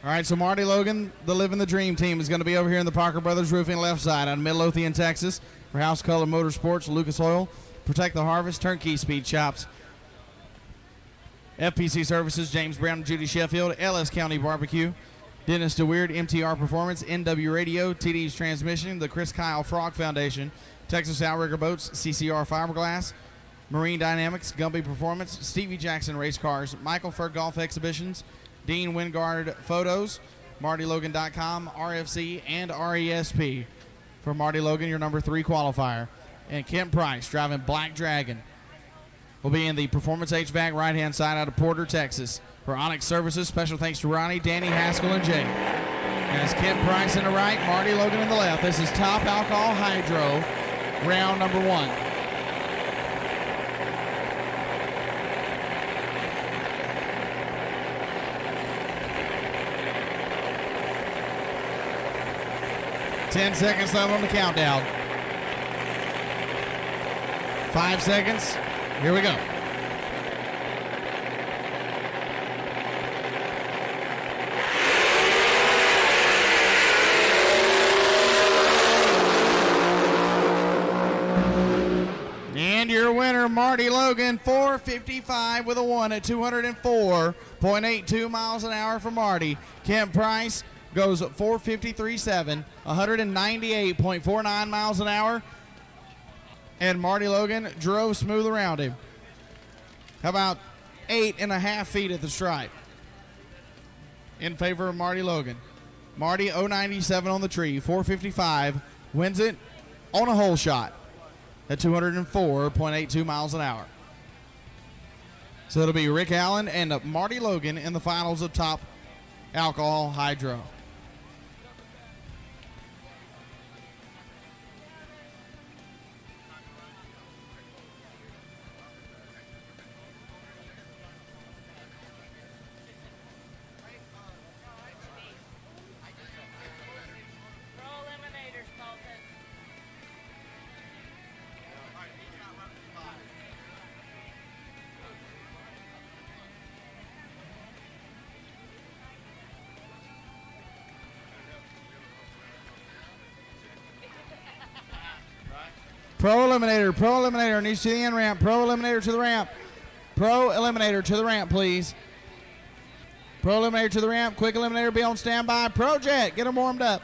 All right, so Marty Logan, the Living the Dream team, is going to be over here in the Parker Brothers Roofing left side out of Midlothian, Texas, for House Color Motorsports, Lucas Oil, Protect the Harvest, Turnkey Speed Shops, FPC Services, James Brown and Judy Sheffield, LS County Barbecue, Dennis DeWeird, MTR Performance, NW Radio, TD's Transmission, the Chris Kyle Frog Foundation, Texas Outrigger Boats, CCR Fiberglass, Marine Dynamics, Gumby Performance, Stevie Jackson Race Cars, Michael Fur Golf Exhibitions, Dean Wingard Photos, MartyLogan.com, RFC, and RESP. For Marty Logan, your number 3 qualifier. And Kent Price, driving Black Dragon, will be in the Performance HVAC right-hand side out of Porter, Texas. For Onyx Services, special thanks to Ronnie, Danny, Haskell, and Jay. And it's Kent Price in the right, Marty Logan in the left. This is Top Alcohol Hydro, round number 1. Ten seconds left on the countdown. 5 seconds. Here we go. And your winner, Marty Logan, 4:55 with a 1 at 204.82 miles an hour for Marty. Kent Price goes 4:53.7, 198.49 miles an hour. And Marty Logan drove smooth around him. How about 8.5 feet at the stripe in favor of Marty Logan. Marty 097 on the tree, 4:55, wins it on a hole shot at 204.82 miles an hour. So it'll be Rick Allen and Marty Logan in the finals of Top Alcohol Hydro. Pro Eliminator needs to the end ramp. Pro Eliminator to the ramp. Pro Eliminator to the ramp, please. Pro Eliminator to the ramp. Quick Eliminator be on standby. Pro Jet, get them warmed up.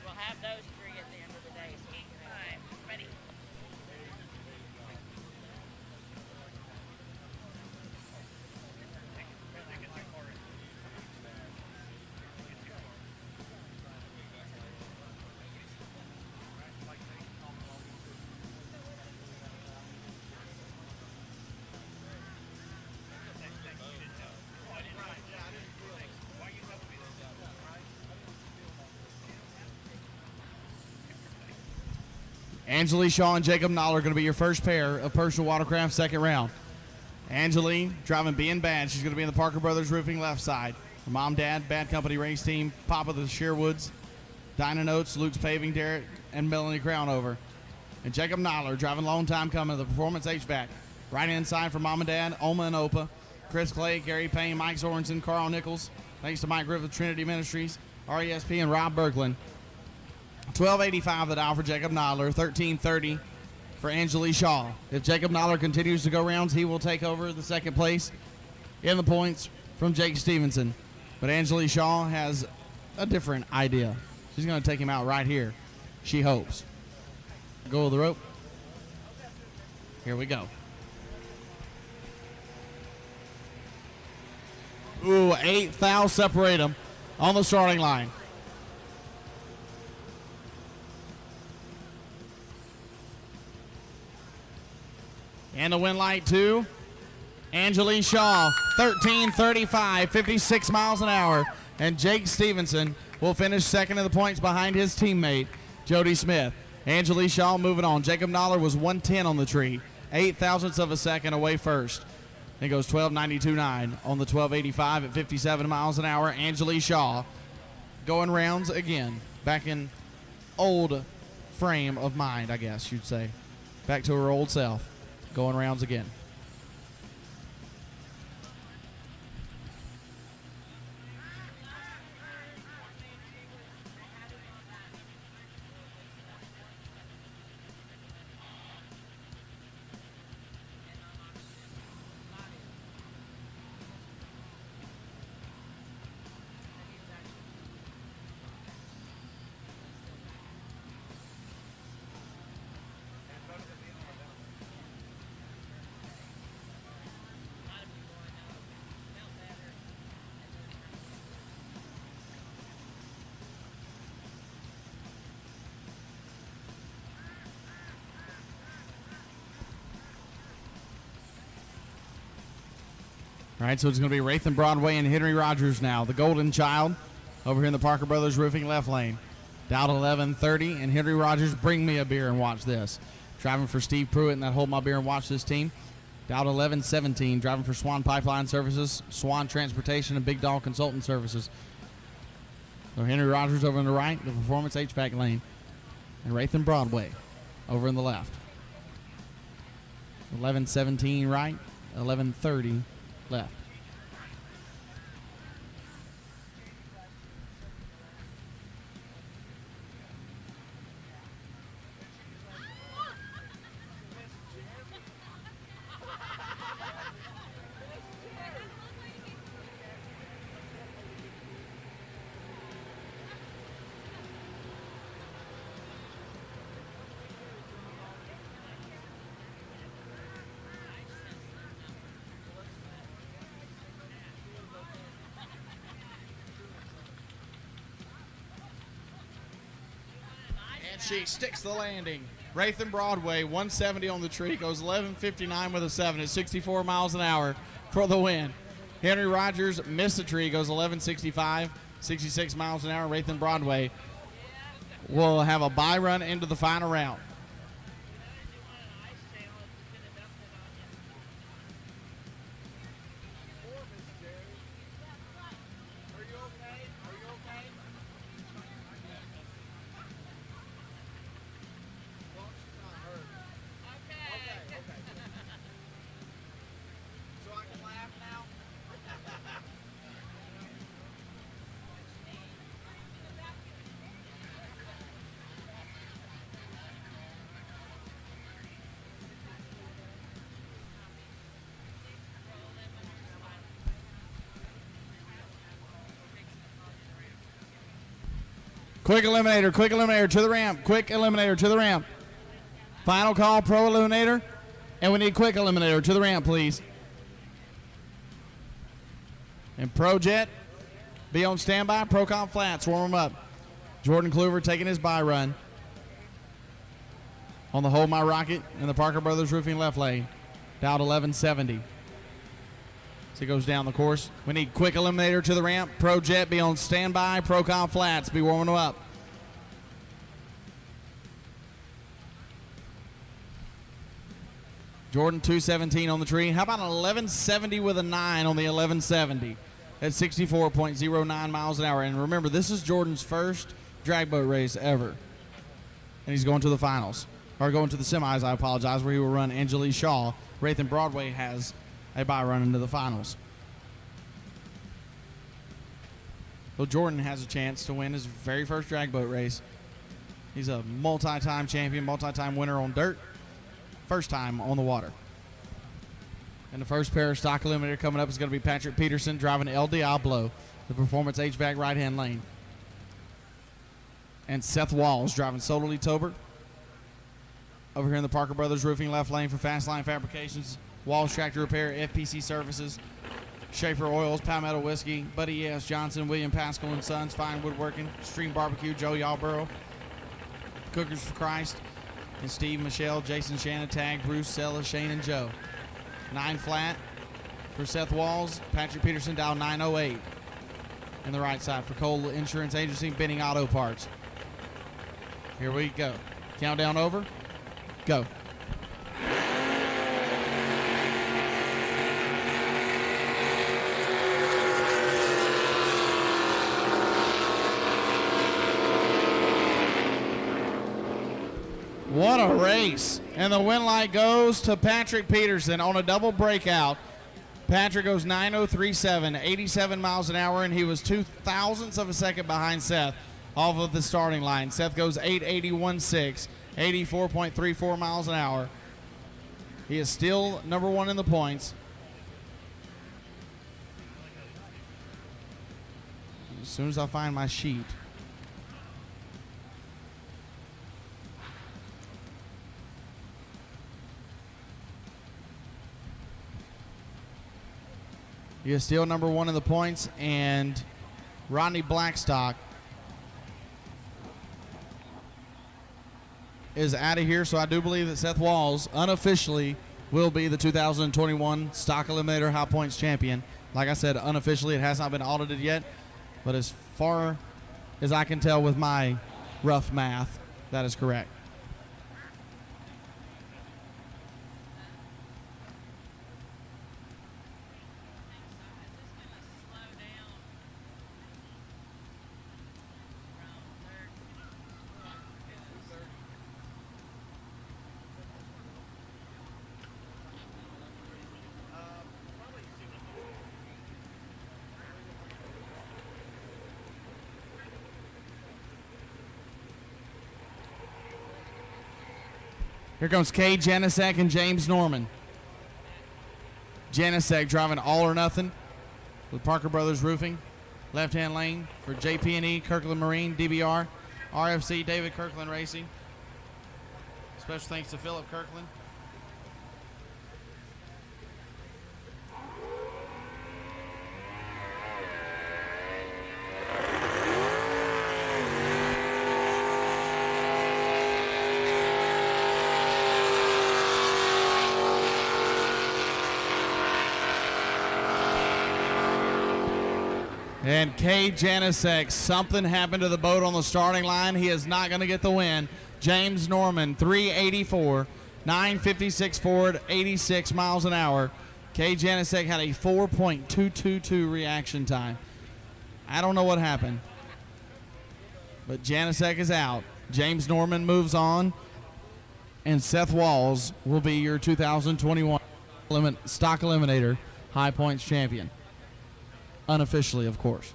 We'll have those three at the end of the day. So time. Ready. Angeline Shaw and Jacob Noller are going to be your first pair of personal watercraft second round. Angeline driving being bad. She's going to be in the Parker Brothers Roofing left side. Her mom, dad, Bad Company race team, Papa the Sherwoods, Dinah Notes, Luke's Paving, Derek, and Melanie Crownover. And Jacob Noller driving long time coming, the Performance HVAC. Right inside for mom and dad, Oma and Opa, Chris Clay, Gary Payne, Mike Sorensen, Carl Nichols. Thanks to Mike Griffith, Trinity Ministries, RESP, and Rob Berglund. 1285 the dial for Jacob Noller, 1330 for Angeline Shaw. If Jacob Noller continues to go rounds, he will take over the second place in the points from Jake Stevenson. But Angeline Shaw has a different idea. She's going to take him out right here, she hopes. Go with the rope. Here we go. Ooh, 8 thou separate them on the starting line. And the win light to Angeline Shaw, 13:35, 56 miles an hour. And Jake Stevenson will finish second in the points behind his teammate, Jody Smith. Angeline Shaw moving on. Jacob Noller was 110 on the tree, 8 thousandths of a second away first. It goes 12.92.9 on the 12.85 at 57 miles an hour. Angeline Shaw going rounds again, back in old frame of mind, I guess you'd say. Back to her old self. Going rounds again. All right, so it's going to be Rathan Broadway and Henry Rogers now. The Golden Child over here in the Parker Brothers Roofing left lane. Down to 11:30, and Henry Rogers, bring me a beer and watch this. Driving for Steve Pruitt and that Hold My Beer and Watch This team. Down to 11:17, driving for Swan Pipeline Services, Swan Transportation, and Big Dog Consultant Services. So Henry Rogers over on the right, the Performance HVAC lane. And Rathan Broadway over in the left. 11:17 right, 11:30 left. And she sticks the landing. Wraith Broadway, 170 on the tree, goes 11:59 with a 7 at 64 miles an hour for the win. Henry Rogers missed the tree, goes 11:65, 66 miles an hour. Wraith Broadway will have a bye run into the final round. Quick eliminator to the ramp. Quick eliminator to the ramp. Final call, pro eliminator. And we need quick eliminator to the ramp, please. And Pro Jet, be on standby. Procom Flats, warm them up. Jordan Kluver taking his bye run on the Hold My Rocket in the Parker Brothers Roofing left lane. Down 11:70. So he goes down the course. We need quick eliminator to the ramp. Pro Jet, be on standby. Procom Flats, be warming them up. Jordan 217 on the tree. How about an 1170 with a 9 on the 1170 at 64.09 miles an hour? And remember, this is Jordan's first drag boat race ever. And he's going to the finals. Or going to the semis, I apologize, where he will run Angelique Shaw. Wraith Broadway has a bye run into the finals. So Jordan has a chance to win his very first drag boat race. He's a multi-time champion, multi-time winner on dirt. First time on the water. And the first pair of stock eliminator coming up is going to be Patrick Peterson driving El Diablo, the Performance HVAC right-hand lane. And Seth Walls driving Solarly Tober. Over here in the Parker Brothers Roofing left lane for Fast Line Fabrications, Walls Tractor Repair, FPC Services, Schaefer Oils, Palmetto Whiskey, Buddy E.S. Johnson, William Pascal and Sons, Fine Woodworking, Stream Barbecue, Joe Yarborough, Cookers for Christ, and Steve, Michelle, Jason Shannon, Tag, Bruce, Sella, Shane, and Joe. 9 flat for Seth Walls, Patrick Peterson, dial 908. And the right side for Cole Insurance Agency, Benning Auto Parts. Here we go. Countdown over. Go. What a race. And the win light goes to Patrick Peterson on a double breakout. Patrick goes 9:03.7, 87 miles an hour, and he was 0.02 of a second behind Seth off of the starting line. Seth goes 8:81.6, 84.34 miles an hour. He is still number one in the points. As soon as I find my sheet. He is still number one in the points, and Rodney Blackstock is out of here, so I do believe that Seth Walls unofficially will be the 2021 Stock Eliminator High Points champion. Like I said, unofficially, it has not been audited yet, but as far as I can tell with my rough math, that is correct. Here comes Kay Janisek and James Norman. Janisek driving all or nothing with Parker Brothers Roofing. Left-hand lane for JP&E, Kirkland Marine, DBR, RFC, David Kirkland Racing. Special thanks to Philip Kirkland. And Kay Janisek, something happened to the boat on the starting line. He is not going to get the win. James Norman, 384, 956 forward, 86 miles an hour. Kay Janisek had a 4.222 reaction time. I don't know what happened, but Janisek is out. James Norman moves on, and Seth Walls will be your 2021 stock eliminator high points champion. Unofficially, of course.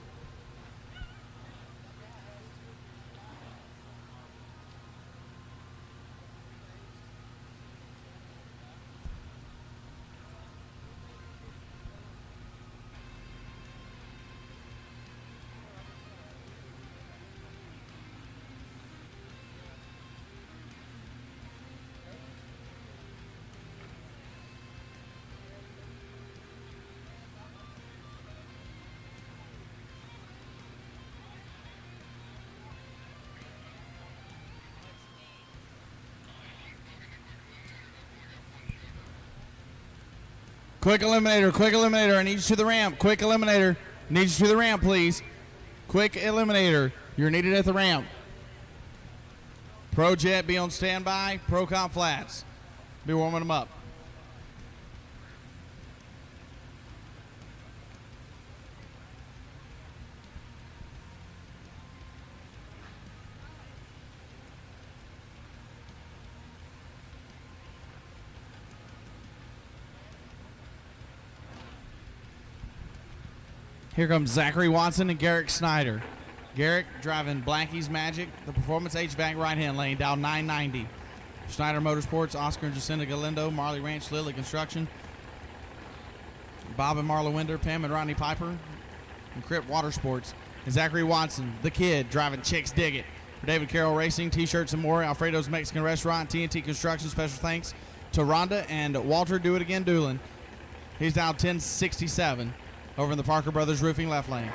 Quick eliminator, I need you to the ramp. Quick eliminator, need you to the ramp, please. Quick eliminator, you're needed at the ramp. Pro Jet, be on standby. Procom Flats, be warming them up. Here comes Zachary Watson and Garrick Snyder. Garrick driving Blackie's Magic, the Performance HVAC right-hand lane, down 990. Snyder Motorsports, Oscar and Jacinta Galindo, Marley Ranch, Lilly Construction. Bob and Marla Winder, Pam and Rodney Piper, and Crip Water Sports. And Zachary Watson, the kid, driving Chicks Dig It. For David Carroll Racing, T-shirts and more, Alfredo's Mexican Restaurant, TNT Construction, special thanks to Rhonda and Walter Do It Again Doolin. He's down 1067. Over in the Parker Brothers Roofing left lane.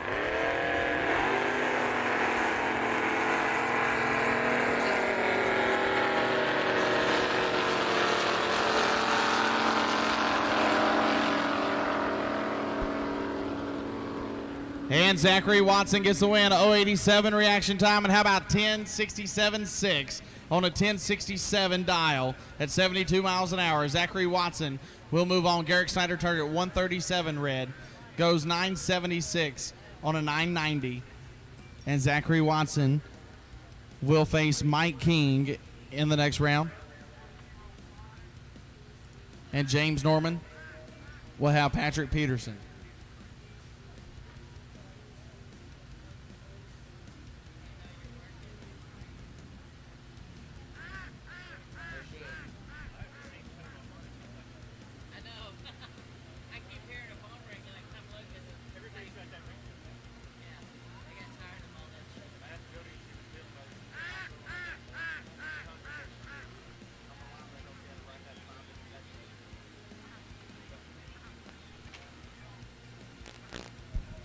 And Zachary Watson gets the win. 087 reaction time. And how about 1067.6 on a 1067 dial at 72 miles an hour. Zachary Watson will move on. Garrick Snyder target 137 red. Goes 976 on a 990. And Zachary Watson will face Mike King in the next round. And James Norman will have Patrick Peterson.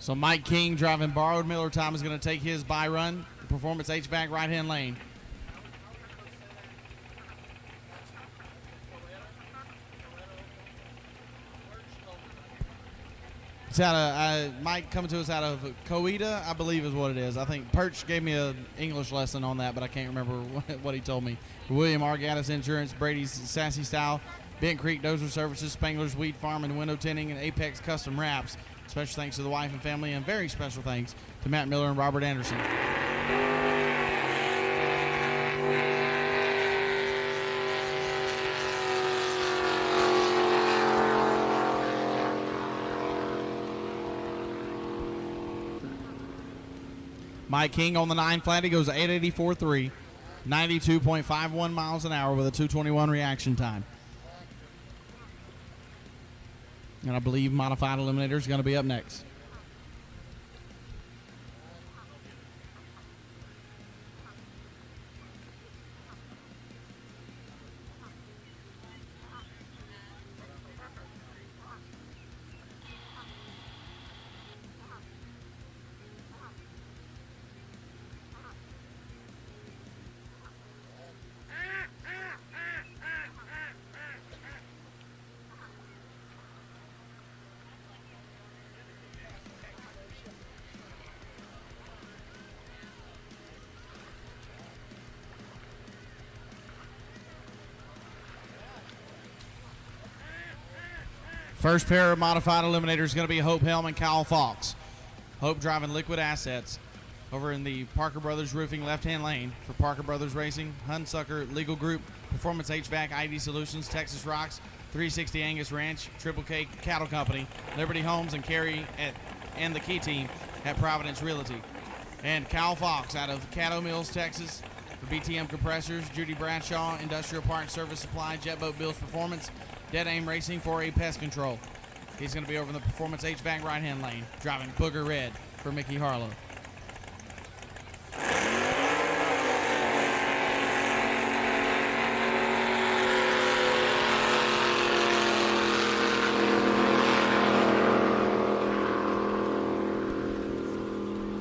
So Mike King driving borrowed Miller time is going to take his by run. Performance HVAC right-hand lane. It's out of Mike coming to us out of Coeta, I believe is what it is. I think Perch gave me an English lesson on that, but I can't remember what he told me. William R. Gaddis Insurance, Brady's Sassy Style, Bent Creek Dozer Services, Spangler's Wheat Farm and Window Tinting, and Apex Custom Wraps. Special thanks to the wife and family, and very special thanks to Matt Miller and Robert Anderson. Mike King on the 9 flat, he goes 884.3, 92.51 miles an hour with a 221 reaction time. And I believe Modified Eliminator is going to be up next. First pair of modified eliminators is going to be Hope Helm and Kyle Fox. Hope driving Liquid Assets over in the Parker Brothers Roofing left-hand lane for Parker Brothers Racing, Hunsucker Legal Group, Performance HVAC, ID Solutions, Texas Rocks, 360 Angus Ranch, Triple K Cattle Company, Liberty Homes, and Carrie and the Key Team at Providence Realty. And Kyle Fox out of Caddo Mills, Texas for BTM Compressors, Judy Bradshaw, Industrial Park Service Supply, Jet Boat Bills Performance, Dead Aim Racing for a Pest Control. He's going to be over in the Performance HVAC right-hand lane, driving Booger Red for Mickey Harlow.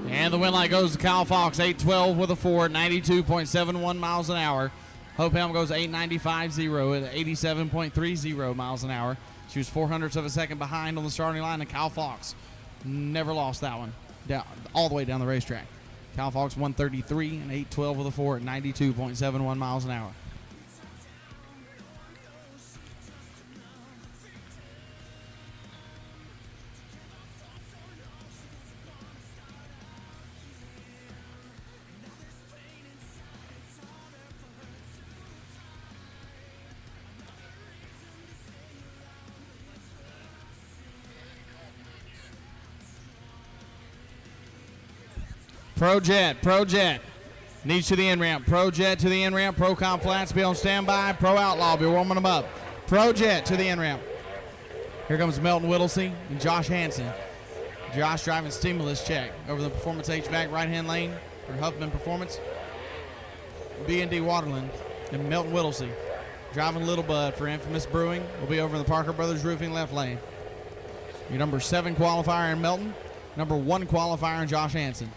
And the win light goes to Kyle Fox, 812 with a 4, 92.71 miles an hour. Hope Helm goes 895.0 at 87.30 miles an hour. She was 0.04 of a second behind on the starting line, and Kyle Fox never lost that one down all the way down the racetrack. Kyle Fox 133 and 812 with a 4 at 92.71 miles an hour. Pro Jet, needs to the in-ramp. Pro Jet to the in-ramp. Pro Com Flats, be on standby. Pro Outlaw, be warming them up. Pro Jet to the in-ramp. Here comes Melton Whittlesey and Josh Hansen. Josh driving Stimulus Check over the Performance HVAC right-hand lane for Huffman Performance. B&D Waterland and Melton Whittlesey driving Little Bud for Infamous Brewing. Will be over in the Parker Brothers Roofing left lane. Your number 7 qualifier in Melton. Number 1 qualifier in Josh Hansen.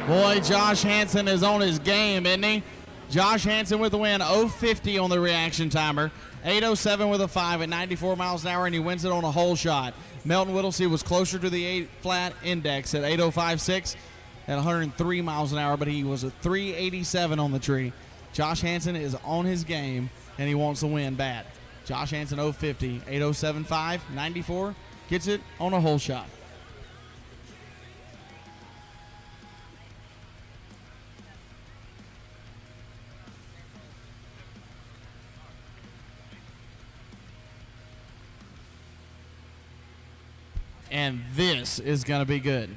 Boy, Josh Hansen is on his game, isn't he? Josh Hansen with the win, 050 on the reaction timer, 807 with a 5 at 94 miles an hour, and he wins it on a hole shot. Melton Whittlesey was closer to the 8 flat index at 8056 at 103 miles an hour, but he was a 387 on the tree. Josh Hansen is on his game, and he wants to win bad. Josh Hansen 050, 8075, 94, gets it on a hole shot. And this is going to be good.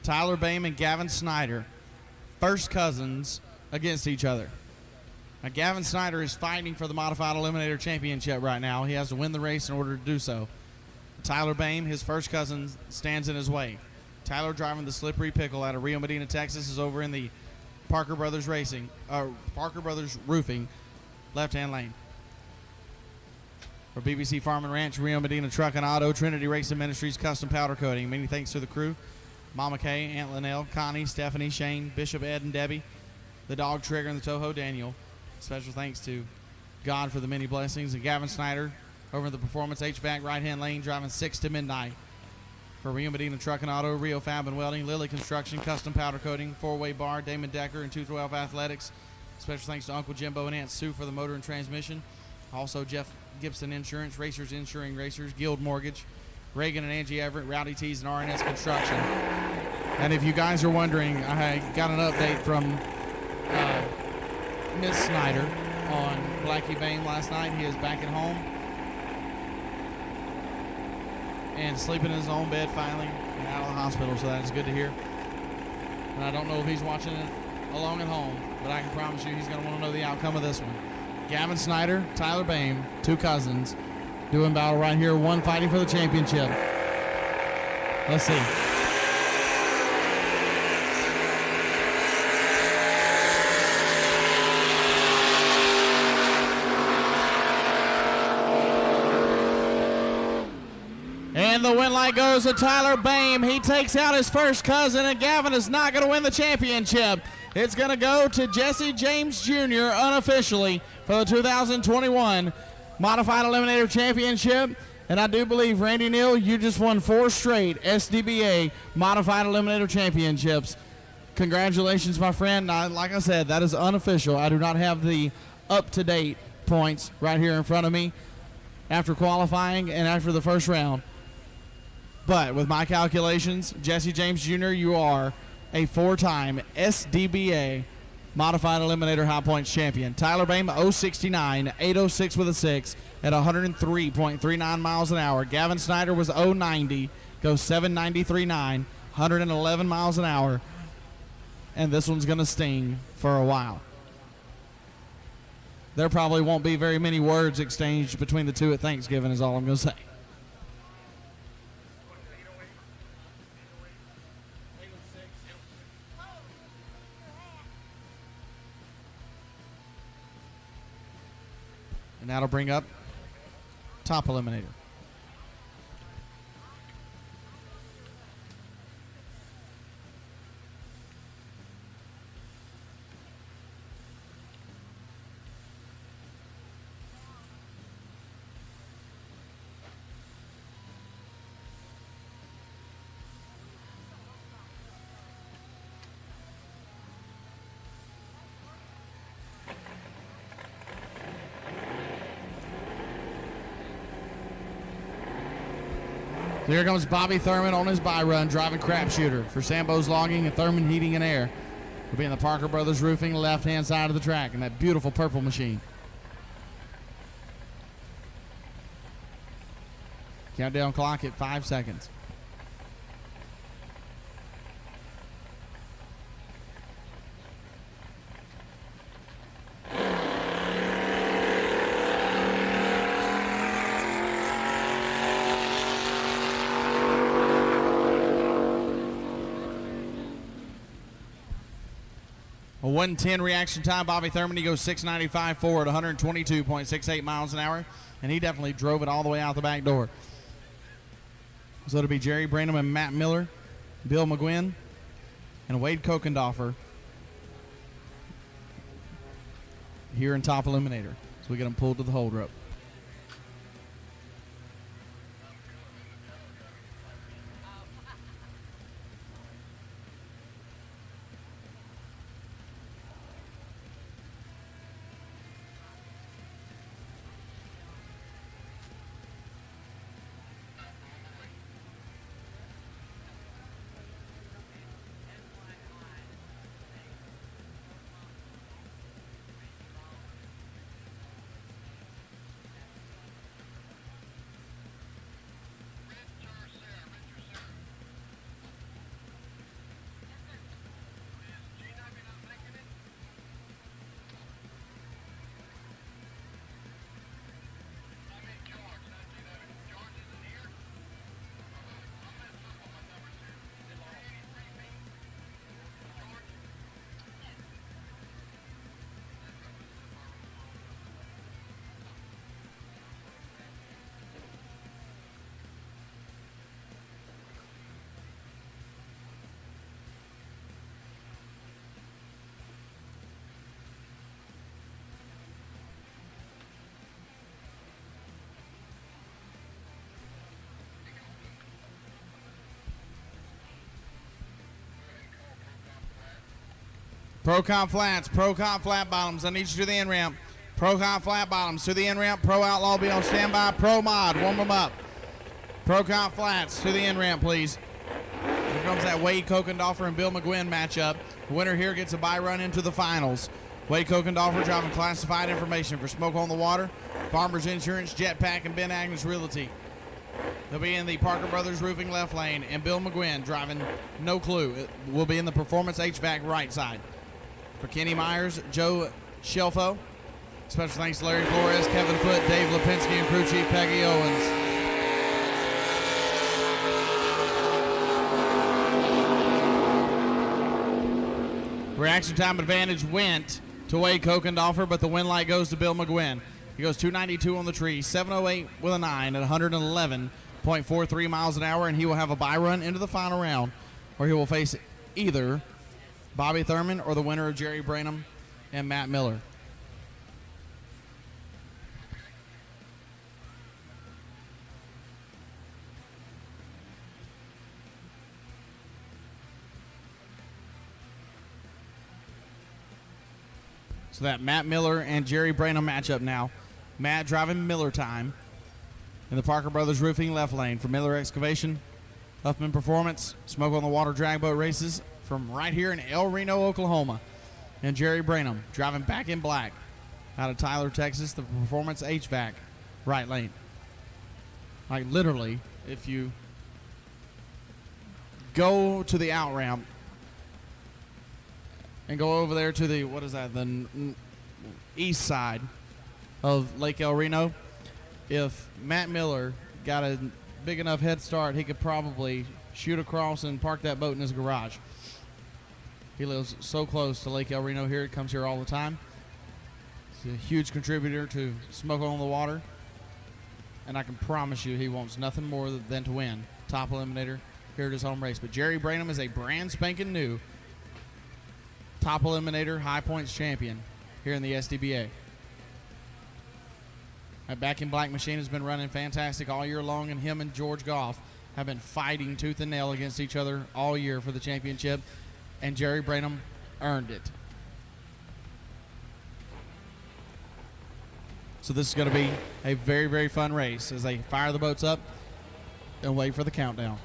Tyler Boehm and Gavin Snyder, first cousins against each other. Now, Gavin Snyder is fighting for the Modified Eliminator Championship right now. He has to win the race in order to do so. Tyler Boehm, his first cousin, stands in his way. Tyler driving the Slippery Pickle out of Rio Medina, Texas, is over in the Parker Brothers Roofing left-hand lane. For BBC Farm and Ranch, Rio Medina Truck and Auto, Trinity Racing Ministries, Custom Powder Coating. Many thanks to the crew. Mama Kay, Aunt Linnell, Connie, Stephanie, Shane, Bishop Ed and Debbie, the dog Trigger, and the Toho Daniel. Special thanks to God for the many blessings. And Gavin Snyder over in the Performance HVAC right-hand lane, driving 6 to midnight. For Rio Medina Truck and Auto, Rio Fab and Welding, Lily Construction, Custom Powder Coating, 4-Way Bar, Damon Decker, and 212 Athletics. Special thanks to Uncle Jimbo and Aunt Sue for the motor and transmission. Also, Jeff Gibson Insurance, Racers Insuring Racers, Guild Mortgage, Reagan and Angie Everett, Rowdy Tees, and RNS Construction. And if you guys are wondering, I got an update from Miss Snyder on Blackie Bain last night. He is back at home and sleeping in his own bed finally and out of the hospital, so that is good to hear. And I don't know if he's watching it alone at home, but I can promise you he's going to want to know the outcome of this one. Gavin Snyder, Tyler Boehm, 2 cousins, doing battle right here, one fighting for the championship. Let's see. And the win light goes to Tyler Boehm. He takes out his first cousin, and Gavin is not going to win the championship. It's going to go to Jesse James Jr. unofficially for the 2021 Modified Eliminator Championship. And I do believe, Randy Neal, you just won 4 straight SDBA Modified Eliminator Championships. Congratulations, my friend. Now, like I said, that is unofficial. I do not have the up-to-date points right here in front of me after qualifying and after the first round. But with my calculations, Jesse James Jr., you are a 4-time SDBA Modified Eliminator High Points champion. Tyler Bame, 069, 806 with a 6 at 103.39 miles an hour. Gavin Snyder was 090, goes 793.9, 111 miles an hour. And this one's going to sting for a while. There probably won't be very many words exchanged between the two at Thanksgiving is all I'm going to say. And that'll bring up top eliminator. So here comes Bobby Thurman on his bye run, driving crap shooter for Sambo's Logging and Thurman Heating and Air. We'll be in the Parker Brothers Roofing left-hand side of the track in that beautiful purple machine. Countdown clock at 5 seconds. A 110 reaction time. Bobby Thurman, he goes 695 forward, 122.68 miles an hour, and he definitely drove it all the way out the back door. So it'll be Jerry Branham and Matt Miller, Bill McGuinn, and Wade Kokendoffer here in top eliminator. So we get them pulled to the hold rope. Pro-Con flats, Pro-Con flat bottoms. I need you to the end ramp. Pro-Con flat bottoms to the end ramp. Pro Outlaw be on standby. Pro Mod, warm them up. Pro-Con flats to the end ramp, please. Here comes that Wade Kokendoffer and Bill McGuinn matchup. The winner here gets a bye run into the finals. Wade Kokendoffer driving classified information for Smoke on the Water, Farmers Insurance, Jetpack, and Ben Agnes Realty. They'll be in the Parker Brothers Roofing left lane, and Bill McGuinn driving No Clue. It will be in the Performance HVAC right side. For Kenny Myers, Joe Shelfo. Special thanks to Larry Flores, Kevin Foote, Dave Lipinski, and crew chief Peggy Owens. Reaction time advantage went to Wade Kokendoffer, but the win light goes to Bill McGuinn. He goes 292 on the tree, 708 with a 9 at 111.43 miles an hour, and he will have a bye run into the final round, where he will face either Bobby Thurman or the winner of Jerry Branham and Matt Miller. So that Matt Miller and Jerry Branham matchup now. Matt driving Miller time in the Parker Brothers Roofing left lane. For Miller Excavation, Huffman Performance, Smoke on the Water drag boat races from right here in El Reno, Oklahoma. And Jerry Branham driving back in black out of Tyler, Texas, the Performance HVAC right lane. Like literally, if you go to the out ramp and go over there to the, what is that, the east side of Lake El Reno, if Matt Miller got a big enough head start, he could probably shoot across and park that boat in his garage. He lives so close to Lake El Reno here. He comes here all the time. He's a huge contributor to Smoke on the Water. And I can promise you he wants nothing more than to win top eliminator here at his home race. But Jerry Branham is a brand spanking new top eliminator high points champion here in the SDBA. That Back in Black machine has been running fantastic all year long, and him and George Goff have been fighting tooth and nail against each other all year for the championship, and Jerry Branham earned it. So this is going to be a very, very fun race as they fire the boats up and wait for the countdown.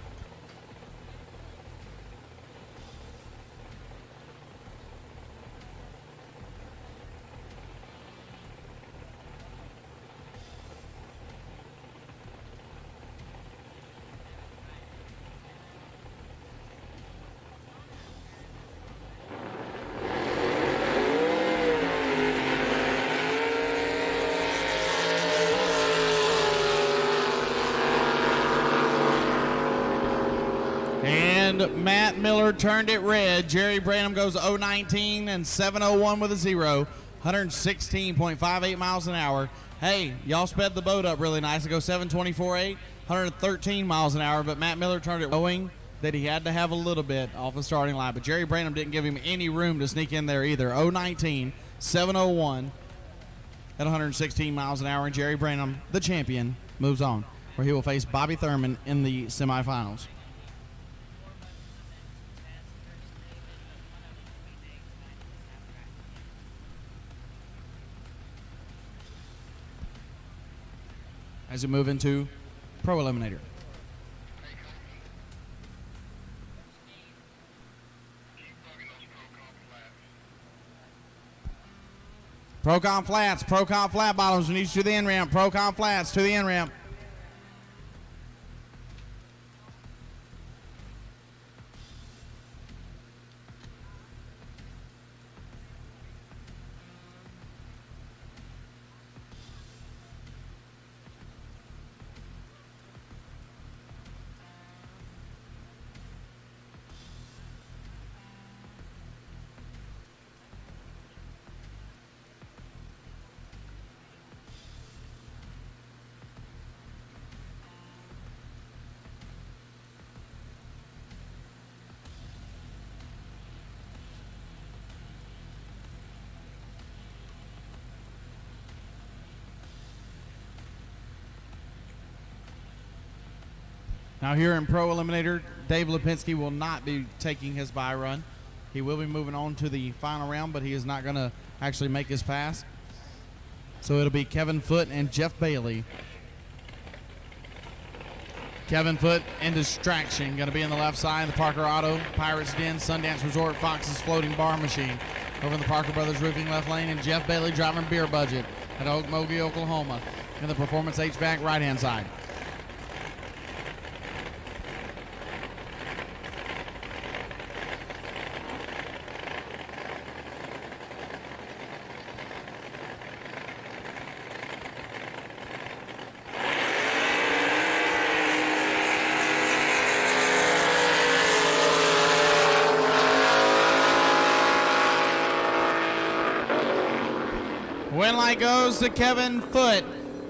And Matt Miller turned it red. Jerry Branham goes 019 and 701 with a 0, 116.58 miles an hour. Hey, y'all sped the boat up really nice to go 724.8, 113 miles an hour, but Matt Miller turned it knowing that he had to have a little bit off the starting line, but Jerry Branham didn't give him any room to sneak in there either. 019, 701 at 116 miles an hour, and Jerry Branham, the champion, moves on, where he will face Bobby Thurman in the semifinals. As we move into Pro Eliminator. Procon flats, Procon flat bottoms, we need you to the end ramp. Procon flats to the end ramp. Now here in Pro Eliminator, Dave Lipinski will not be taking his bye run. He will be moving on to the final round, but he is not going to actually make his pass. So it'll be Kevin Foote and Jeff Bailey. Kevin Foote in Distraction, going to be on the left side. The Parker Auto, Pirates Den, Sundance Resort, Fox's Floating Bar Machine. Over in the Parker Brothers Roofing left lane, and Jeff Bailey driving Beer Budget at Okmulgee, Oklahoma. In the Performance HVAC right-hand side. Win light goes to Kevin Foote,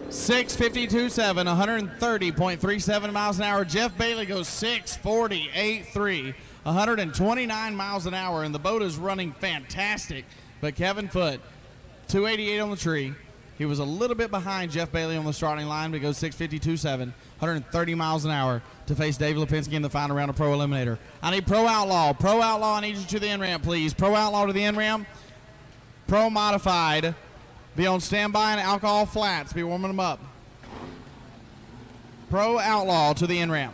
6:52.7, 130.37 miles an hour. Jeff Bailey goes 6:48.3, 129 miles an hour, and the boat is running fantastic. But Kevin Foote, 288 on the tree. He was a little bit behind Jeff Bailey on the starting line, but he goes 6:52.7, 130 miles an hour to face Dave Lipinski in the final round of Pro Eliminator. I need Pro Outlaw. Pro Outlaw, I need you to the end ramp, please. Pro Outlaw to the end ramp. Pro Modified, be on standby, and Alcohol Flats, be warming them up. Pro Outlaw to the in-ramp.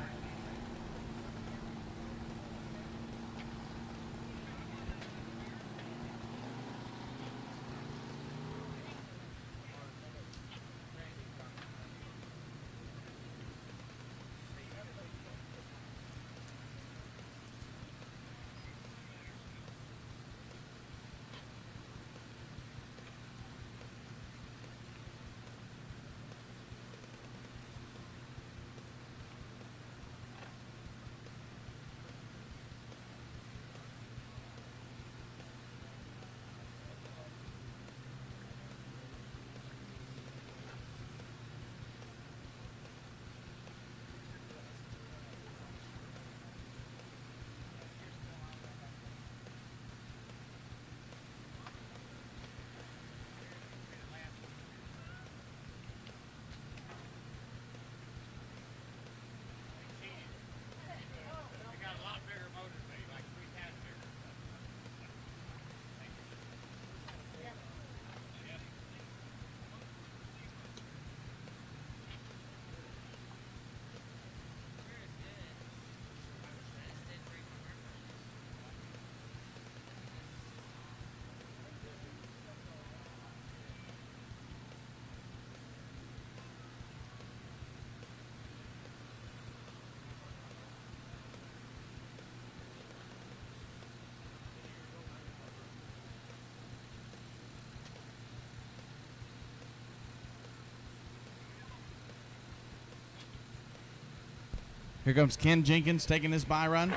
Here comes Ken Jenkins taking this bye run.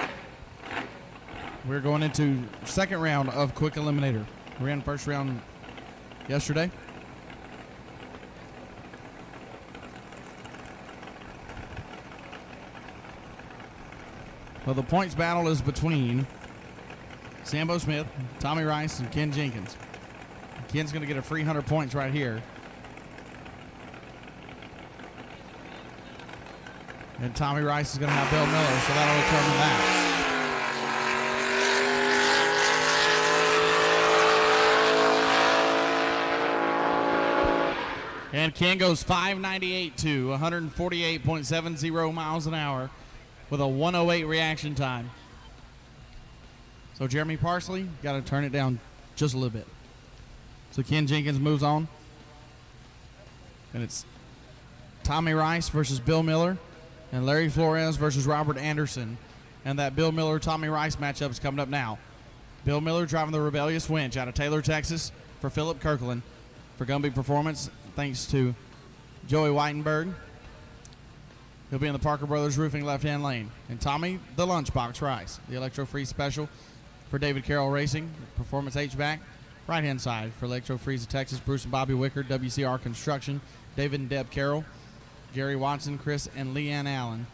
We're going into second round of Quick Eliminator. We ran first round yesterday. Well, the points battle is between Sambo Smith, Tommy Rice, and Ken Jenkins. Ken's going to get a free 100 points right here. And Tommy Rice is going to have Bill Miller, so that'll determine that. And Ken goes 598 to 148.70 miles an hour with a 108 reaction time. So Jeremy Parsley got to turn it down just a little bit. So Ken Jenkins moves on. And it's Tommy Rice versus Bill Miller. And Larry Flores versus Robert Anderson. And that Bill Miller-Tommy Rice matchup is coming up now. Bill Miller driving the Rebellious Winch out of Taylor, Texas for Philip Kirkland for Gumby Performance, thanks to Joey Whitenberg. He'll be in the Parker Brothers Roofing left-hand lane. And Tommy, the Lunchbox Rice, the Electro Freeze Special for David Carroll Racing, Performance HVAC, right-hand side for Electro Freeze of Texas, Bruce and Bobby Wicker, WCR Construction, David and Deb Carroll, Gary Watson, Chris, and Leanne Allen.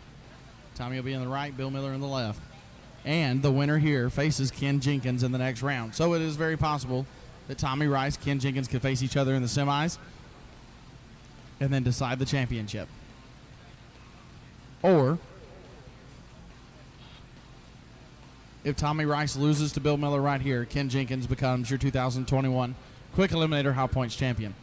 Tommy will be in the right, Bill Miller in the left. And the winner here faces Ken Jenkins in the next round. So it is very possible that Tommy Rice, Ken Jenkins could face each other in the semis and then decide the championship. Or if Tommy Rice loses to Bill Miller right here, Ken Jenkins becomes your 2021 Quick Eliminator High Points champion.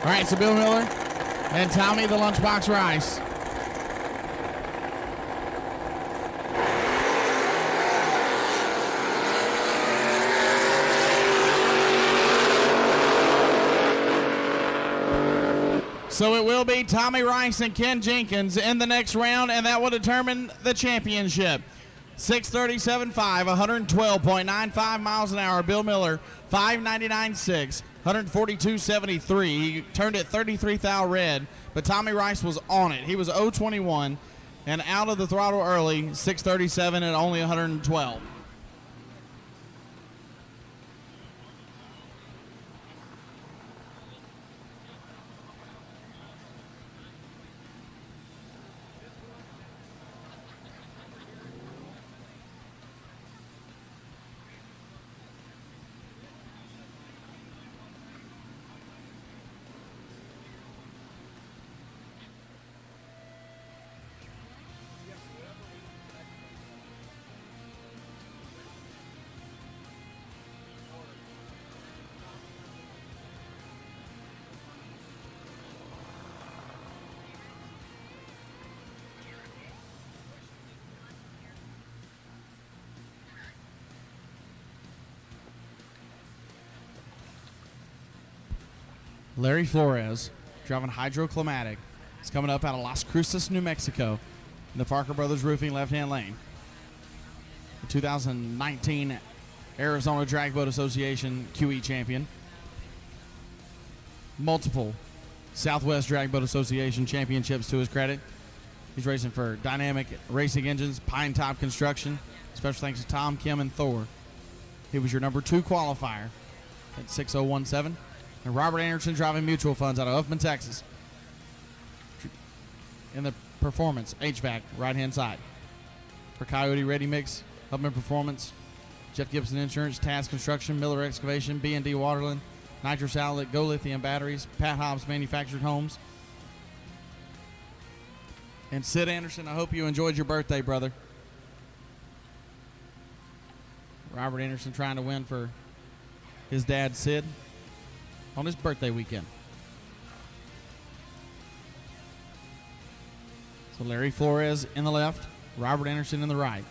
right, so Bill Miller and Tommy the Lunchbox Rice. So it will be Tommy Rice and Ken Jenkins in the next round, and that will determine the championship. 637.5, 112.95 miles an hour. Bill Miller, 599.6, 142.73. He turned it 33 thou red, but Tommy Rice was on it. He was 0.21 and out of the throttle early, 637 at only 112. Larry Flores, driving Hydroclimatic. It's coming up out of Las Cruces, New Mexico, in the Parker Brothers Roofing left-hand lane. The 2019 Arizona Drag Boat Association QE champion. Multiple Southwest Drag Boat Association championships to his credit. He's racing for Dynamic Racing Engines, Pine Top Construction. Special thanks to Tom, Kim, and Thor. He was your number 2 qualifier at 6017. And Robert Anderson driving Mutual Funds out of Huffman, Texas. In the Performance HVAC right-hand side. For Coyote Ready Mix, Huffman Performance, Jeff Gibson Insurance, Taz Construction, Miller Excavation, B&D Waterland, Nitrous Outlet, Go Lithium Batteries, Pat Hobbs Manufactured Homes. And Sid Anderson, I hope you enjoyed your birthday, brother. Robert Anderson trying to win for his dad, Sid, on his birthday weekend. So Larry Flores in the left, Robert Anderson in the right.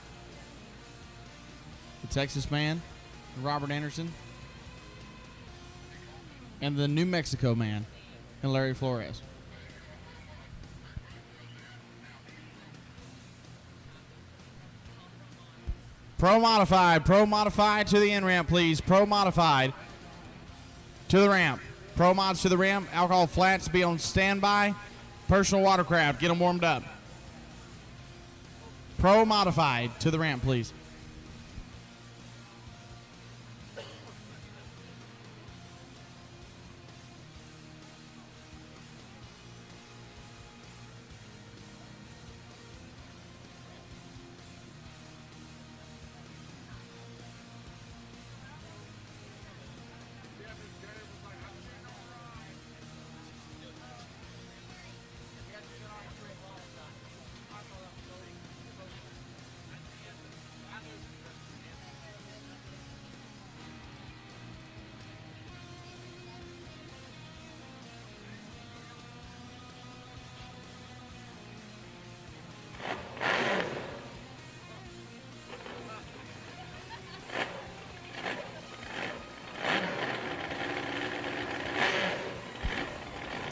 The Texas man, Robert Anderson, and the New Mexico man, and Larry Flores. Pro modified to the in ramp, please. Pro modified to the ramp. Pro mods to the ramp. Alcohol flats be on standby. Personal watercraft, get them warmed up. Pro modified to the ramp, please.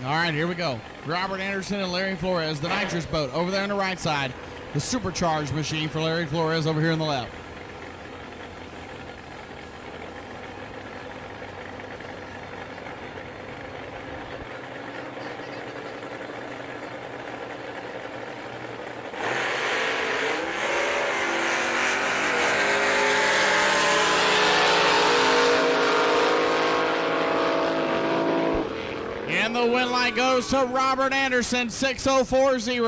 All right, here we go. Robert Anderson and Larry Flores, the nitrous boat over there on the right side. The supercharged machine for Larry Flores over here on the left. And the win light goes to Robert Anderson, 6040,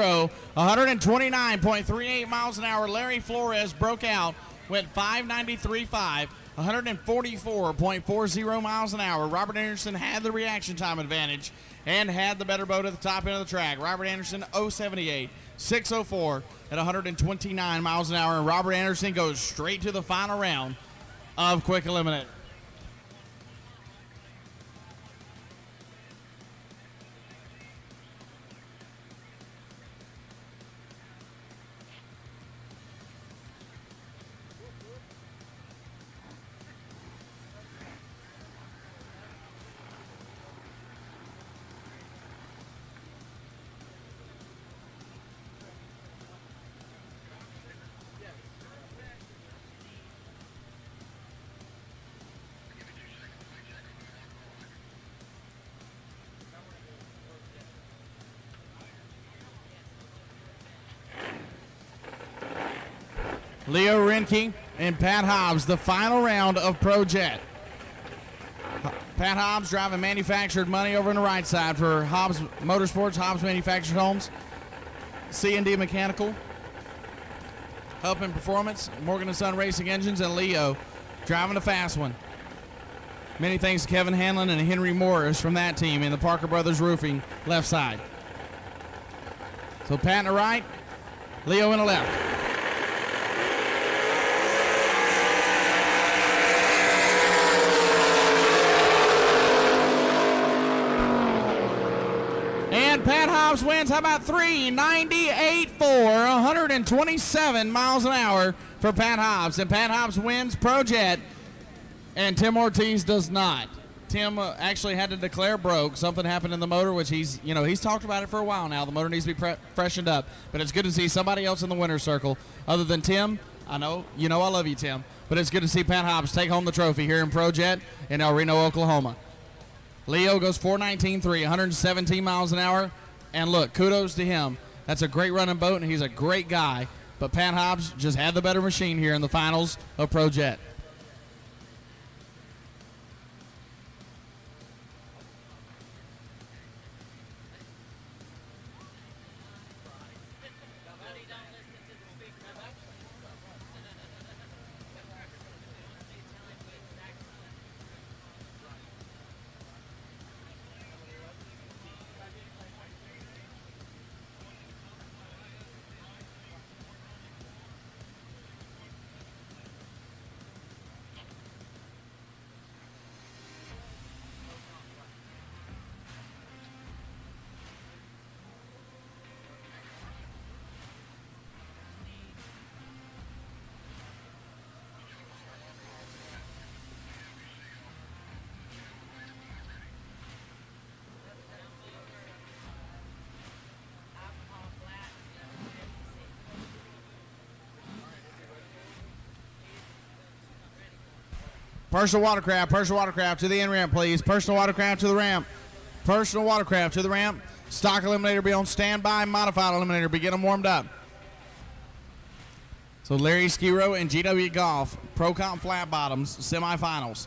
129.38 miles an hour. Larry Flores broke out, went 593.5, 144.40 miles an hour. Robert Anderson had the reaction time advantage and had the better boat at the top end of the track. Robert Anderson, 078, 604 at 129 miles an hour. And Robert Anderson goes straight to the final round of Quick Eliminator. Leo Renke and Pat Hobbs, the final round of Pro Jet. Pat Hobbs driving manufactured money over on the right side for Hobbs Motorsports, Hobbs Manufactured Homes, C&D Mechanical, Up in Performance, Morgan & Son Racing Engines, and Leo driving the fast one. Many thanks to Kevin Hanlon and Henry Morris from that team in the Parker Brothers Roofing left side. So Pat in the right, Leo in the left. And Pat Hobbs wins. How about 398 for 127 miles an hour for Pat Hobbs. And Pat Hobbs wins Pro Jet, and Tim Ortiz does not. Tim actually had to declare broke. Something happened in the motor, which he's talked about it for a while now. The motor needs to be freshened up. But it's good to see somebody else in the winner's circle other than Tim. I know, I love you, Tim. But it's good to see Pat Hobbs take home the trophy here in Pro Jet in El Reno, Oklahoma. Leo goes 419.3, 117 miles an hour. And look, kudos to him. That's a great running boat, and he's a great guy. But Pat Hobbs just had the better machine here in the finals of Pro Jet. Personal watercraft to the end ramp, please. Personal watercraft to the ramp. Personal watercraft to the ramp. Stock eliminator be on standby. Modified eliminator be getting warmed up. So Larry Skiro and GW Golf, Pro Comp Flat Bottoms, semifinals.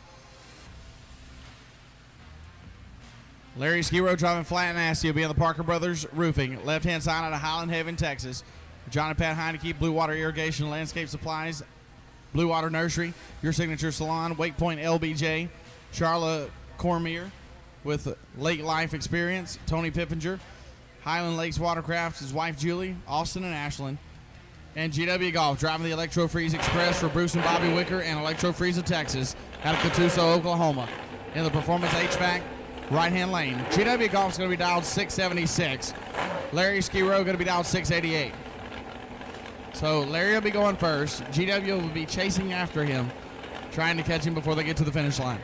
Larry Skiro driving flat and nasty will be on the Parker Brothers Roofing. Left-hand side out of Highland Haven, Texas. John and Pat Heineke, Blue Water Irrigation Landscape Supplies, Blue Water Nursery, Your Signature Salon, Wake Point LBJ, Charlotte Cormier with Lake Life Experience, Tony Pippinger, Highland Lakes Watercraft, his wife Julie, Austin and Ashland, and GW Golf driving the Electro Freeze Express for Bruce and Bobby Wicker and Electro Freeze of Texas out of Catoosa, Oklahoma. In the Performance HVAC right-hand lane, GW Golf is going to be dialed 676. Larry Skiro going to be dialed 688. So Larry will be going first. GW will be chasing after him, trying to catch him before they get to the finish line.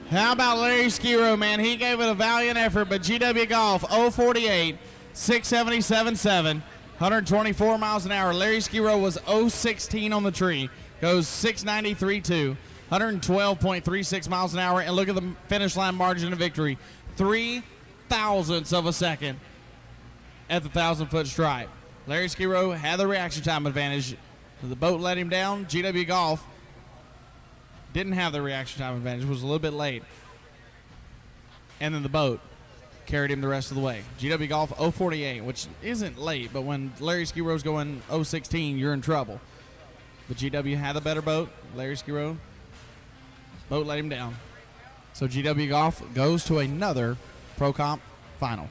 How about Larry Skiro, man? He gave it a valiant effort, but GW Golf, 048, 677.7, 124 miles an hour. Larry Skiro was 016 on the tree, goes 693.2, 112.36 miles an hour. And look at the finish line margin of victory, 3 thousandths of a second at the 1,000-foot stripe. Larry Skiro had the reaction time advantage. The boat let him down. GW Golf didn't have the reaction time advantage, was a little bit late. And then the boat carried him the rest of the way. GW Golf 048, which isn't late, but when Larry Skiro's going 016, you're in trouble. But GW had the better boat. Larry Skiro, boat let him down. So GW Golf goes to another Pro Comp final.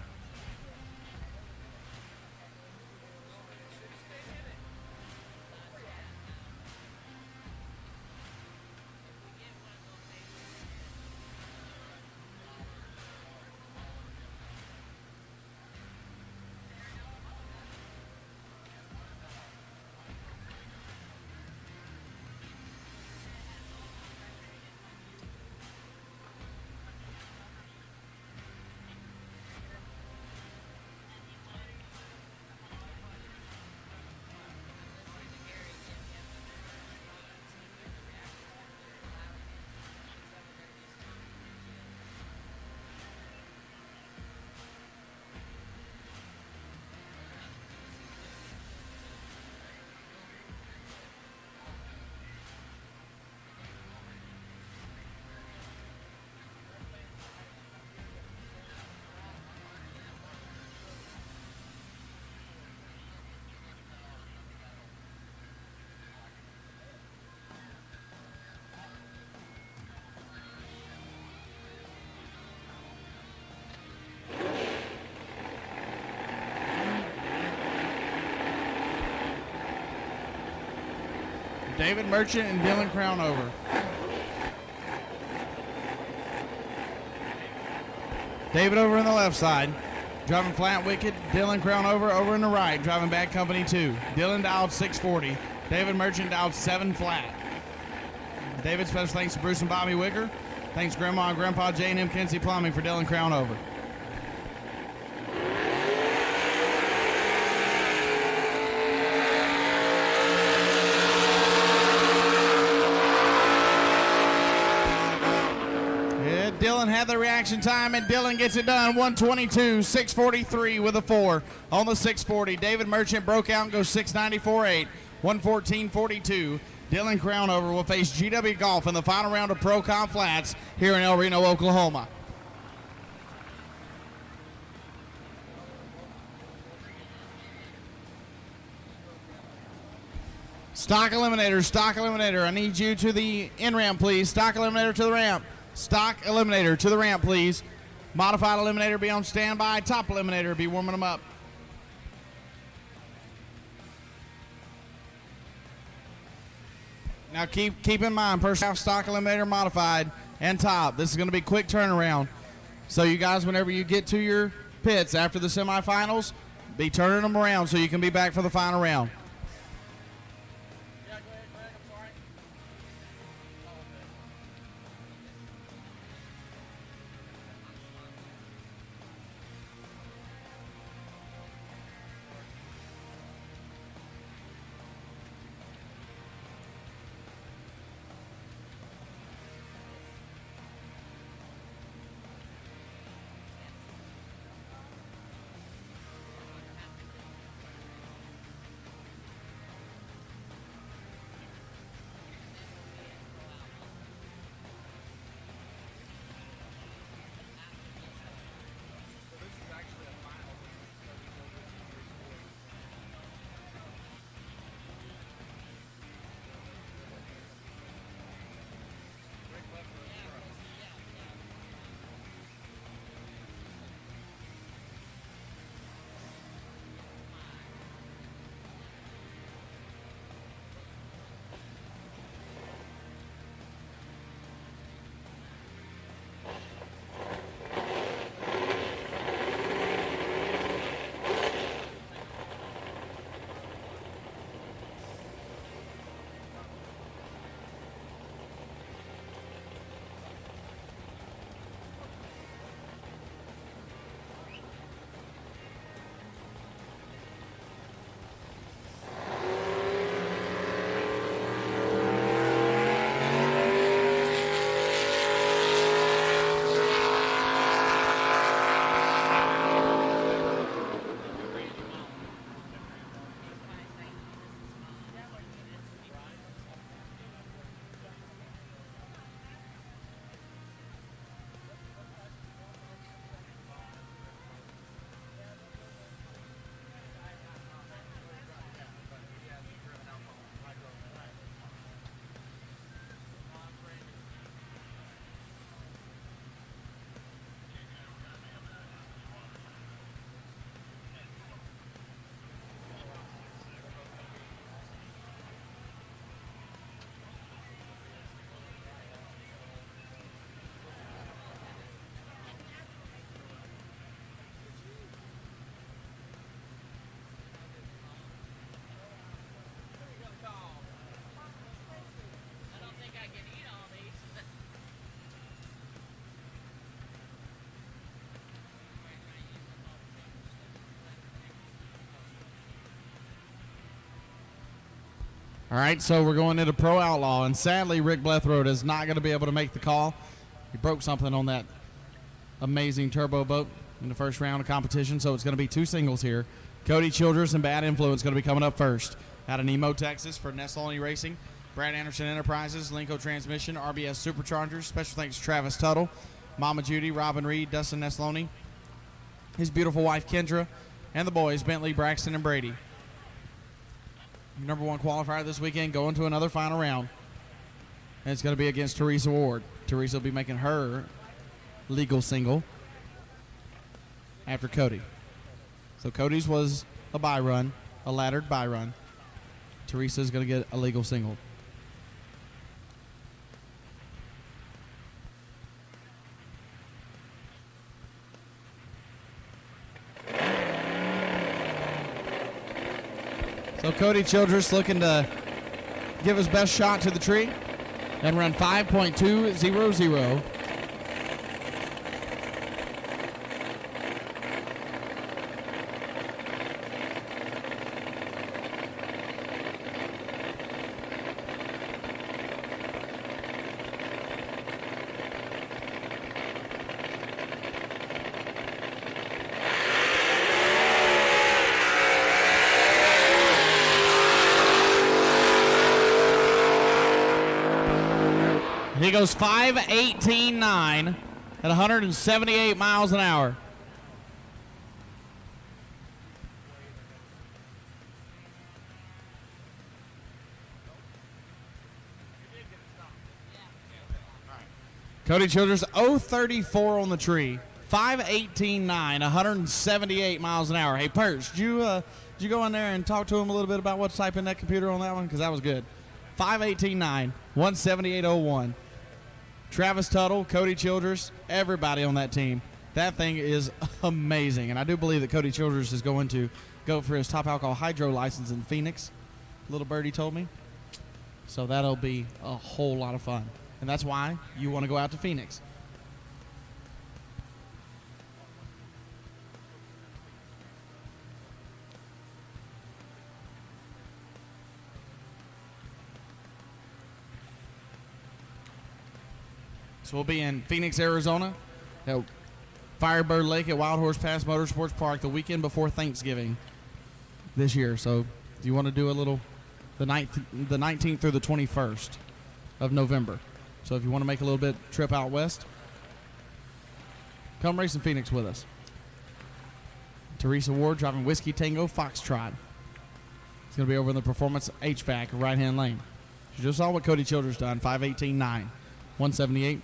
David Merchant and Dylan Crownover. David over in the left side. Driving flat wicket, Dylan Crownover over in the right, driving bad company 2. Dylan dialed 640. David Merchant dialed 7 flat. David, special thanks to Bruce and Bobby Wicker. Thanks Grandma and Grandpa J&M Kinsey Plumbing for Dylan Crownover. Dylan had the reaction time, and Dylan gets it done. 122, 643 with a 4 on the 640. David Merchant broke out and goes 694.8, 114.42. Dylan Crownover will face GW Golf in the final round of Pro Comp Flats here in El Reno, Oklahoma. Stock Eliminator. I need you to the in-ramp, please. Stock Eliminator to the ramp. Stock Eliminator to the ramp, please. Modified Eliminator be on standby. Top Eliminator be warming them up. Now keep in mind, first half Stock Eliminator modified and top. This is going to be quick turnaround. So you guys, whenever you get to your pits after the semifinals, be turning them around so you can be back for the final round. Yeah, go ahead, Greg. I'm sorry. All right, so we're going into Pro Outlaw, and sadly, Rick Blethroad is not going to be able to make the call. He broke something on that amazing turbo boat in the first round of competition, so it's going to be 2 singles here. Cody Childress and Bad Influence going to be coming up first. Out of Nemo, Texas for Nesloni Racing, Brad Anderson Enterprises, Linco Transmission, RBS Superchargers. Special thanks to Travis Tuttle, Mama Judy, Robin Reed, Dustin Nesloni, his beautiful wife Kendra, and the boys Bentley, Braxton, and Brady. Number 1 qualifier this weekend going to another final round. And it's going to be against Teresa Ward. Teresa will be making her legal single after Cody. So Cody's was a bye run, a laddered bye run. Teresa's going to get a legal single. So Cody Childress looking to give his best shot to the tree and run 5.200. He goes 5.18.9 at 178 miles an hour. Cody Childress 0.34 on the tree. 5.18.9, 178 miles an hour. Hey, Perch, did you go in there and talk to him a little bit about what's typing that computer on that one? Because that was good. 5.18.9, 178.01. Travis Tuttle, Cody Childress, everybody on that team. That thing is amazing. And I do believe that Cody Childress is going to go for his top alcohol hydro license in Phoenix. Little birdie told me. So that'll be a whole lot of fun. And that's why you want to go out to Phoenix. So we'll be in Phoenix, Arizona, at Firebird Lake at Wild Horse Pass Motorsports Park the weekend before Thanksgiving this year. So if you want to do a little, the 19th through the 21st of November. So if you want to make a little bit trip out west, come race in Phoenix with us. Teresa Ward driving Whiskey Tango Foxtrot. It's going to be over in the Performance HVAC right-hand lane. You just saw what Cody Childress done, 5.18.9, 178.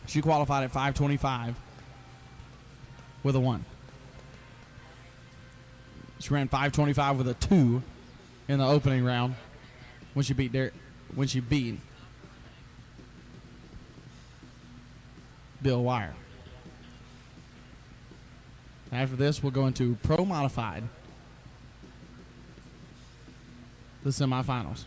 She qualified at 5.25 with a 1. She ran 5.25 with a 2 in the opening round when she beat Bill Wire. After this, we'll go into Pro Modified, the semifinals.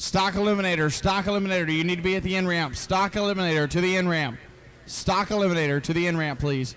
Stock Eliminator. Do you need to be at the in-ramp? Stock Eliminator to the in-ramp. Stock Eliminator to the in-ramp, please.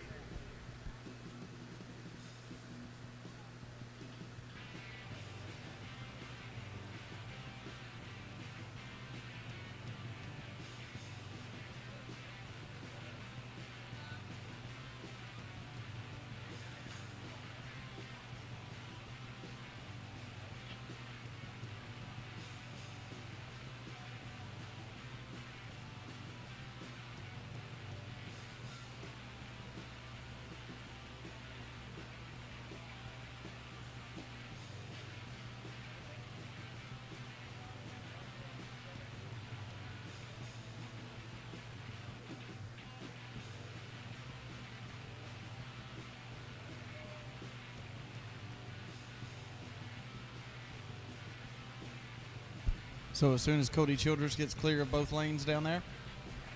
So as soon as Cody Childress gets clear of both lanes down there,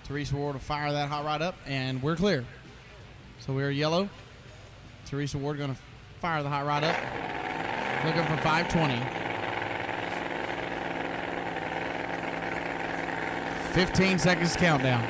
Teresa Ward will fire that hot rod up, and we're clear. So we are yellow. Teresa Ward going to fire the hot rod up, looking for 520. 15 seconds countdown.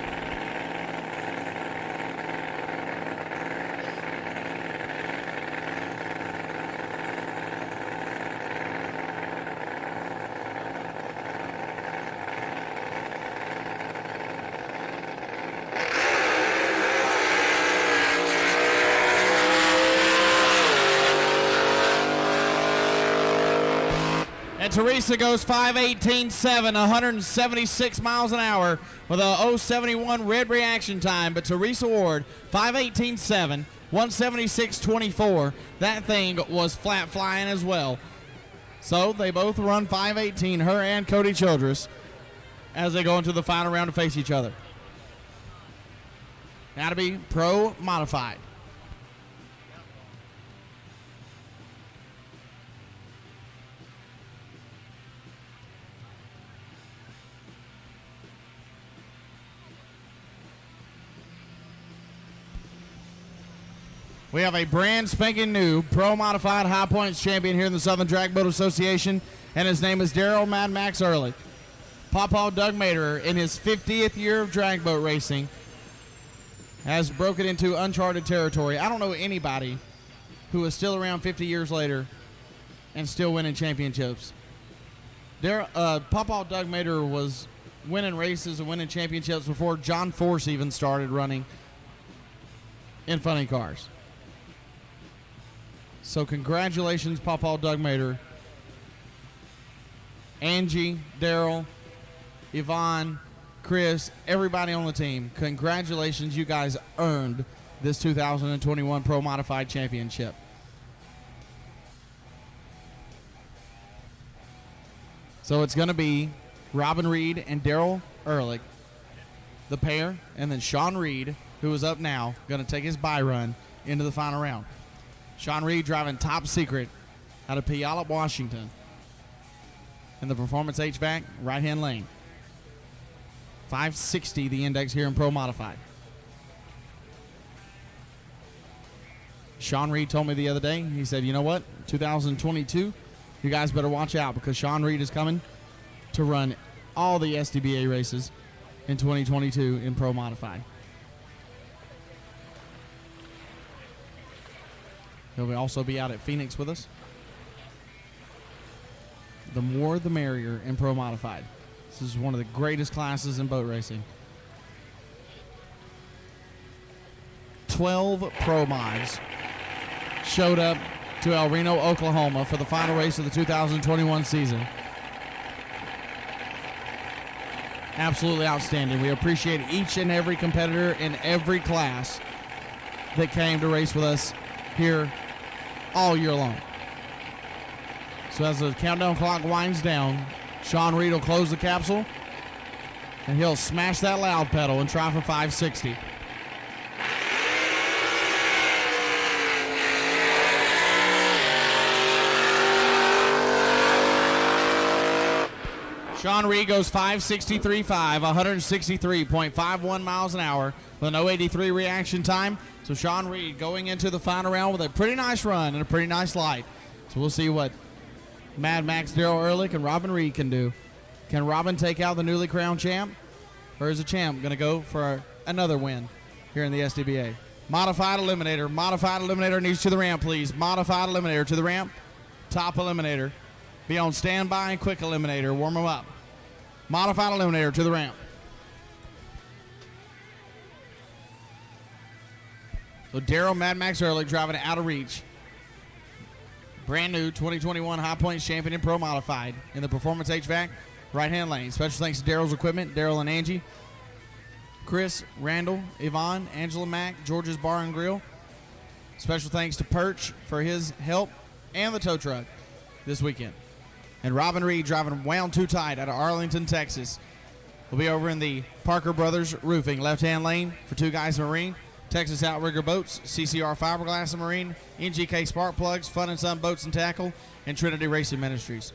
And Teresa goes 5.18.7, 176 miles an hour with a 0.71 red reaction time. But Teresa Ward, 5.18.7, 176.24. That thing was flat flying as well. So they both run 5.18, her and Cody Childress, as they go into the final round to face each other. Now to be Pro Modified. We have a brand spanking new pro modified high points champion here in the Southern Drag Boat Association, and his name is Daryl Mad Max Ehrlich. Pawpaw Doug Mater, in his 50th year of drag boat racing, has broken into uncharted territory. I don't know anybody who is still around 50 years later and still winning championships. Pawpaw Doug Mater was winning races and winning championships before John Force even started running in funny cars. So congratulations, Pawpaw Doug Mater. Angie, Daryl, Yvonne, Chris, everybody on the team, congratulations. You guys earned this 2021 Pro Modified Championship. So it's going to be Robin Reed and Daryl Ehrlich, the pair, and then Sean Reed, who is up now, going to take his bye run into the final round. Sean Reed driving Top Secret out of Puyallup, Washington, in the Performance HVAC right-hand lane. 560 the index here in Pro Modified. Sean Reed told me the other day, he said, you know what, 2022, you guys better watch out because Sean Reed is coming to run all the SDBA races in 2022 in Pro Modified. He'll also be out at Phoenix with us. The more the merrier in Pro Modified. This is one of the greatest classes in boat racing. 12 pro mods showed up to El Reno, Oklahoma for the final race of the 2021 season. Absolutely outstanding. We appreciate each and every competitor in every class that came to race with us here all year long. So as the countdown clock winds down, Sean Reed will close the capsule, and he'll smash that loud pedal and try for 560. Sean Reed goes 563.5, 163.51 miles an hour with an 083 reaction time. So Sean Reed going into the final round with a pretty nice run and a pretty nice light. So we'll see what Mad Max Daryl Ehrlich and Robin Reed can do. Can Robin take out the newly crowned champ? Or is the champ going to go for another win here in the SDBA? Modified Eliminator. Modified Eliminator needs to the ramp, please. Modified Eliminator to the ramp. Top Eliminator. Be on standby and quick Eliminator. Warm them up. Modified Eliminator to the ramp. So Daryl Mad Max Ehrlich driving it out of reach. Brand new 2021 High Points champion in Pro Modified in the Performance HVAC right-hand lane. Special thanks to Daryl's Equipment, Daryl and Angie, Chris, Randall, Yvonne, Angela Mack, George's Bar and Grill. Special thanks to Perch for his help and the tow truck this weekend. And Robin Reed driving wound too tight out of Arlington, Texas. We'll be over in the Parker Brothers Roofing left-hand lane for Two Guys Marine, Texas Outrigger Boats, CCR Fiberglass and Marine, NGK Spark Plugs, Fun and Sun Boats and Tackle, and Trinity Racing Ministries.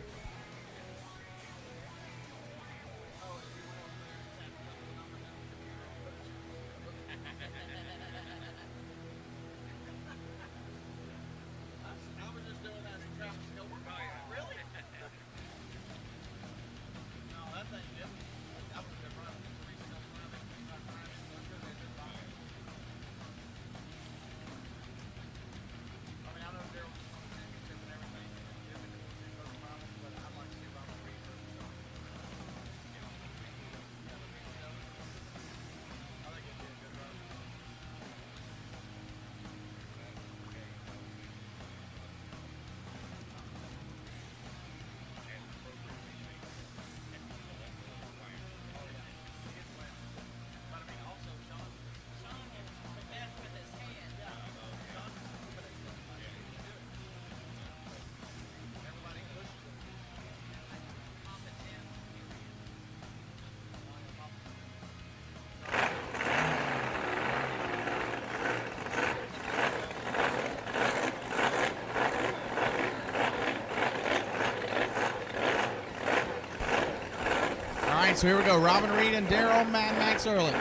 So here we go, Robin Reed and Daryl Mad Max Ehrlich.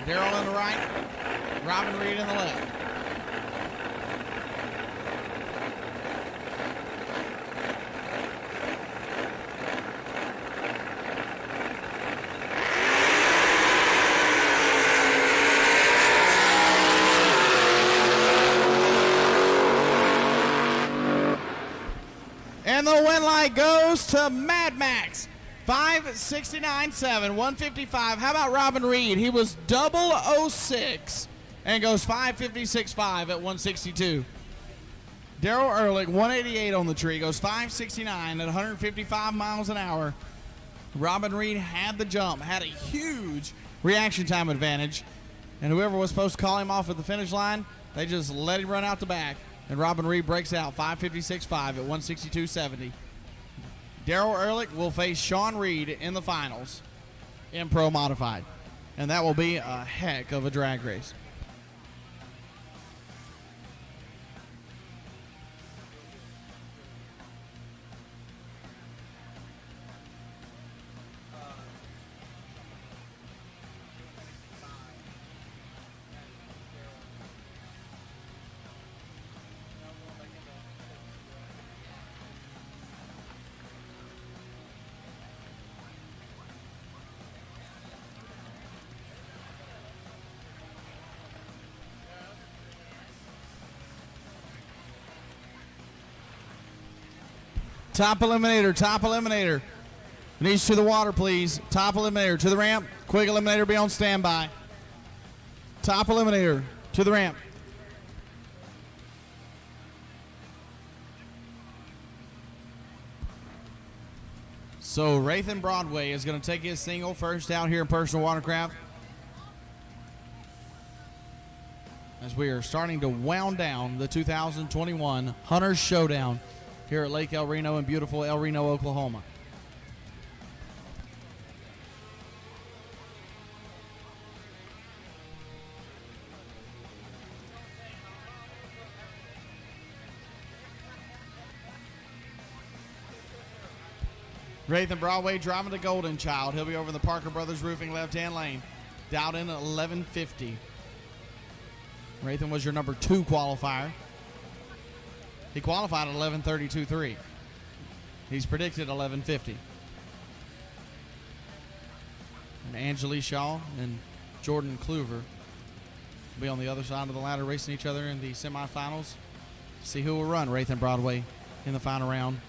Daryl on the right, Robin Reed in the left. And the win light goes to Mad Max. 569.7, 155. How about Robin Reed? He was 006 and goes 556.5 at 162. Daryl Ehrlich, 188 on the tree, goes 569 at 155 miles an hour. Robin Reed had the jump, had a huge reaction time advantage, and whoever was supposed to call him off at the finish line, they just let him run out the back, and Robin Reed breaks out 556.5 at 162.70. Daryl Ehrlich will face Sean Reed in the finals in Pro Modified, and that will be a heck of a drag race. Top eliminator, top eliminator. Needs to the water, please. Top eliminator to the ramp. Quick eliminator, be on standby. Top eliminator to the ramp. So Rathan Broadway is going to take his single first out here in personal watercraft, as we are starting to wound down the 2021 Hunters Showdown here at Lake El Reno in beautiful El Reno, Oklahoma. Rathan Broadway driving the Golden Child. He'll be over in the Parker Brothers Roofing left-hand lane. Dialed in at 1150. Rathan was your number 2 qualifier. He qualified at 11:32.3. He's predicted 11:50. And Angelique Shaw and Jordan Kluver will be on the other side of the ladder racing each other in the semifinals. See who will run Rathan Broadway in the final round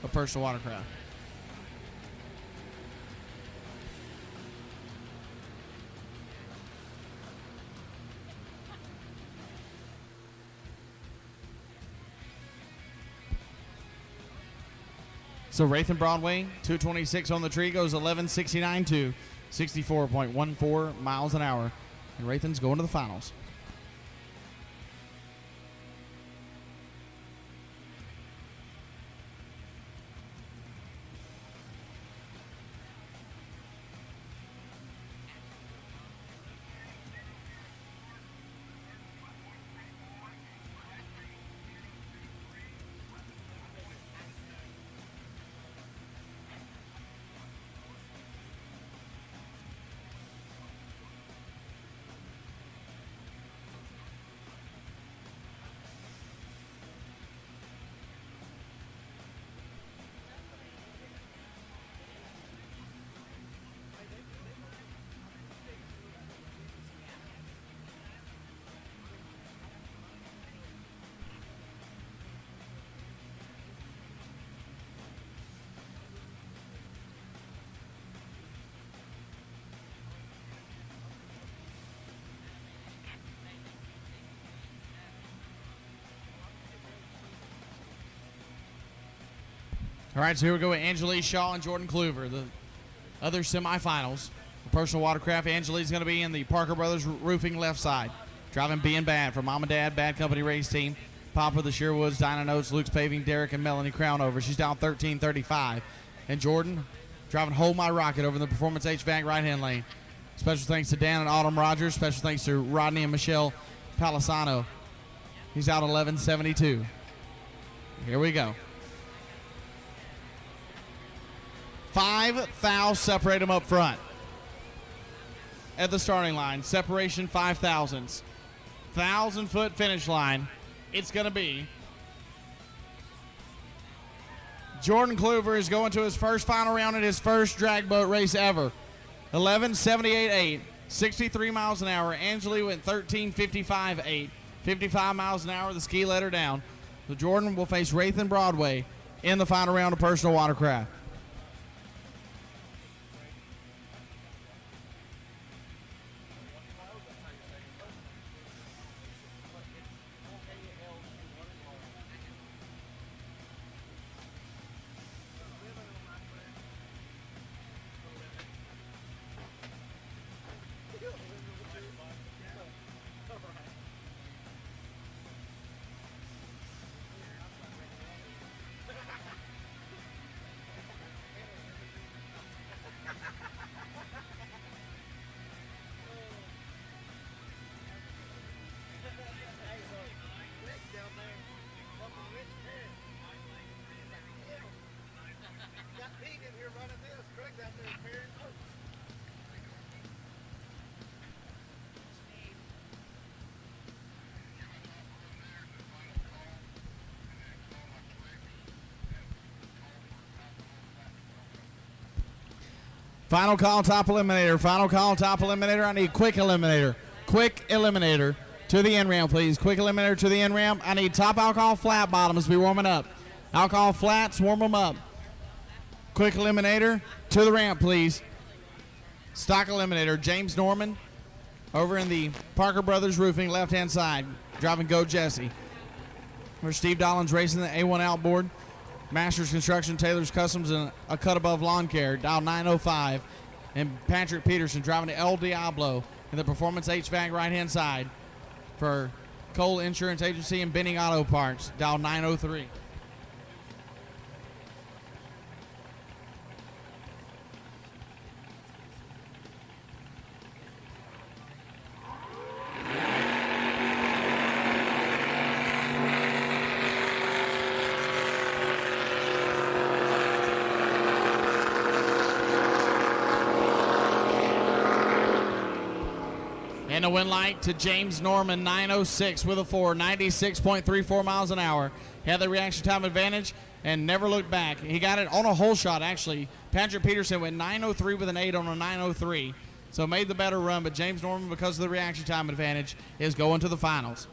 of personal watercraft. So Rathan Broadway, 226 on the tree, goes 11:69 to 64.14 miles an hour. And Rathan's going to the finals. All right, so here we go with Angelique Shaw and Jordan Kluver, the other semifinals. For personal watercraft, Angelie's going to be in the Parker Brothers Roofing left side. Driving B and Bad from Mom and Dad, Bad Company Race Team. Papa, the Sherwoods, Dinah Notes, Luke's Paving, Derek, and Melanie Crownover. She's down 13:35. And Jordan driving Hold My Rocket over in the Performance HVAC right-hand lane. Special thanks to Dan and Autumn Rogers. Special thanks to Rodney and Michelle Palisano. He's out 11:72. Here we go. 5 fouls separate them up front. at the starting line. Separation 5 thousandths. 1,000-foot finish line. It's going to be Jordan Kluver is going to his first final round in his first drag boat race ever. 11:78.8, 63 miles an hour. Angeli went 13:55.8, 55 miles an hour. The ski let her down. So Jordan will face Rathan Broadway in the final round of personal watercraft. Final call, top eliminator. Final call, top eliminator. I need quick eliminator. Quick eliminator to the end ramp, please. Quick eliminator to the end ramp. I need top alcohol flat bottoms to be warming up. Alcohol flats, warm them up. Quick eliminator to the ramp, please. Stock eliminator, James Norman over in the Parker Brothers Roofing left-hand side. Driving Go Jesse. For Steve Dollins racing the A1 outboard. Masters Construction, Taylor's Customs, and a cut above lawn care, dial 905. And Patrick Peterson driving to El Diablo in the Performance HVAC right-hand side. For Cole Insurance Agency and Benning Auto Parts, dial 903. And a win light to James Norman, 906 with a 4, 96.34 miles an hour. Had the reaction time advantage and never looked back. He got it on a hole shot, actually. Patrick Peterson went 903 with an 8 on a 903. So made the better run, but James Norman, because of the reaction time advantage, is going to the finals.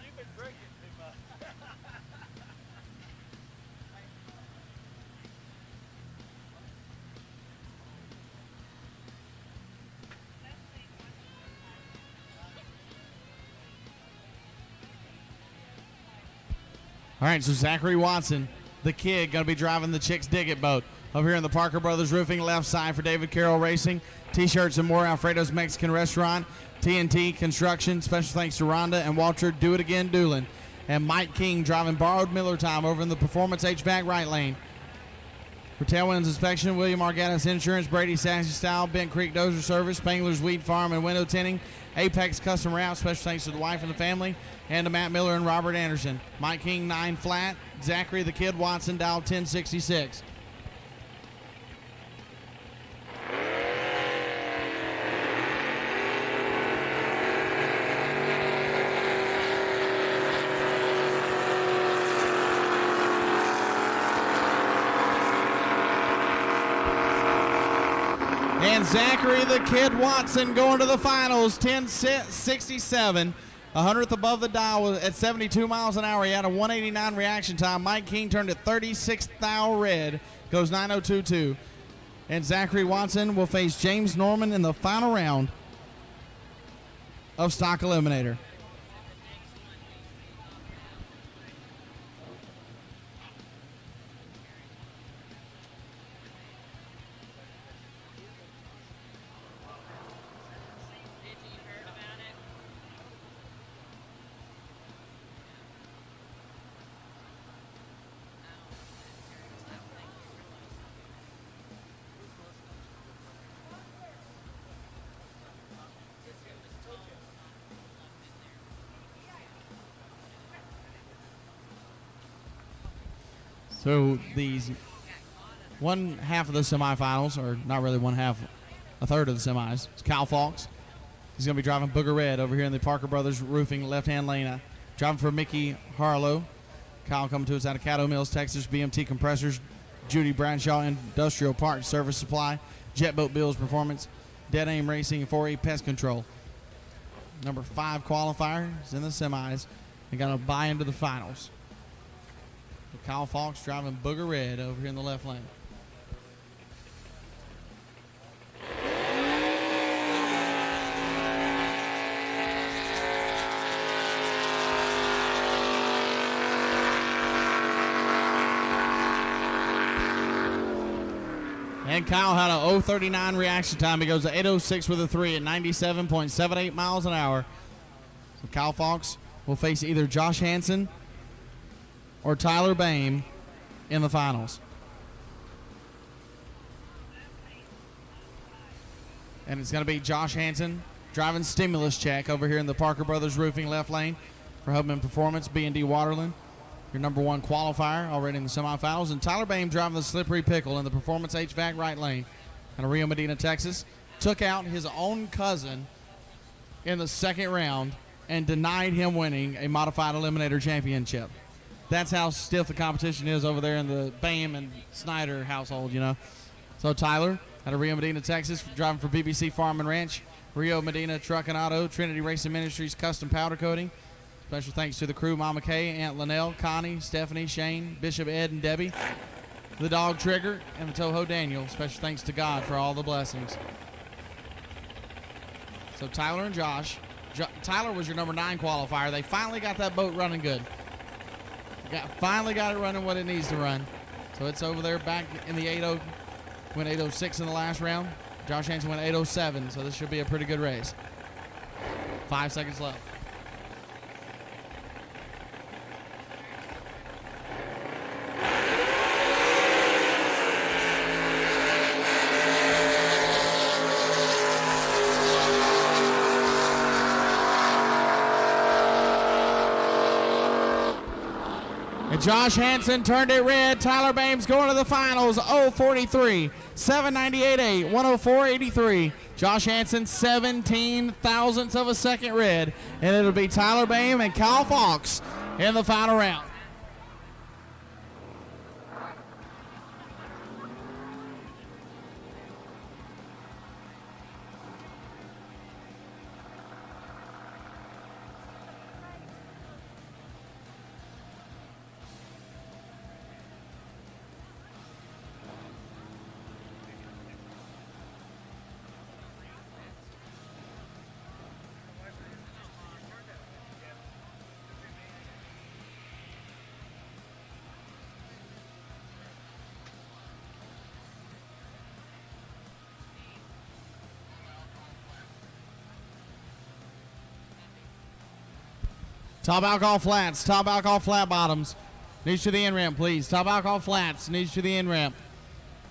You've been drinking too much. All right, so Zachary Watson, the kid, going to be driving the Chicks Dig It boat. Over here in the Parker Brothers Roofing, left side for David Carroll Racing. T-shirts and more, Alfredo's Mexican Restaurant. TNT Construction, special thanks to Rhonda and Walter Do It Again Doolin. And Mike King driving borrowed Miller time over in the Performance HVAC right lane. For Tailwinds Inspection, William Argattis Insurance, Brady Sassy Style, Bent Creek Dozer Service, Spangler's Weed Farm and Window Tinting, Apex Custom Route, special thanks to the wife and the family, and to Matt Miller and Robert Anderson. Mike King, 9 flat. Zachary the Kid Watson, dial 1066. And Zachary the Kid Watson going to the finals, 10:67, 100th above the dial at 72 miles an hour. He had a 189 reaction time. Mike King turned at 36 thou red, goes 9:02.2. And Zachary Watson will face James Norman in the final round of Stock Eliminator. So these one half of the semifinals, or not really one half, a third of the semis, is Kyle Fawkes. He's going to be driving Booger Red over here in the Parker Brothers Roofing left-hand lane. Driving for Mickey Harlow. Kyle coming to us out of Caddo Mills, Texas. BMT Compressors, Judy Bradshaw Industrial Park Service Supply, Jet Boat Bills Performance, Dead Aim Racing, and 4A Pest Control. Number 5 qualifier is in the semis. They got to buy into the finals. Kyle Fawkes driving Booger Red over here in the left lane. And Kyle had a 0:39 reaction time. He goes to 8:06 with a 3 at 97.78 miles an hour. So Kyle Fawkes will face either Josh Hansen or Tyler Boehm in the finals. And it's going to be Josh Hansen driving Stimulus Check over here in the Parker Brothers Roofing left lane for Hubman Performance, B&D Waterland. Your number 1 qualifier already in the semifinals. And Tyler Boehm driving the Slippery Pickle in the Performance HVAC right lane out of Rio Medina, Texas. Took out his own cousin in the second round and denied him winning a modified eliminator championship. That's how stiff the competition is over there in the Boehm and Snyder household, you know. So Tyler out of Rio Medina, Texas, driving for BBC Farm and Ranch, Rio Medina Truck and Auto, Trinity Racing Ministries Custom Powder Coating. Special thanks to the crew, Mama Kay, Aunt Linnell, Connie, Stephanie, Shane, Bishop Ed, and Debbie, the dog Trigger, and the Toho Daniel. Special thanks to God for all the blessings. So Tyler and Josh. Tyler was your number 9 qualifier. They finally got that boat running good. Finally got it running what it needs to run. So it's over there back in the 8:0. Went 8:06 in the last round. Josh Hansen went 8:07, so this should be a pretty good race. 5 seconds left. And Josh Hansen turned it red. Tyler Boehm's going to the finals. 0:43, 7:98.8, 104.83. Josh Hansen 17 thousandths of a second red. And it'll be Tyler Boehm and Kyle Fawkes in the final round. Top alcohol flats, top alcohol flat bottoms. Needs to the end ramp, please. Top alcohol flats, needs to the end ramp.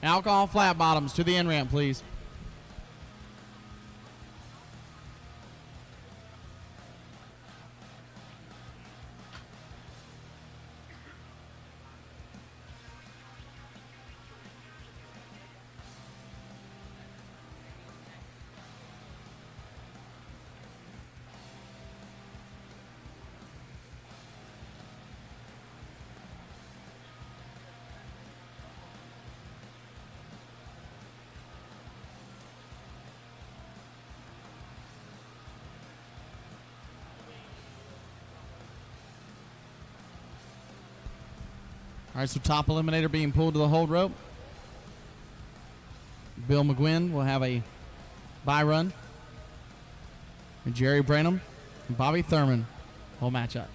Alcohol flat bottoms to the end ramp, please. All right, so top eliminator being pulled to the hold rope. Bill McGuinn will have a bye run. And Jerry Branham and Bobby Thurman will match up.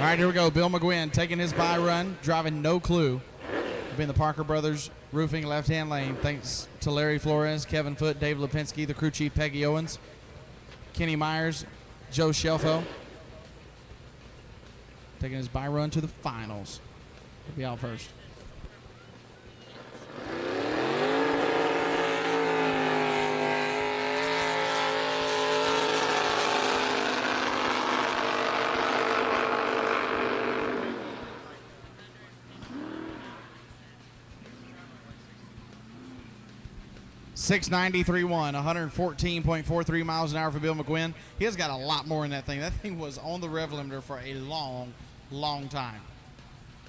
right, here we go. Bill McGuinn taking his bye run, driving No Clue. Being the Parker Brothers Roofing left-hand lane. Thanks to Larry Flores, Kevin Foote, Dave Lipinski, the crew chief Peggy Owens, Kenny Myers, Joe Shelfo. Taking his bye run to the finals. He'll be out first. .693.1, 114.43 miles an hour for Bill McGuinn. He has got a lot more in that thing. That thing was on the rev limiter for a long, long time.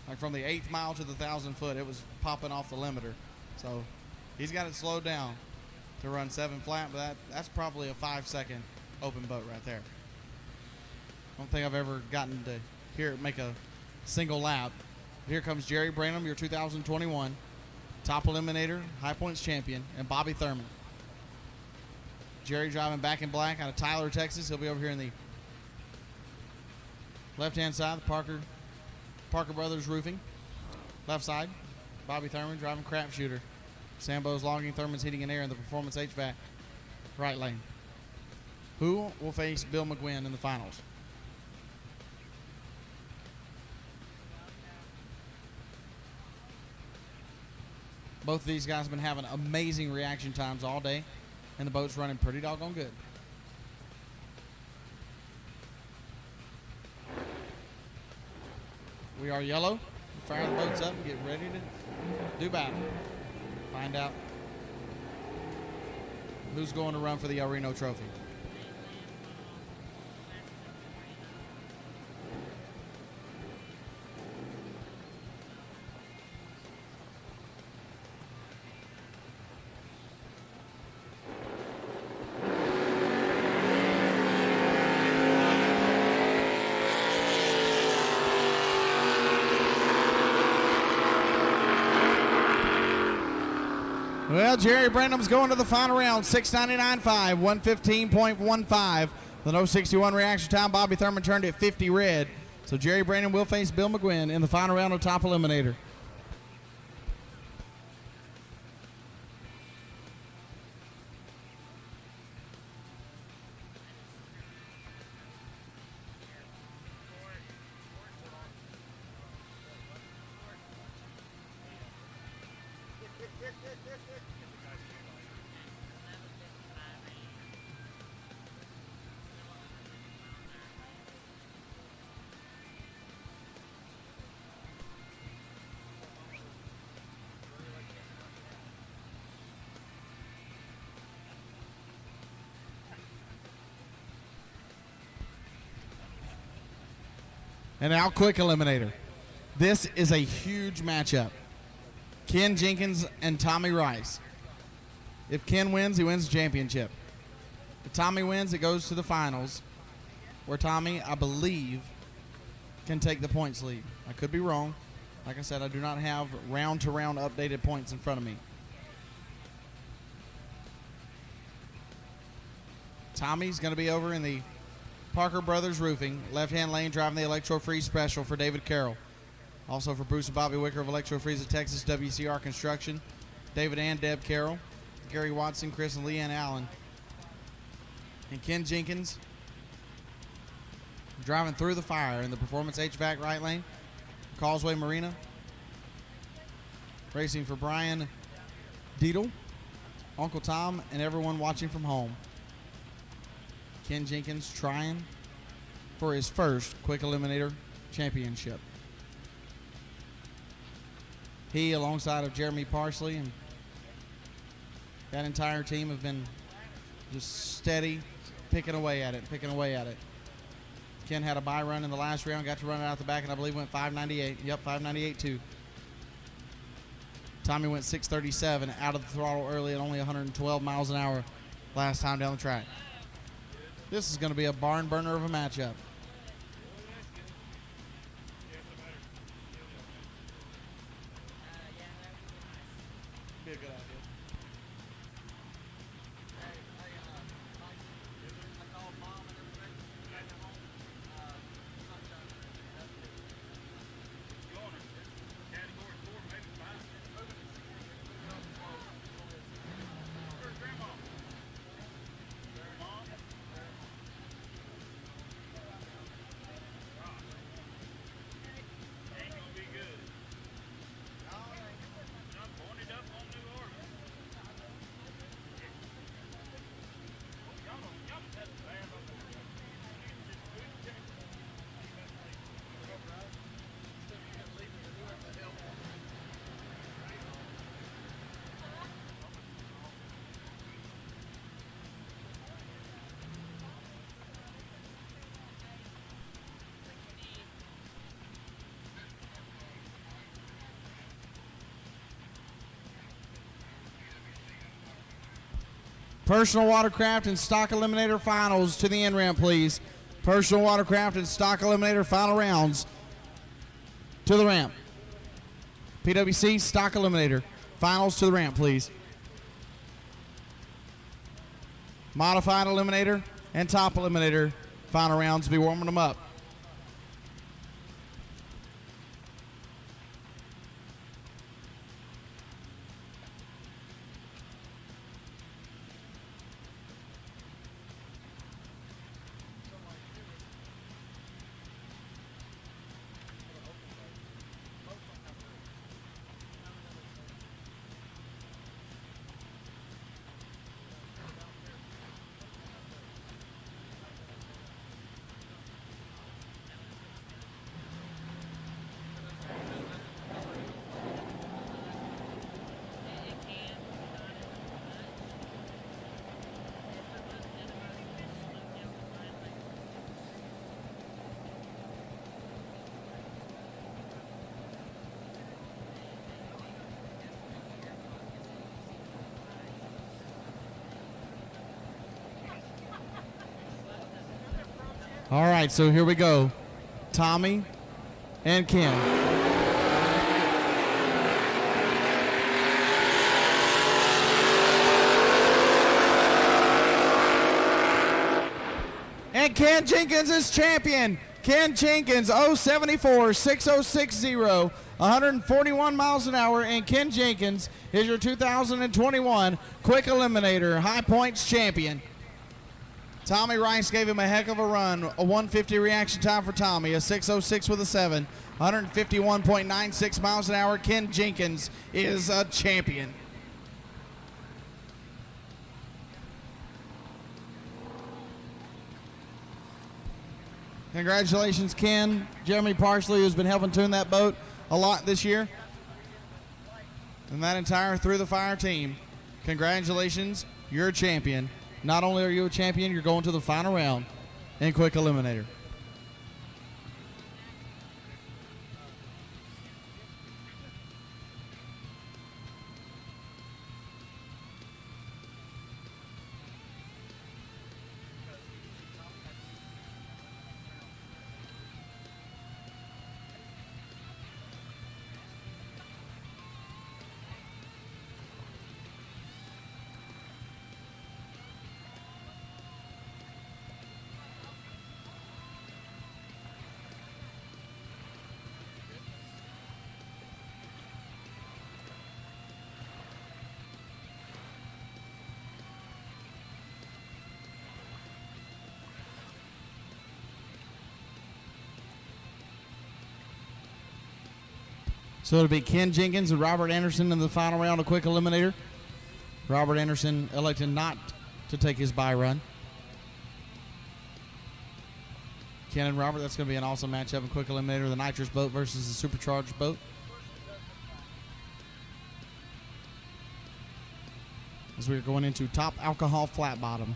Like from the 8th mile to the 1,000 foot, it was popping off the limiter. So he's got it slowed down to run 7 flat, but that's probably a 5-second open boat right there. I don't think I've ever gotten to hear it make a single lap. Here comes Jerry Branham, your 2021 top eliminator, high points champion, and Bobby Thurman. Jerry driving back in black out of Tyler, Texas. He'll be over here in the left-hand side, the Parker Brothers Roofing. Left side, Bobby Thurman driving Crap Shooter. Sambo's Logging, Thurman's Heating and Air in the Performance HVAC right lane. Who will face Bill McGuinn in the finals? Both of these guys have been having amazing reaction times all day, and the boat's running pretty doggone good. We are yellow. Fire the boats up and get ready to do battle. Find out who's going to run for the El Reno trophy. Well, Jerry Branham's going to the final round, 699.5, 115.15. The 061 reaction time, Bobby Thurman turned at 50 red. So Jerry Branham will face Bill McGuinn in the final round of Top Eliminator. And now quick eliminator. This is a huge matchup. Ken Jenkins and Tommy Rice. If Ken wins, he wins the championship. If Tommy wins, it goes to the finals, where Tommy, I believe, can take the points lead. I could be wrong. Like I said, I do not have round-to-round updated points in front of me. Tommy's going to be over in the Parker Brothers Roofing, left-hand lane, driving the Electro Freeze Special for David Carroll. Also for Bruce and Bobby Wicker of Electro Freeze of Texas, WCR Construction, David and Deb Carroll, Gary Watson, Chris and Leanne Allen. And Ken Jenkins driving through the fire in the Performance HVAC right lane, Causeway Marina. Racing for Brian Deedle, Uncle Tom, and everyone watching from home. Ken Jenkins trying for his first Quick Eliminator championship. He, alongside of Jeremy Parsley and that entire team, have been just steady, picking away at it. Ken had a bye run in the last round, got to run it out the back, and I believe went 598. Yep, 598.2. Tommy went 637 out of the throttle early at only 112 miles an hour last time down the track. This is going to be a barn burner of a matchup. Be a good idea. Personal watercraft and stock eliminator finals to the end ramp, please. Personal watercraft and stock eliminator final rounds to the ramp. PWC stock eliminator finals to the ramp, please. Modified eliminator and top eliminator final rounds. Be warming them up. All right, so here we go. Tommy and Ken. And Ken Jenkins is champion. Ken Jenkins, 074, 6060, 141 miles an hour. And Ken Jenkins is your 2021 Quick Eliminator High Points champion. Tommy Rice gave him a heck of a run. A 150 reaction time for Tommy. A 606 with a 7. 151.96 miles an hour. Ken Jenkins is a champion. Congratulations, Ken. Jeremy Parsley, who's been helping tune that boat a lot this year. And that entire Through the Fire team. Congratulations, you're a champion. Not only are you a champion, you're going to the final round in Quick Eliminator. So it'll be Ken Jenkins and Robert Anderson in the final round of Quick Eliminator. Robert Anderson elected not to take his bye run. Ken and Robert, that's going to be an awesome matchup in Quick Eliminator. The nitrous boat versus the supercharged boat. As we're going into top alcohol flat bottom.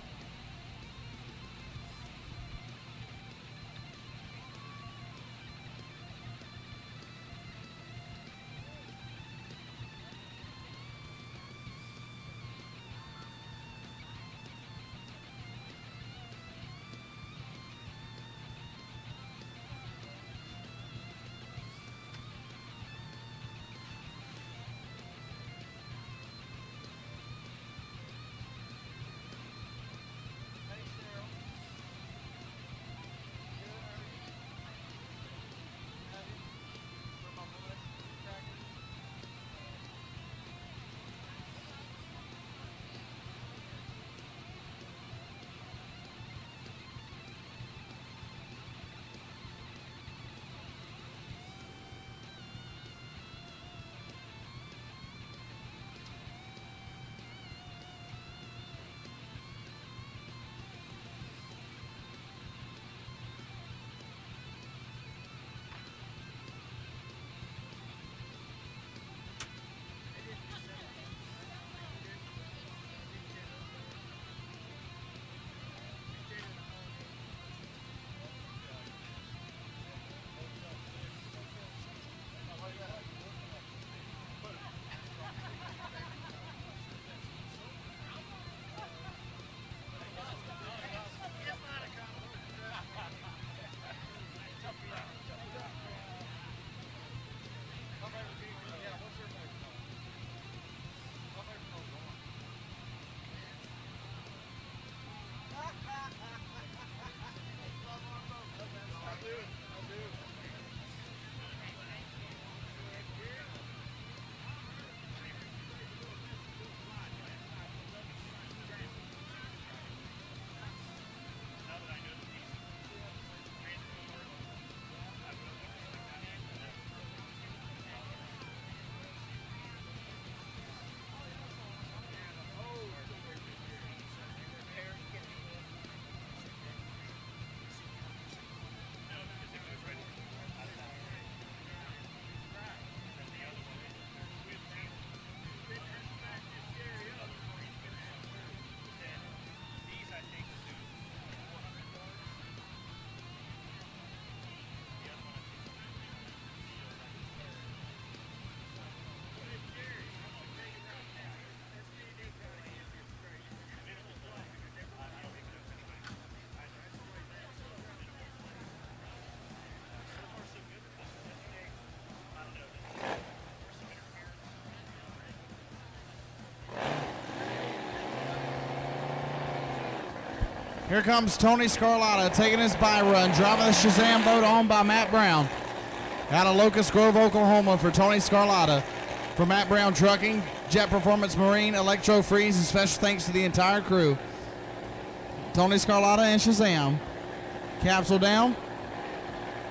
Here comes Tony Scarlotta taking his by run, driving the Shazam boat owned by Matt Brown. Out of Locust Grove, Oklahoma for Tony Scarlotta. For Matt Brown Trucking, Jet Performance Marine, Electro Freeze, and special thanks to the entire crew. Tony Scarlotta and Shazam. Capsule down.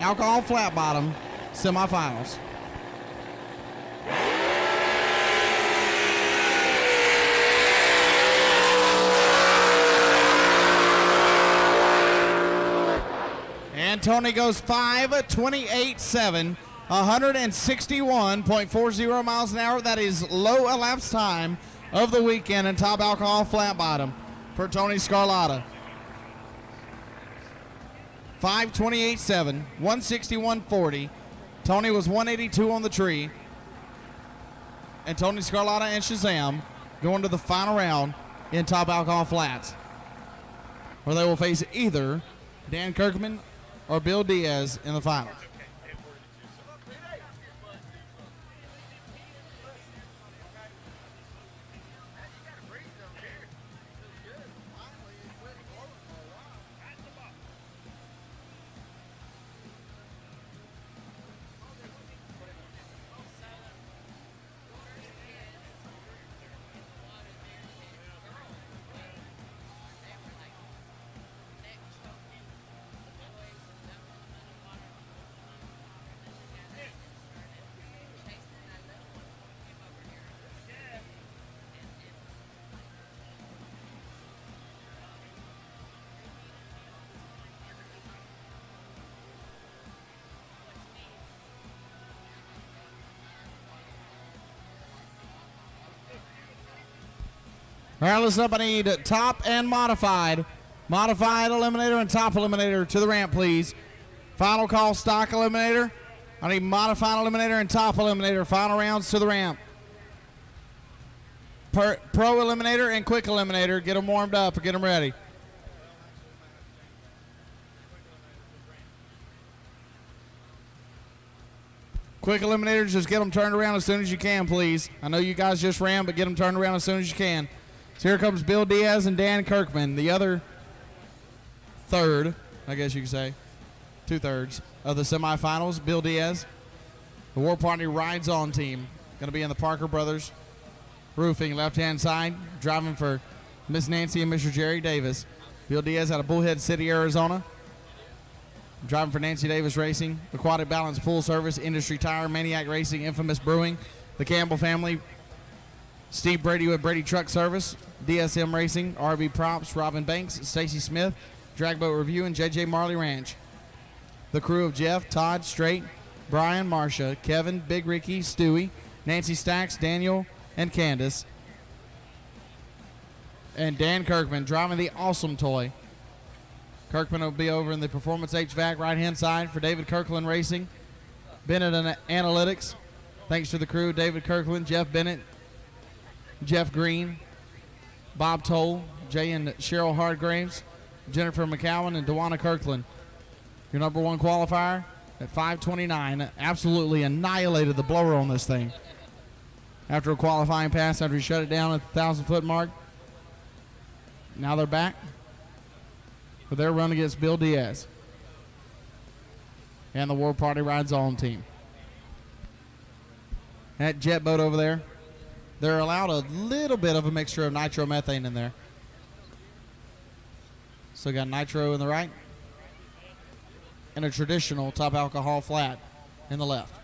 Alcohol flat bottom. Semifinals. And Tony goes 5:28.7, 161.40 miles an hour. That is low elapsed time of the weekend in top alcohol flat bottom for Tony Scarlotta. 5:28.7, 161.40. Tony was 182 on the tree. And Tony Scarlotta and Shazam going to the final round in top alcohol flats, where they will face either Dan Kirkman or Bill Diaz in the finals. All right, listen up. I need top and modified. Modified eliminator and top eliminator to the ramp, please. Final call, stock eliminator. I need modified eliminator and top eliminator. Final rounds to the ramp. Pro eliminator and quick eliminator. Get them warmed up or get them ready. Quick eliminators, just get them turned around as soon as you can, please. I know you guys just ran, but get them turned around as soon as you can. So here comes Bill Diaz and Dan Kirkman, the other third, I guess you could say, 2/3 of the semifinals. Bill Diaz, the War Party Rides On team, going to be in the Parker Brothers Roofing, left-hand side, driving for Miss Nancy and Mr. Jerry Davis. Bill Diaz out of Bullhead City, Arizona, driving for Nancy Davis Racing, Aquatic Balance Pool Service, Industry Tire, Maniac Racing, Infamous Brewing, the Campbell family, Steve Brady with Brady Truck Service, DSM Racing, RB Props, Robin Banks, Stacy Smith, Dragboat Review, and JJ Marley Ranch. The crew of Jeff, Todd, Straight, Brian, Marcia, Kevin, Big Ricky, Stewie, Nancy Stacks, Daniel, and Candace. And Dan Kirkman driving the awesome toy. Kirkman will be over in the Performance HVAC right-hand side for David Kirkland Racing. Bennett and Analytics. Thanks to the crew, David Kirkland, Jeff Bennett, Jeff Green, Bob Toll, Jay and Cheryl Hardgraves, Jennifer McCowan, and Dewana Kirkland. Your number one qualifier at 5:29. Absolutely annihilated the blower on this thing. After a qualifying pass, after he shut it down at the 1,000-foot mark. Now they're back for their run against Bill Diaz and the War Party Rides On team. That jet boat over there, they're allowed a little bit of a mixture of nitromethane in there. So got nitro in the right and a traditional top alcohol flat in the left.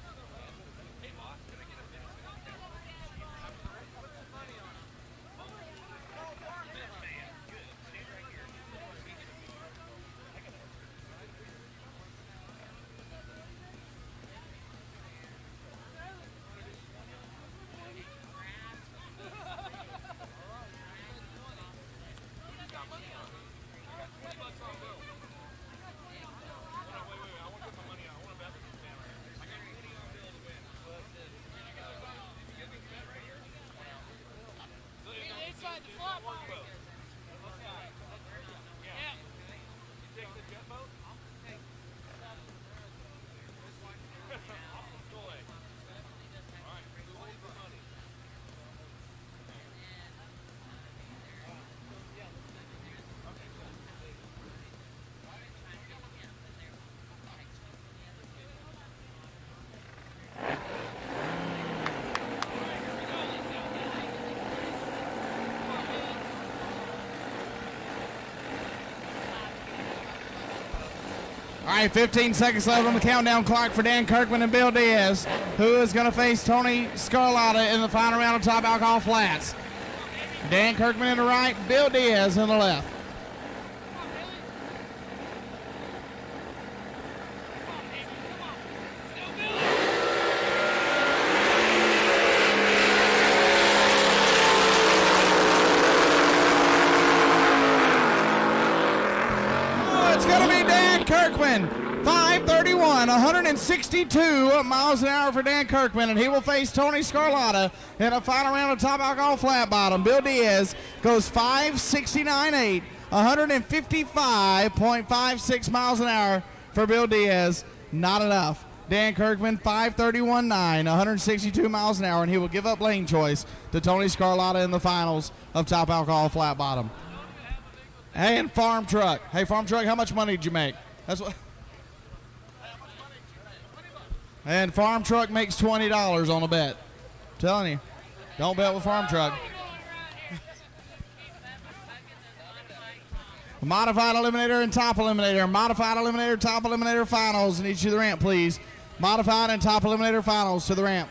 All right, 15 seconds left on the countdown clock for Dan Kirkman and Bill Diaz, who is going to face Tony Scarlotta in the final round of top alcohol flats. Dan Kirkman in the right, Bill Diaz in the left. It's going to be Dan Kirkman, 531, 162 miles an hour for Dan Kirkman, and he will face Tony Scarlotta in a final round of top alcohol flat bottom. Bill Diaz goes 569.8, 155.56 miles an hour for Bill Diaz. Not enough. Dan Kirkman, 531.9, 162 miles an hour, and he will give up lane choice to Tony Scarlotta in the finals of top alcohol flat bottom. Hey, and Farm Truck. Hey, Farm Truck, how much money did you make? That's what. And Farm Truck makes $20 on a bet. I'm telling you, don't bet with Farm Truck. Modified eliminator and top eliminator. Modified eliminator, top eliminator finals. And each to the ramp, please. Modified and top eliminator finals to the ramp.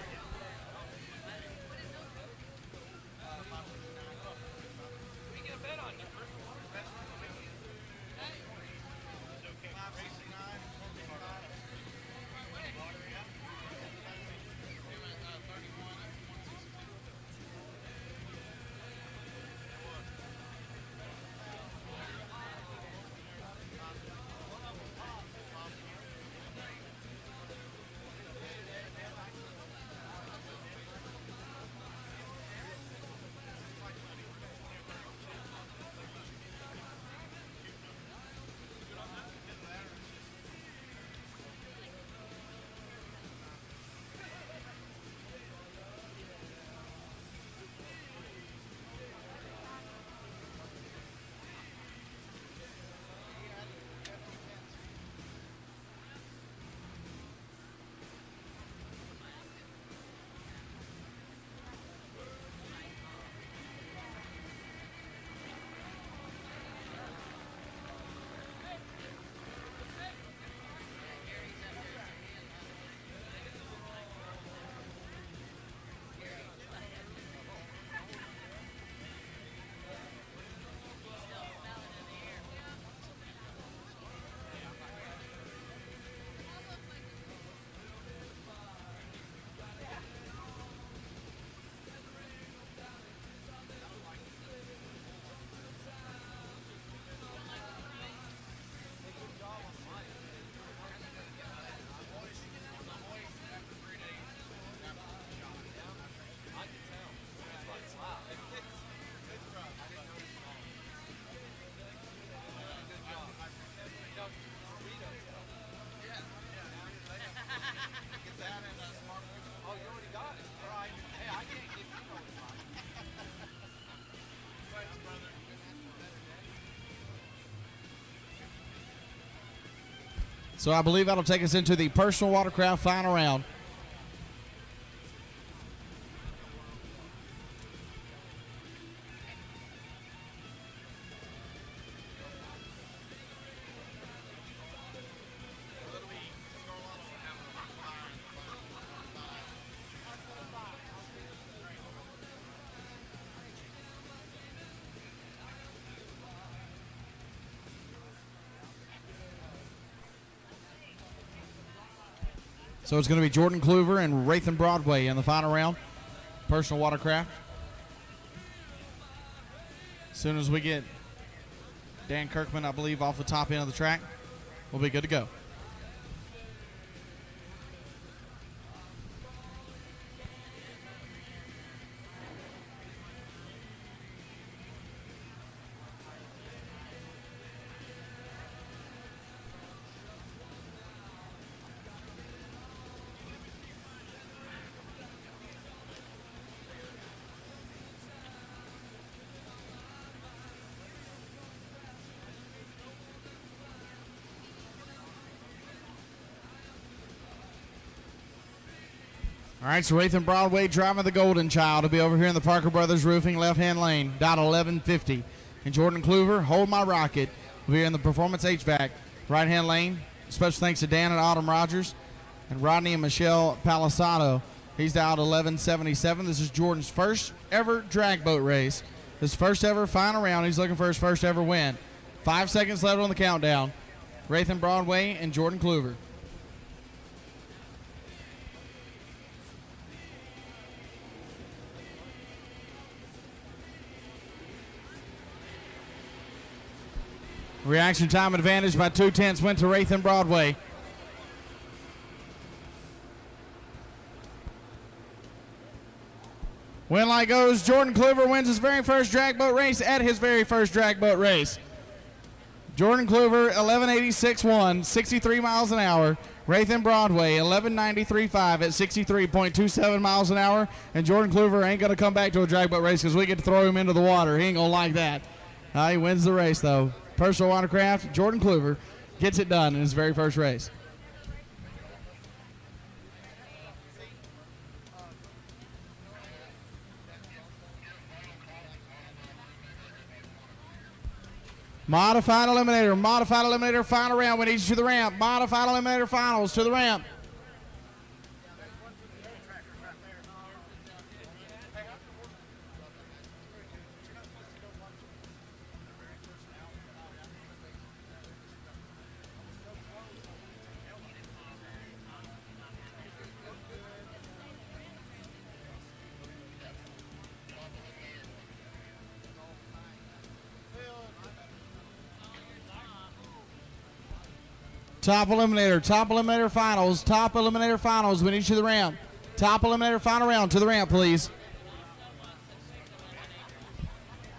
So I believe that'll take us into the personal watercraft final round. So it's going to be Jordan Kluver and Rathan Broadway in the final round. Personal watercraft. As soon as we get Dan Kirkman, I believe, off the top end of the track, we'll be good to go. All right, so Rathan Broadway driving the Golden Child will be over here in the Parker Brothers Roofing left-hand lane, down 1150. And Jordan Kluver, Hold My Rocket, will be in the Performance HVAC right-hand lane, Special thanks to Dan and Autumn Rogers and Rodney and Michelle Palisado. He's out 11:77. This is Jordan's first ever drag boat race. His first ever final round. He's looking for his first ever win. 5 seconds left on the countdown. Rathan Broadway and Jordan Kluver. Reaction time advantage by 2/10 went to Rathan Broadway. Win light goes. Jordan Kluver wins his very first drag boat race at his very first drag boat race. Jordan Kluver, 11:86.1, 63 miles an hour. Rathan Broadway, 11:93.5 at 63.27 miles an hour. And Jordan Kluver ain't going to come back to a drag boat race because we get to throw him into the water. He ain't going to like that. He wins the race, though. Personal watercraft, Jordan Kluver gets it done in his very first race. Modified eliminator, final round. We need you to the ramp. Modified eliminator finals to the ramp. Top eliminator finals. We need you to the ramp. Top eliminator final round to the ramp, please.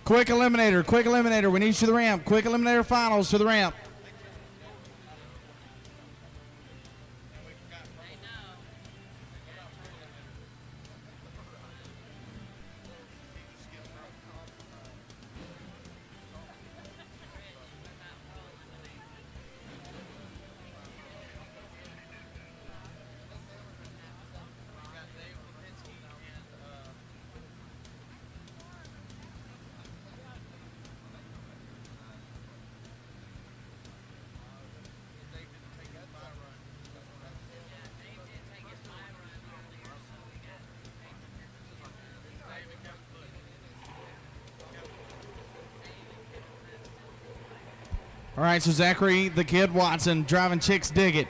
Quick eliminator. We need you to the ramp. Quick eliminator finals to the ramp. All right, so Zachary the Kid Watson driving Chicks Dig It.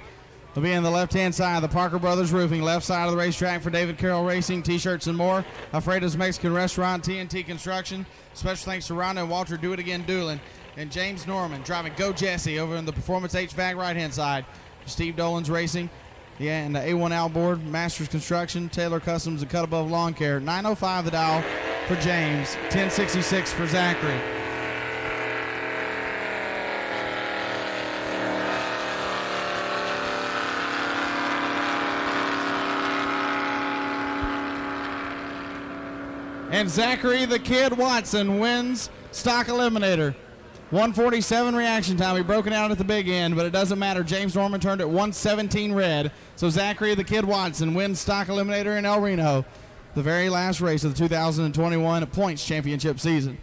He'll be on the left-hand side of the Parker Brothers Roofing, left side of the racetrack for David Carroll Racing, T-shirts and more. Alfredo's Mexican Restaurant, TNT Construction. Special thanks to Rhonda and Walter Do It Again Doolin. And James Norman driving Go Jesse over in the Performance HVAC right-hand side. Steve Dolan's Racing. Yeah, and the A1 Outboard, Masters Construction, Taylor Customs, and Cut Above Lawn Care. 905 the dial for James, 1066 for Zachary. And Zachary the Kid Watson wins stock eliminator. 147 reaction time. He broke it out at the big end, but it doesn't matter. James Norman turned it 117 red. So Zachary the Kid Watson wins stock eliminator in El Reno, the very last race of the 2021 points championship season.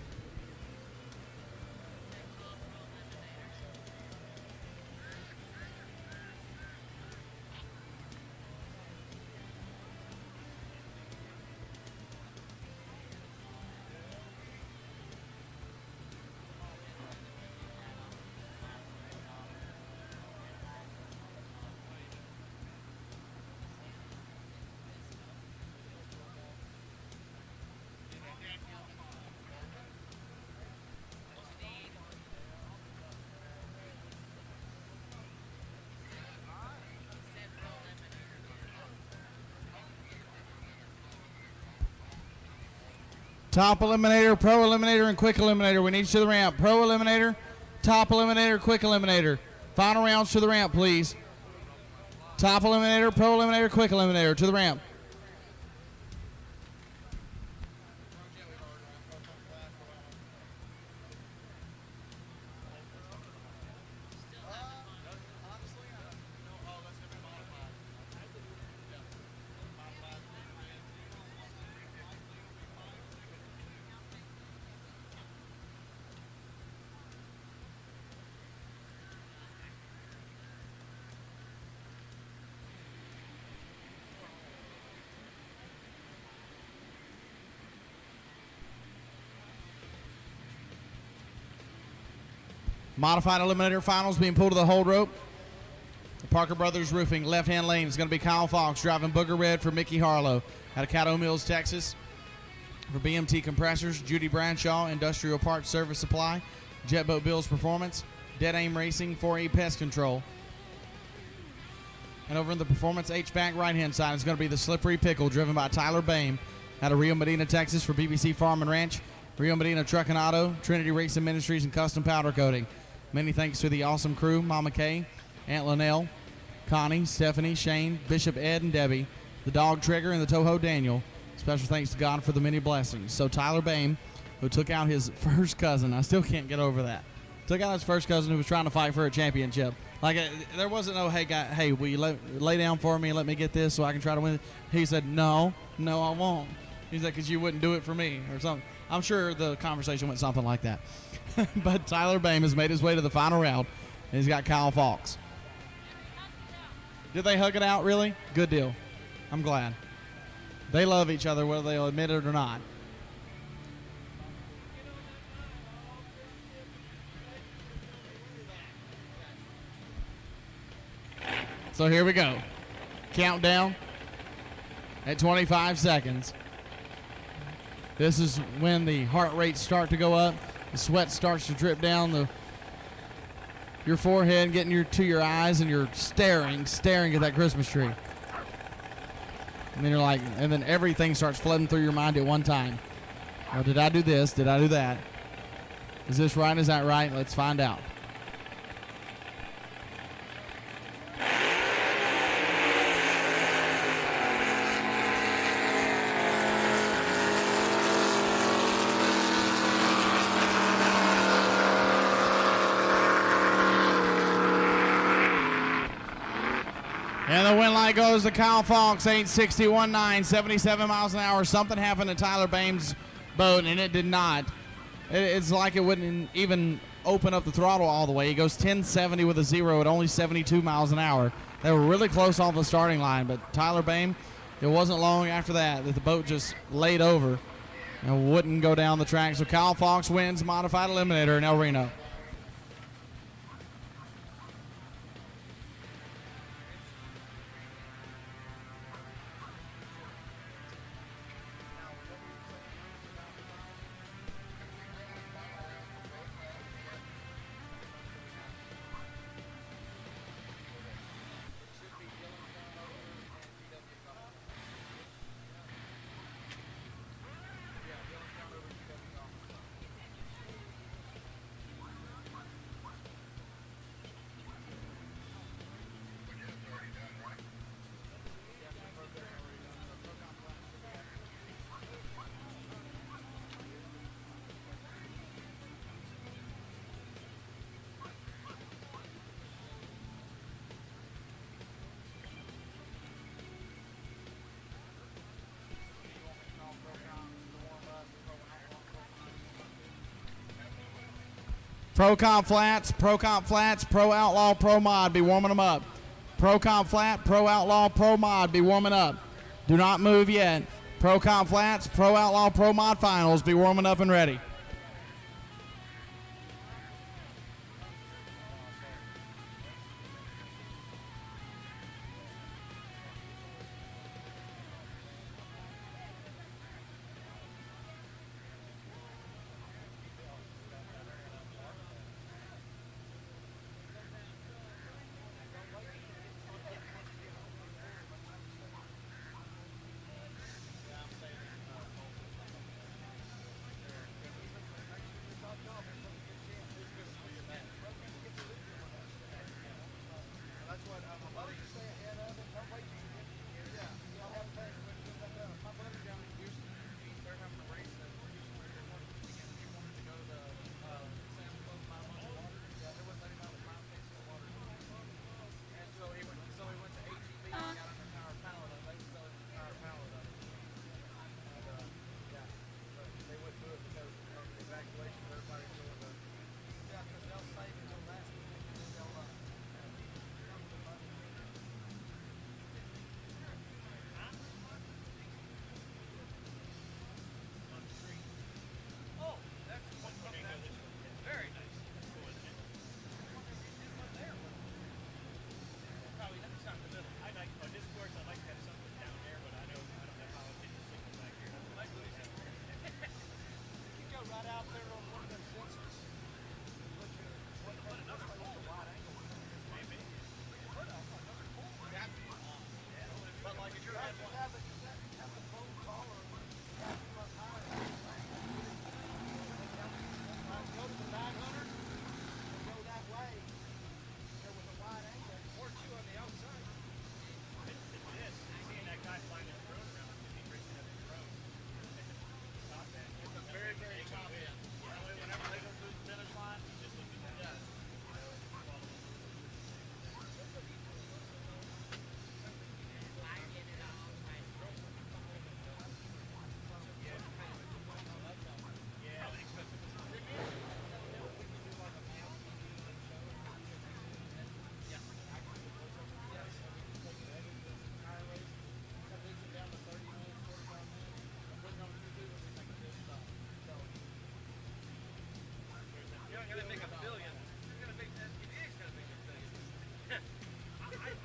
Top eliminator, pro eliminator, and quick eliminator. We need you to the ramp. Pro eliminator, top eliminator, quick eliminator. Final rounds to the ramp, please. Top eliminator, pro eliminator, quick eliminator to the ramp. Modified eliminator finals being pulled to the hold rope. The Parker Brothers Roofing left-hand lane is going to be Kyle Fox driving Booger Red for Mickey Harlow out of Caddo Mills, Texas. For BMT Compressors, Judy Bradshaw, Industrial Parts Service Supply, Jet Boat Bills Performance, Dead Aim Racing, 4E Pest Control. And over in the Performance HVAC right-hand side is going to be the Slippery Pickle driven by Tyler Bame out of Rio Medina, Texas for BBC Farm and Ranch, Rio Medina Truck and Auto, Trinity Racing Ministries, and Custom Powder Coating. Many thanks to the awesome crew, Mama Kay, Aunt Linnell, Connie, Stephanie, Shane, Bishop Ed, and Debbie, the Dog Trigger, and the Toho Daniel. Special thanks to God for the many blessings. So Tyler Bame, who took out his first cousin, I still can't get over that. Took out his first cousin who was trying to fight for a championship. Like, there wasn't no, hey, guy, hey, will you lay down for me and let me get this so I can try to win? He said, no, I won't. He's like, because you wouldn't do it for me or something. I'm sure the conversation went something like that. But Tyler Bame has made his way to the final round, and he's got Kyle Fox. Did they hug it out, really? Good deal. I'm glad. They love each other, whether they'll admit it or not. So here we go. Countdown at 25 seconds. This is when the heart rates start to go up. The sweat starts to drip down your forehead, getting to your eyes, and you're staring at that Christmas tree. And then you're like, and then everything starts flooding through your mind at one time. Oh, did I do this? Did I do that? Is this right? Is that right? Let's find out. And the win light goes to Kyle Fox, 861.9, 77 miles an hour. Something happened to Tyler Bame's boat, and it did not. It's like it wouldn't even open up the throttle all the way. He goes 1070 with a 0 at only 72 miles an hour. They were really close off the starting line, but Tyler Bame, it wasn't long after that the boat just laid over and wouldn't go down the track. So Kyle Fox wins Modified Eliminator in El Reno. Pro Comp Flats, Pro Outlaw, Pro Mod, be warming them up. Pro Comp Flat, Pro Outlaw, Pro Mod, be warming up. Do not move yet. Pro Comp Flats, Pro Outlaw, Pro Mod Finals, be warming up and ready.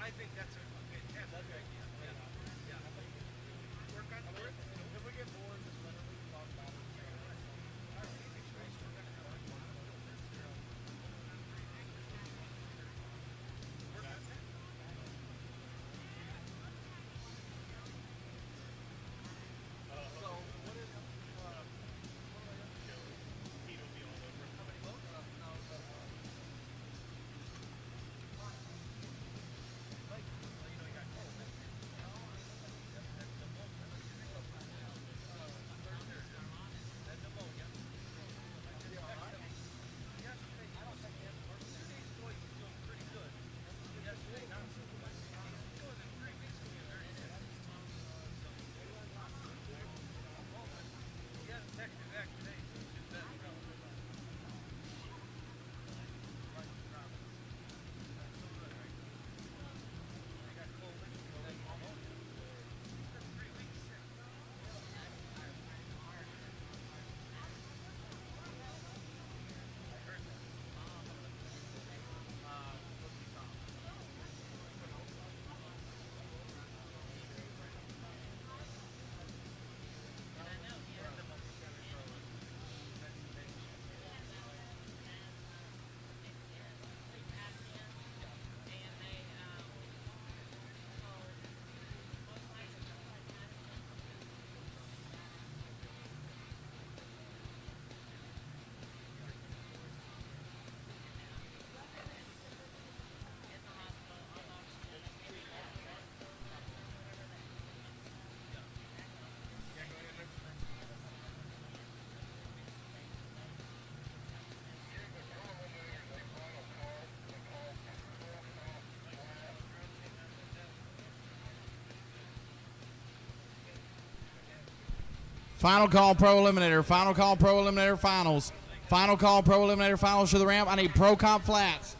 I think that's a fantastic idea. Yeah. Work on it. If we get bored, just let it talk about it. Final call, Pro Eliminator. Final call, Pro Eliminator Finals. Final call, Pro Eliminator Finals to the ramp. I need Pro Comp Flats.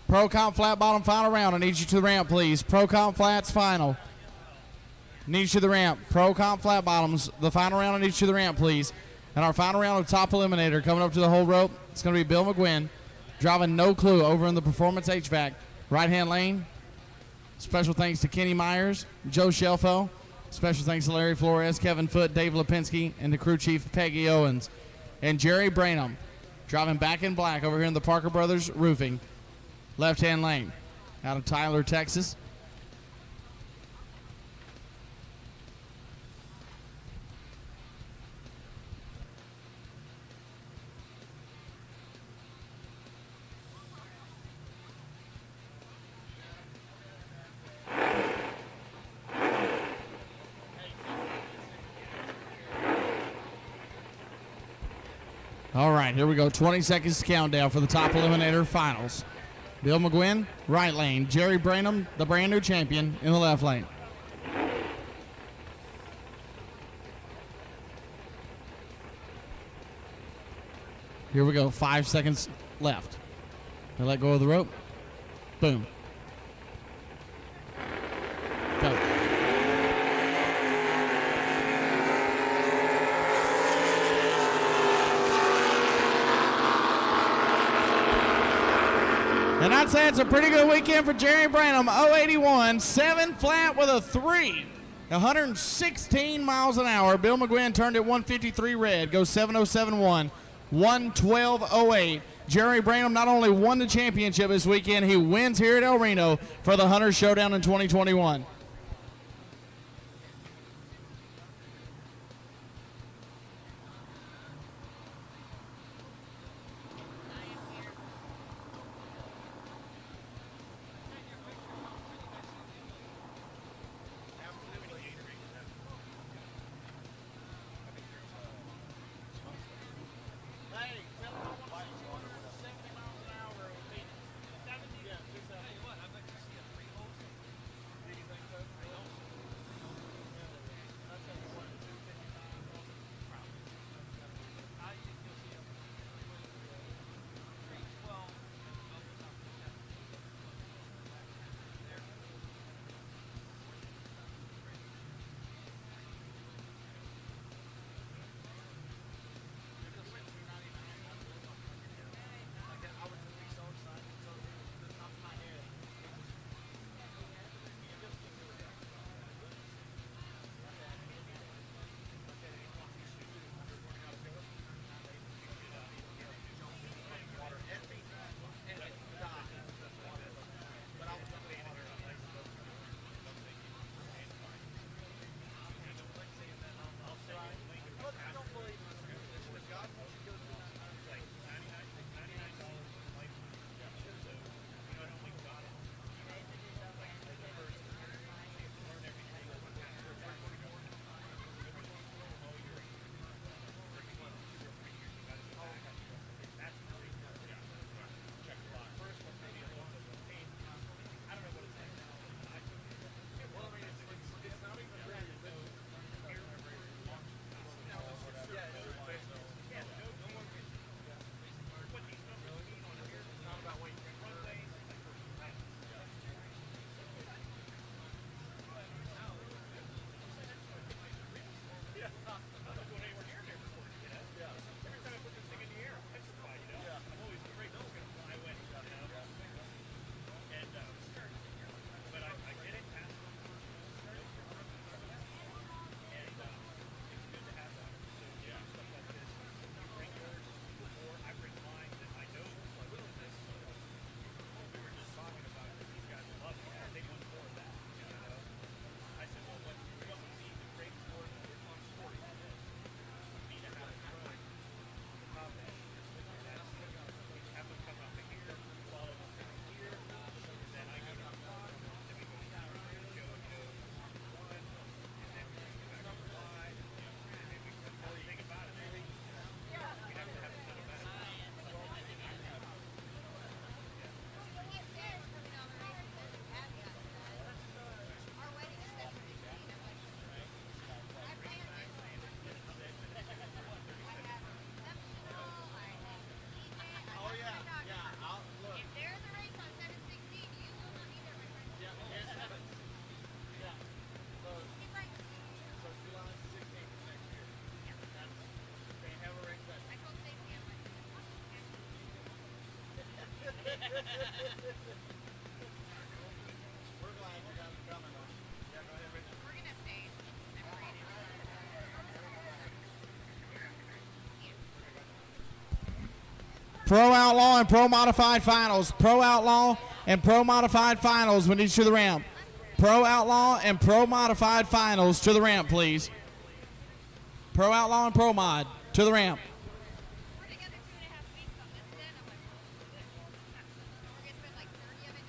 Pro Comp Flat Bottom final round. I need you to the ramp, please. Pro Comp Flats final. Need you to the ramp. Pro Comp Flat Bottoms. The final round, I need you to the ramp, please. And our final round of Top Eliminator coming up to the whole rope. It's going to be Bill McGuinn driving No Clue over in the Performance HVAC. Right-hand lane. Special thanks to Kenny Myers, Joe Shelfo. Special thanks to Larry Flores, Kevin Foote, Dave Lipinski, and the crew chief Peggy Owens. And Jerry Branham driving back in black over here in the Parker Brothers Roofing. Left-hand lane out of Tyler, Texas. All right, here we go. 20 seconds countdown for the Top Eliminator Finals. Bill McGuinn, right lane. Jerry Branham, the brand new champion, in the left lane. Here we go. 5 seconds left. They let go of the rope. Boom. Go. And I'd say it's a pretty good weekend for Jerry Branham. 081, 7 flat with a 3. 116 miles an hour. Bill McGuinn turned at 153 red. Goes 7071, 112.08. Jerry Branham not only won the championship this weekend, he wins here at El Reno for the Hunters Showdown in 2021. glad you guys are coming. Yeah, go ahead, Richard. We're gonna stay separated. Pro Outlaw and Pro Modified Finals. Pro Outlaw and Pro Modified Finals when each to the ramp. Pro Outlaw and Pro Modified Finals to the ramp, please. Pro Outlaw and Pro Mod to the ramp. We're together 2.5 weeks on this then. I'm like, we're gonna spend like 30 of it.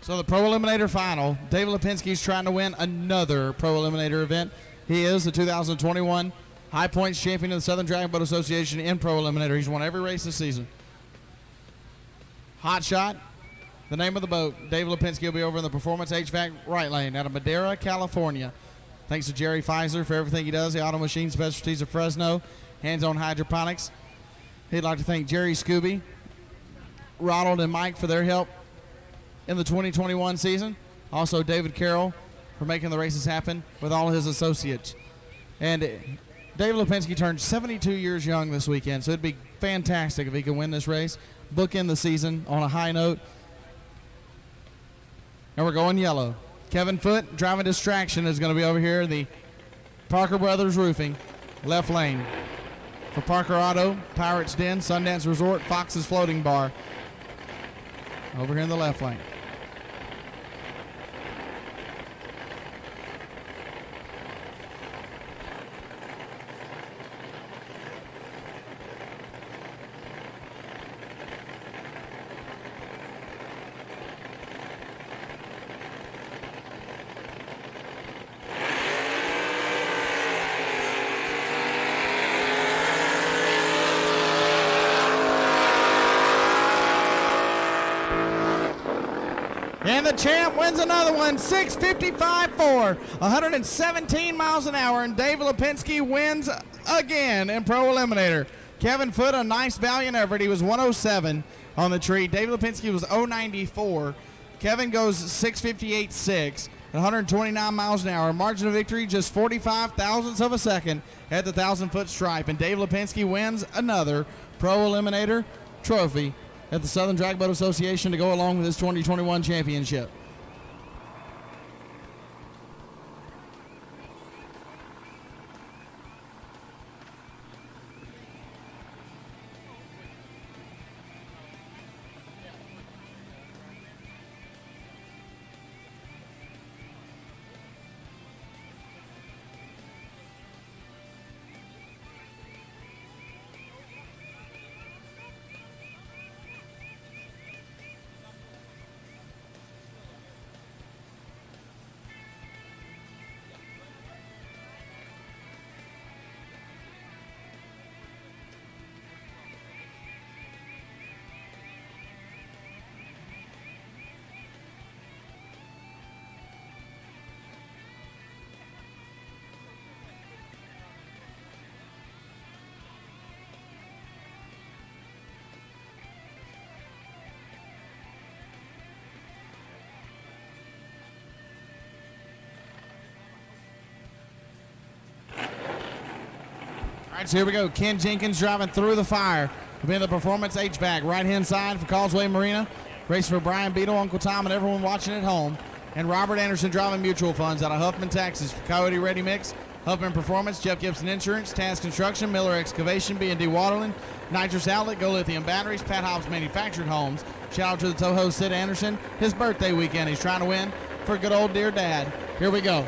So the Pro Eliminator final, David Lipinski's trying to win another Pro Eliminator event. He is the 2021 High Points Champion of the Southern Dragon Boat Association in Pro Eliminator. He's won every race this season. Hot Shot, the name of the boat. David Lipinski will be over in the Performance HVAC right lane out of Madera, California. Thanks to Jerry Pfizer for everything he does, the Auto Machine Specialties of Fresno, Hands-On Hydroponics. He'd like to thank Jerry Scooby, Ronald, and Mike for their help in the 2021 season. Also David Carroll for making the races happen with all of his associates. And David Lipinski turned 72 years young this weekend, so it'd be fantastic if he could win this race, bookend the season on a high note. And we're going yellow. Kevin Foote, driving distraction, is going to be over here in the Parker Brothers Roofing, left lane. For Parker Auto, Pirates Den, Sundance Resort, Fox's Floating Bar, over here in the left lane. And the champ wins another one, 6:55.4, 117 miles an hour, and David Lipinski wins again in Pro Eliminator. Kevin Foote, a nice valiant effort. He was 107 on the tree. David Lipinski was 094. Kevin goes 6:58.6, 129 miles an hour. Margin of victory, just 45 thousandths of a second at the 1,000-foot stripe. And David Lipinski wins another Pro Eliminator trophy at the Southern Drag Boat Association to go along with his 2021 championship. All right, so here we go. Ken Jenkins driving through the fire. Will be in the Performance HVAC, right-hand side for Causeway Marina. Race for Brian Beadle, Uncle Tom, and everyone watching at home. And Robert Anderson driving Mutual Funds out of Huffman, Texas for Coyote Ready Mix, Huffman Performance, Jeff Gibson Insurance, Taz Construction, Miller Excavation, B&D Waterland, Nitrous Outlet, Go Lithium Batteries, Pat Hobbs Manufactured Homes. Shout out to the Toho Sid Anderson. His birthday weekend. He's trying to win for good old dear dad. Here we go.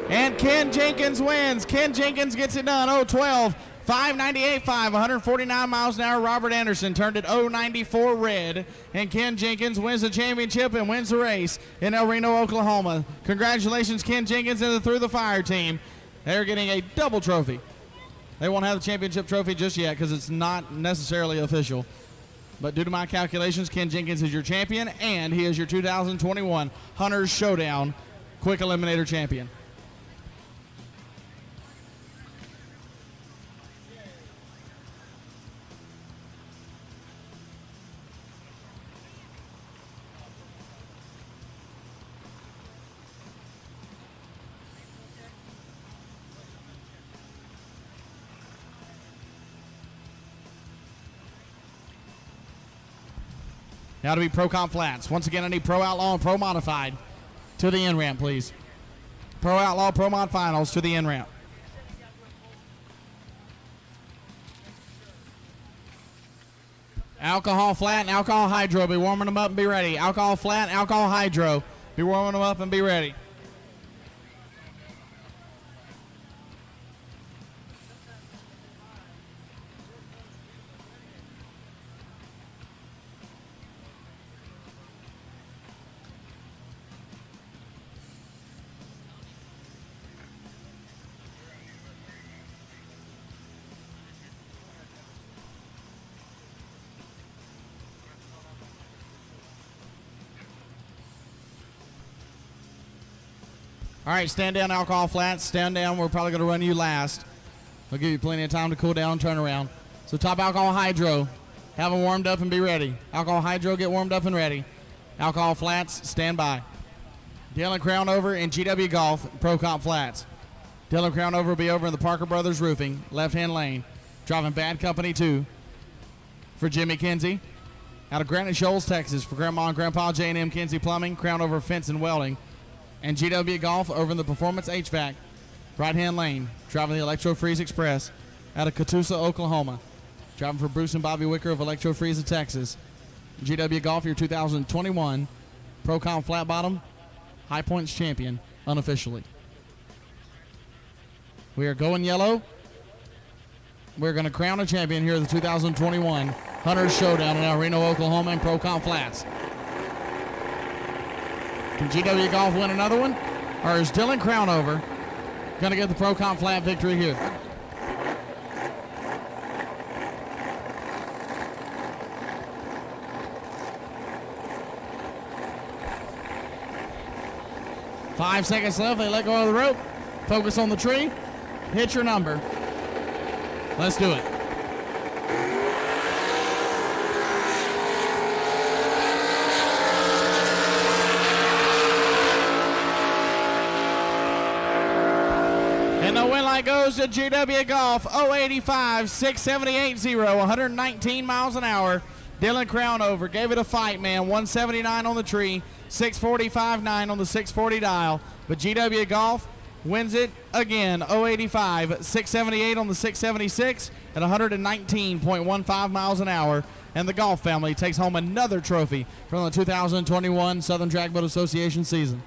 And Ken Jenkins wins. Ken Jenkins gets it done. 012, 598.5, 149 miles an hour. Robert Anderson turned it 094 red. And Ken Jenkins wins the championship and wins the race in El Reno, Oklahoma. Congratulations, Ken Jenkins and the Through the Fire team. They're getting a double trophy. They won't have the championship trophy just yet because it's not necessarily official. But due to my calculations, Ken Jenkins is your champion, and he is your 2021 Hunters Showdown Quick Eliminator champion. Now to be Pro Comp Flats. Once again, I need Pro Outlaw and Pro Modified to the in-ramp, please. Pro Outlaw, Pro Mod Finals to the in-ramp. Alcohol Flat and Alcohol Hydro. Be warming them up and be ready. Alcohol Flat, Alcohol Hydro. Be warming them up and be ready. All right, stand down, Alcohol Flats. Stand down. We're probably going to run you last. We'll give you plenty of time to cool down and turn around. So top Alcohol Hydro. Have them warmed up and be ready. Alcohol Hydro, get warmed up and ready. Alcohol Flats, stand by. Dylan Crownover and GW Golf, Pro Comp Flats. Dylan Crownover will be over in the Parker Brothers Roofing, left-hand lane. Driving Bad Company 2 for Jimmy Kinsey. Out of Granite Shoals, Texas for Grandma and Grandpa J&M Kinsey Plumbing, Crownover Fence and Welding. And GW Golf over in the Performance HVAC, right-hand lane, driving the Electro Freeze Express out of Catoosa, Oklahoma. Driving for Bruce and Bobby Wicker of Electro Freeze of Texas. GW Golf, your 2021 Pro Comp Flat Bottom High Points champion, unofficially. We are going yellow. We're going to crown a champion here at the 2021 Hunters Showdown in El Reno, Oklahoma, and Pro Comp Flats. Can GW Golf win another one? Or is Dylan Crownover going to get the Pro Comp Flat victory here? Five seconds left. They let go of the rope. Focus on the tree. Hit your number. Let's do it. And the win light goes to GW Golf, 085, 678.0, 119 miles an hour. Dylan Crownover gave it a fight, man. 179 on the tree, 645.9 on the 640 dial. But GW Golf wins it again, 085, 678 on the 676 at 119.15 miles an hour. And the Golf family takes home another trophy from the 2021 Southern Drag Boat Association season.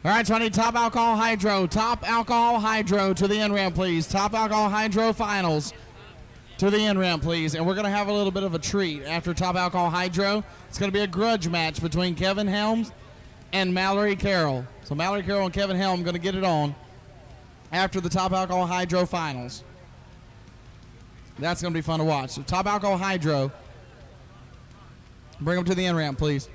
All right, so I need Top Alcohol Hydro. Top Alcohol Hydro to the end ramp, please. Top Alcohol Hydro finals to the end ramp, please. And we're going to have a little bit of a treat after Top Alcohol Hydro. It's going to be a grudge match between Kevin Helms and Mallory Carroll. So Mallory Carroll and Kevin Helm going to get it on after the Top Alcohol Hydro finals. That's going to be fun to watch. So Top Alcohol Hydro, bring them to the end ramp, please.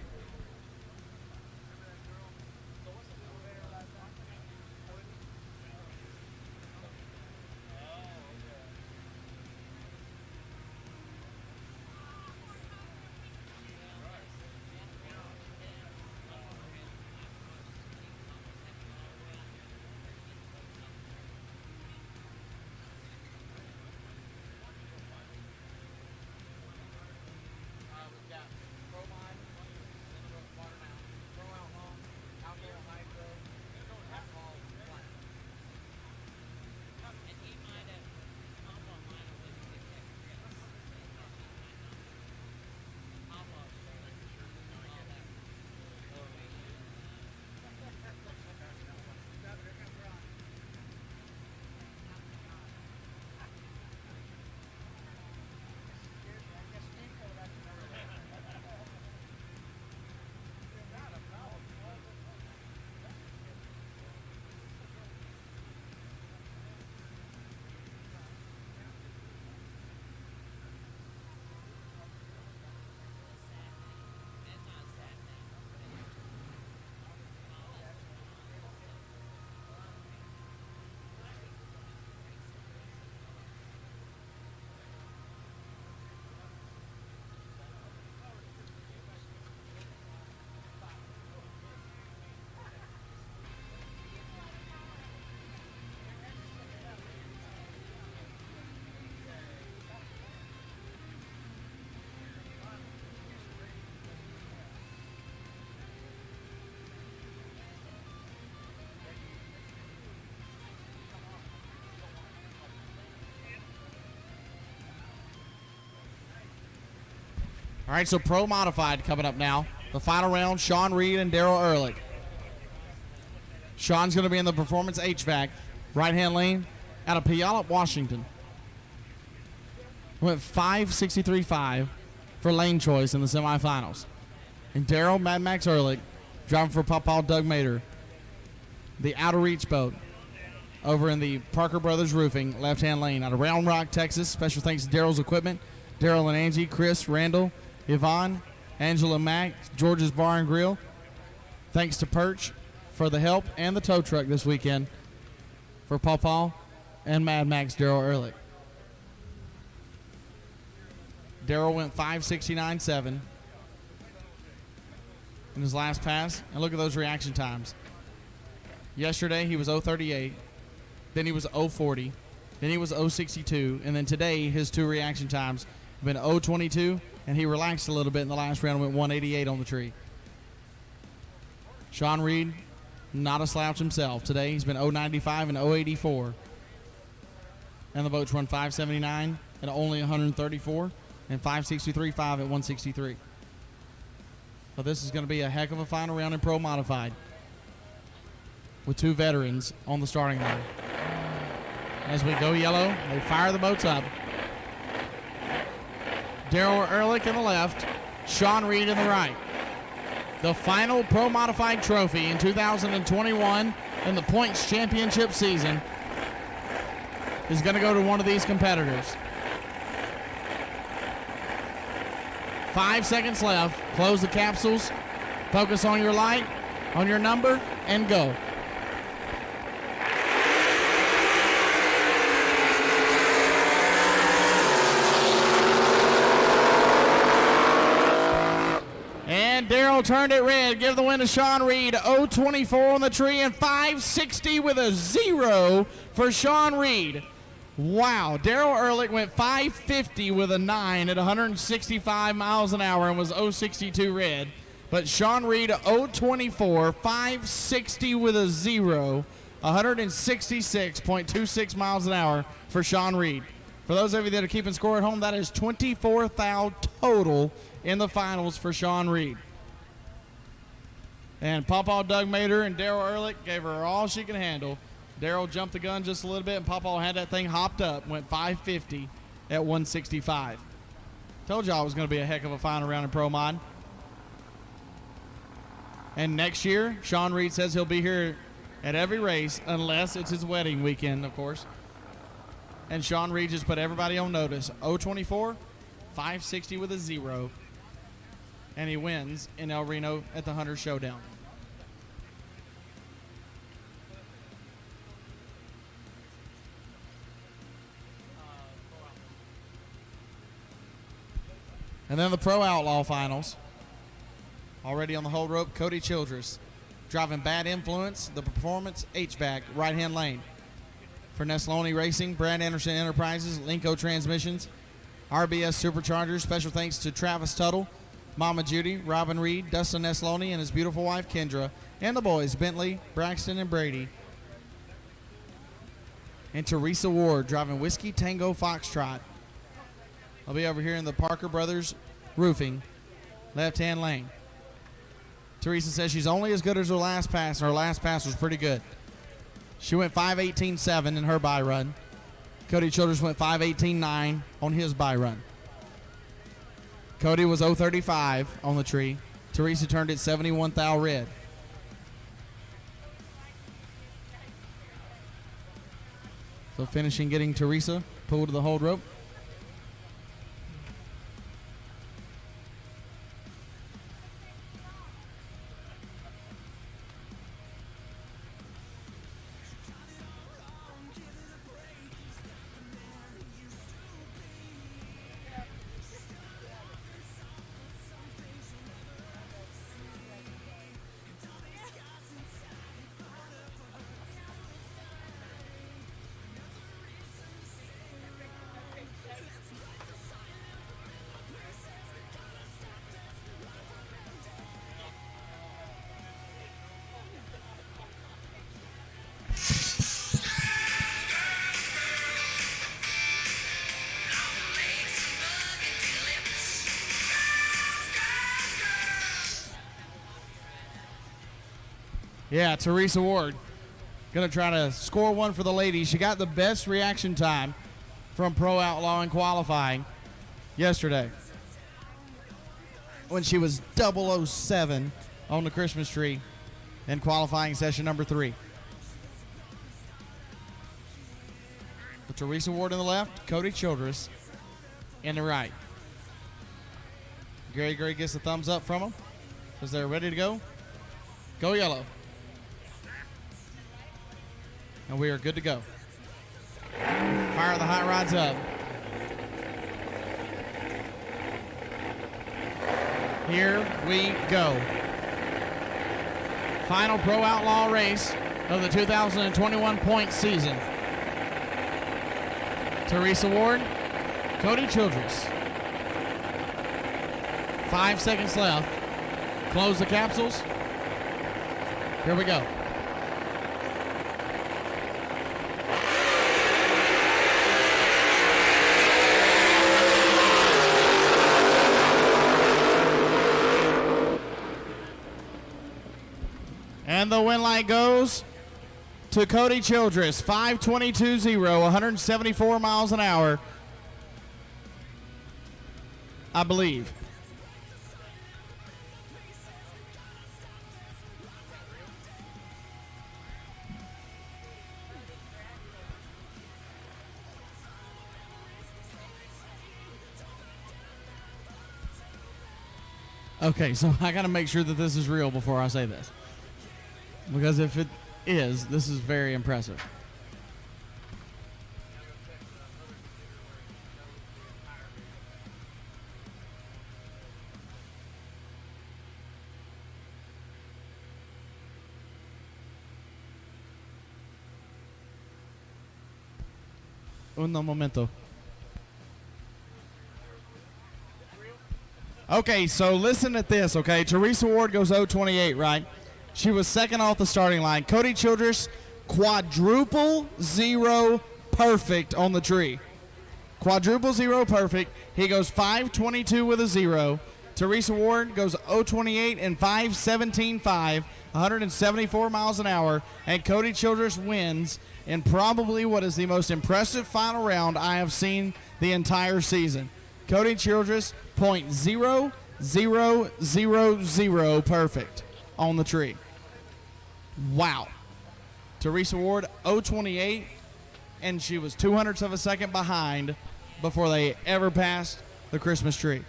We've got Pro Mine, Watercraft, Pro Outlaw, Outlaw Hydro, Outlaw Flat. And he might have Outlaw mine was Outlaw All right, so Pro Modified coming up now. The final round, Sean Reed and Daryl Ehrlich. Sean's going to be in the Performance HVAC, right-hand lane, out of Puyallup, Washington. Went 5.63.5 for lane choice in the semifinals. And Daryl Mad Max Ehrlich driving for Papa Doug Mater. The Outer Reach boat over in the Parker Brothers Roofing, left-hand lane, out of Round Rock, Texas. Special thanks to Daryl's equipment. Daryl and Angie, Chris, Randall, Yvonne, Angela Mack, George's Bar and Grill. Thanks to Perch for the help and the tow truck this weekend for Paw Paw and Mad Max Daryl Ehrlich. Daryl went 5.69.7 in his last pass. And look at those reaction times. Yesterday he was 0.38, then he was 0.40, then he was 0.62, and then today his two reaction times have been 0.22, and he relaxed a little bit in the last round and went 1.88 on the tree. Sean Reed, not a slouch himself. Today he's been 0.95 and 0.84. And the boats run 5.79 at only 134 and 5.63.5 at 163. So this is going to be a heck of a final round in Pro Modified with two veterans on the starting line. As we go yellow, they fire the boats up. Daryl Ehrlich in the left, Sean Reed in the right. The final Pro Modified trophy in 2021 in the points championship season is going to go to one of these competitors. 5 seconds left. Close the capsules. Focus on your light, on your number, and go. And Daryl turned it red. Give the win to Sean Reed. 0.24 on the tree and 5.60 with a 0 for Sean Reed. Wow. Daryl Ehrlich went 5.50 with a 9 at 165 miles an hour and was 0.62 red. But Sean Reed, 0.24, 5.60 with a 0, 166.26 miles an hour for Sean Reed. For those of you that are keeping score at home, that is 24 thou total in the finals for Sean Reed. And Pawpaw Doug Mater and Daryl Ehrlich gave her all she could handle. Daryl jumped the gun just a little bit, and Pawpaw had that thing hopped up, went 550 at 165. Told y'all it was going to be a heck of a final round in Pro Mod. And next year, Sean Reed says he'll be here at every race, unless it's his wedding weekend, of course. And Sean Reed just put everybody on notice. 024, 560 with a 0. And he wins in El Reno at the Hunters Showdown. And then the Pro Outlaw Finals. Already on the whole rope, Cody Childress. Driving Bad Influence, the Performance HVAC, right-hand lane. For Nesloni Racing, Brad Anderson Enterprises, Linko Transmissions, RBS Superchargers. Special thanks to Travis Tuttle, Mama Judy, Robin Reed, Dustin Nesloni, and his beautiful wife, Kendra. And the boys, Bentley, Braxton, and Brady. And Teresa Ward, driving Whiskey Tango Foxtrot. I'll be over here in the Parker Brothers Roofing, left-hand lane. Teresa says she's only as good as her last pass, and her last pass was pretty good. She went 5:18.7 in her bye run. Cody Childress went 5:18.9 on his bye run. Cody was 0:35 on the tree. Teresa turned it 71 thou red. So finishing getting Teresa pulled to the hold rope. Yeah, Teresa Ward going to try to score one for the ladies. She got the best reaction time from Pro Outlaw in qualifying yesterday when she was 007 on the Christmas tree in qualifying session number 3. With Teresa Ward in the left, Cody Childress in the right. Gary gets a thumbs up from them because they're ready to go. Go yellow. And we are good to go. Fire the hot rods up. Here we go. Final Pro Outlaw race of the 2021 point season. Teresa Ward, Cody Childress. 5 seconds left. Close the capsules. Here we go. And the win light goes to Cody Childress, 5:22.0, 174 miles an hour, I believe. Okay, so I got to make sure that this is real before I say this. Because if it is, this is very impressive. Un momento. Okay, so listen at this, okay? Teresa Ward goes 0:28, right? She was second off the starting line. Cody Childress, quadruple 0 perfect on the tree. Quadruple 0 perfect. He goes 5:22 with a 0. Teresa Ward goes 028 and 517.5, 174 miles an hour, and Cody Childress wins in probably what is the most impressive final round I have seen the entire season. Cody Childress, .0000 perfect on the tree. Wow. Teresa Ward, 028, and she was 200ths of a second behind before they ever passed the Christmas tree.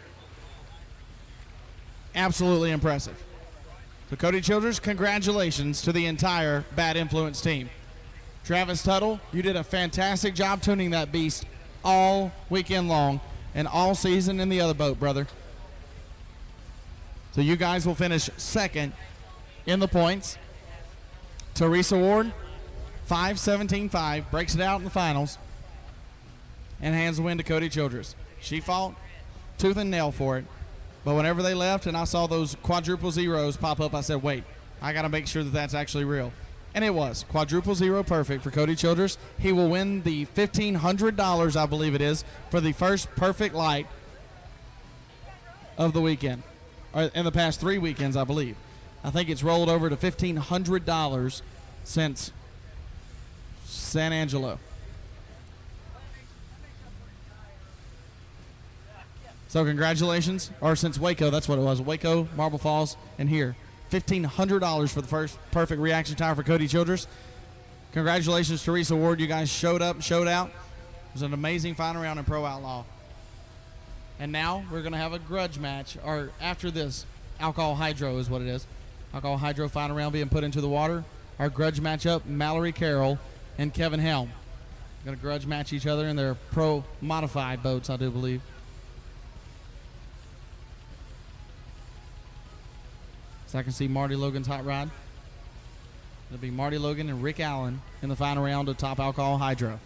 Absolutely impressive. So Cody Childress, congratulations to the entire Bad Influence team. Travis Tuttle, you did a fantastic job tuning that beast all weekend long and all season in the other boat, brother. So you guys will finish second in the points. Teresa Ward, 5:17.5, breaks it out in the finals and hands the win to Cody Childress. She fought tooth and nail for it, but whenever they left and I saw those quadruple zeros pop up, I said, wait, I got to make sure that that's actually real. And it was. Quadruple zero perfect for Cody Childress. He will win the $1,500, I believe it is, for the first perfect light of the weekend. Or in the past 3 weekends, I believe. I think it's rolled over to $1,500 since San Angelo. So congratulations, or since Waco, that's what it was. Waco, Marble Falls, and here. $1,500 for the first perfect reaction time for Cody Childress. Congratulations, Teresa Ward. You guys showed up and showed out. It was an amazing final round in Pro Outlaw. And now we're going to have a grudge match, or after this, alcohol hydro is what it is. Alcohol hydro final round being put into the water. Our grudge matchup, Mallory Carroll and Kevin Helm. Going to grudge match each other in their pro modified boats, I do believe. So I can see Marty Logan's hot rod. It'll be Marty Logan and Rick Allen in the final round of Top Alcohol Hydro.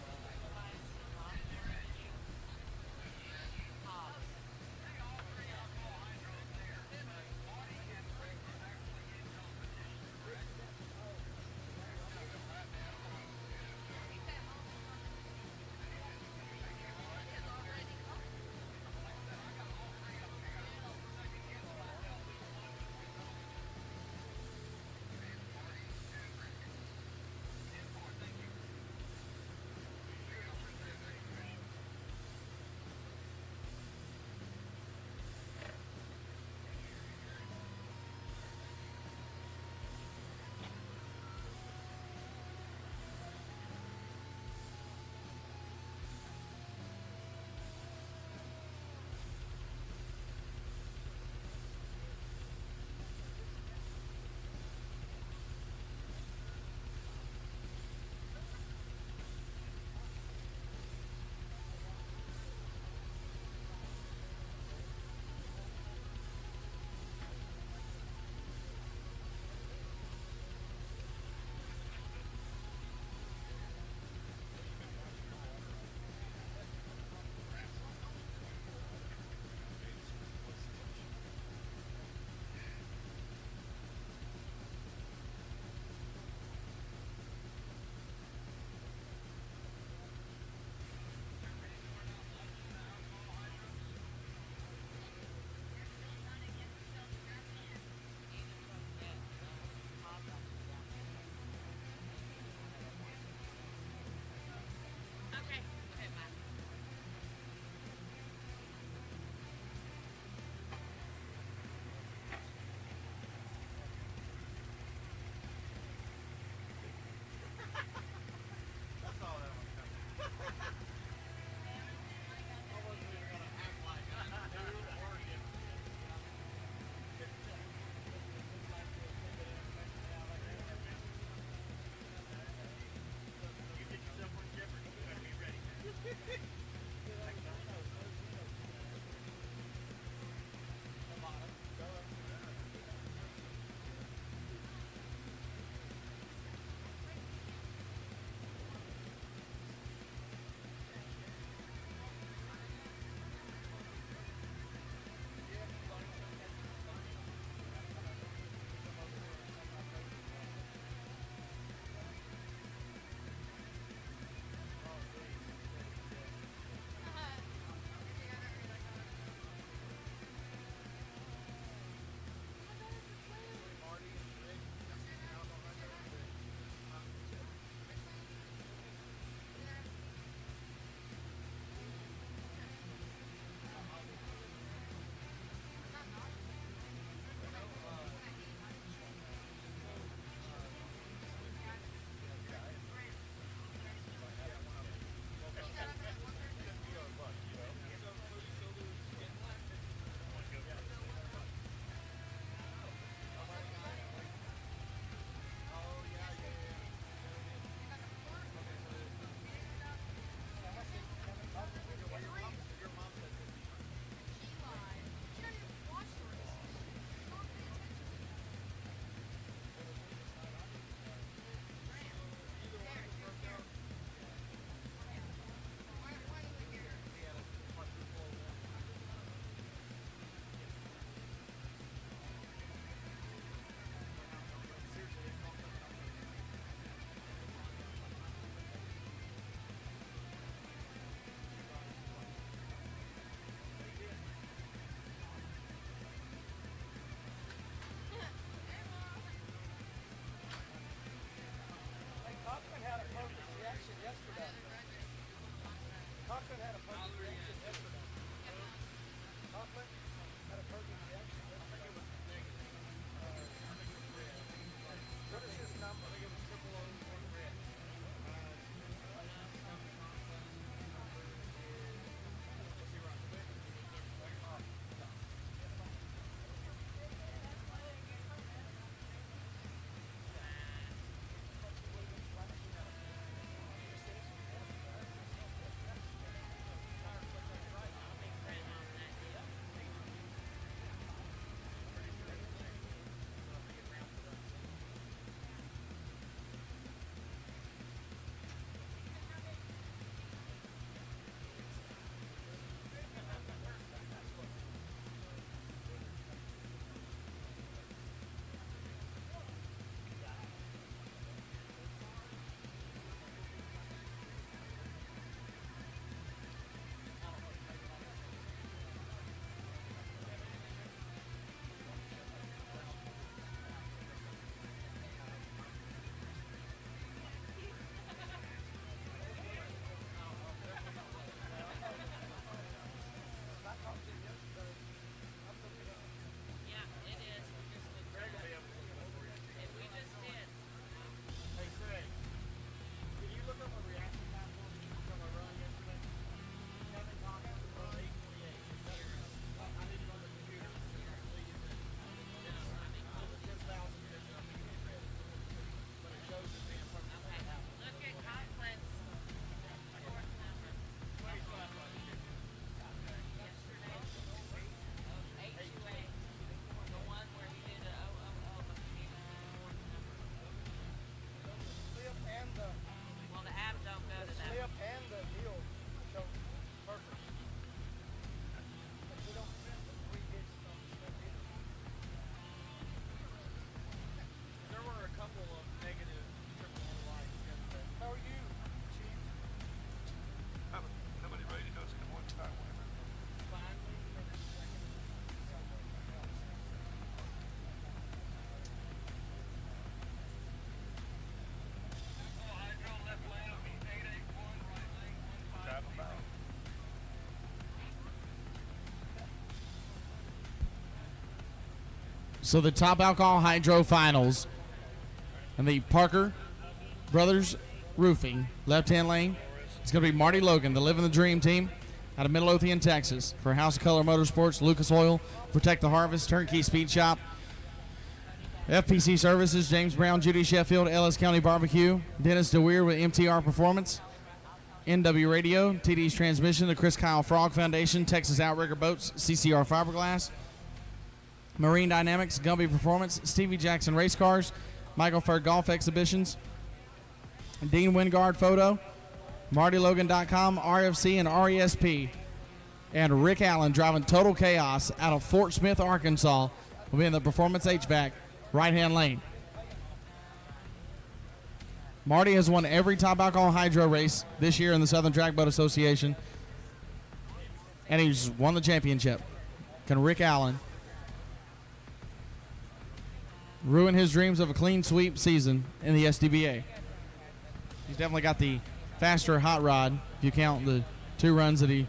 So the top alcohol hydro finals and the Parker Brothers Roofing left-hand lane. It's going to be Marty Logan, the Living the Dream team out of Midlothian, Texas. For House of Color Motorsports, Lucas Oil, Protect the Harvest, Turnkey Speed Shop, FPC Services, James Brown, Judy Sheffield, Ellis County Barbecue, Dennis DeWeer with MTR Performance, NW Radio, TD's Transmission, the Chris Kyle Frog Foundation, Texas Outrigger Boats, CCR Fiberglass, Marine Dynamics, Gumby Performance, Stevie Jackson Race Cars, Michael Ferg Golf Exhibitions, Dean Wingard Photo, MartyLogan.com, RFC, and RESP. And Rick Allen driving Total Chaos out of Fort Smith, Arkansas, will be in the Performance HVAC right-hand lane. Marty has won every top alcohol hydro race this year in the Southern Drag Boat Association, and he's won the championship. Can Rick Allen ruin his dreams of a clean sweep season in the SDBA? He's definitely got the faster hot rod, if you count the two runs that he,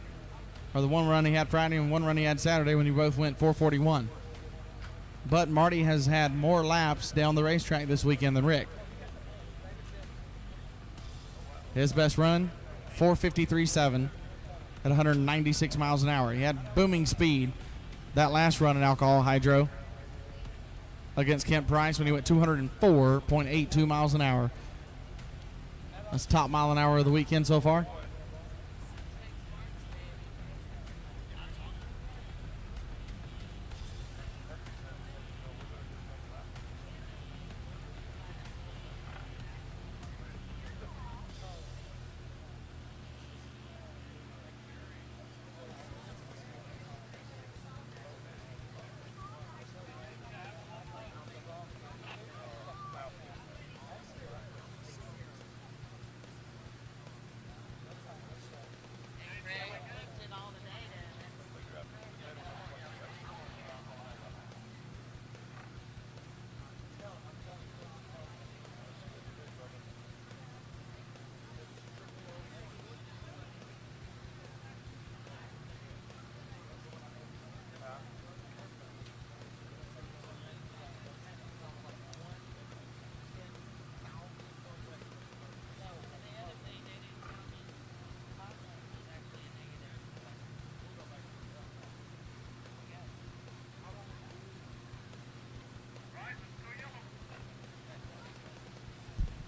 or the one run he had Friday and one run he had Saturday when he both went 441. But Marty has had more laps down the racetrack this weekend than Rick. His best run, 4:53.7 at 196 miles an hour. He had booming speed that last run in alcohol hydro against Kent Price when he went 204.82 miles an hour. That's top mile an hour of the weekend so far.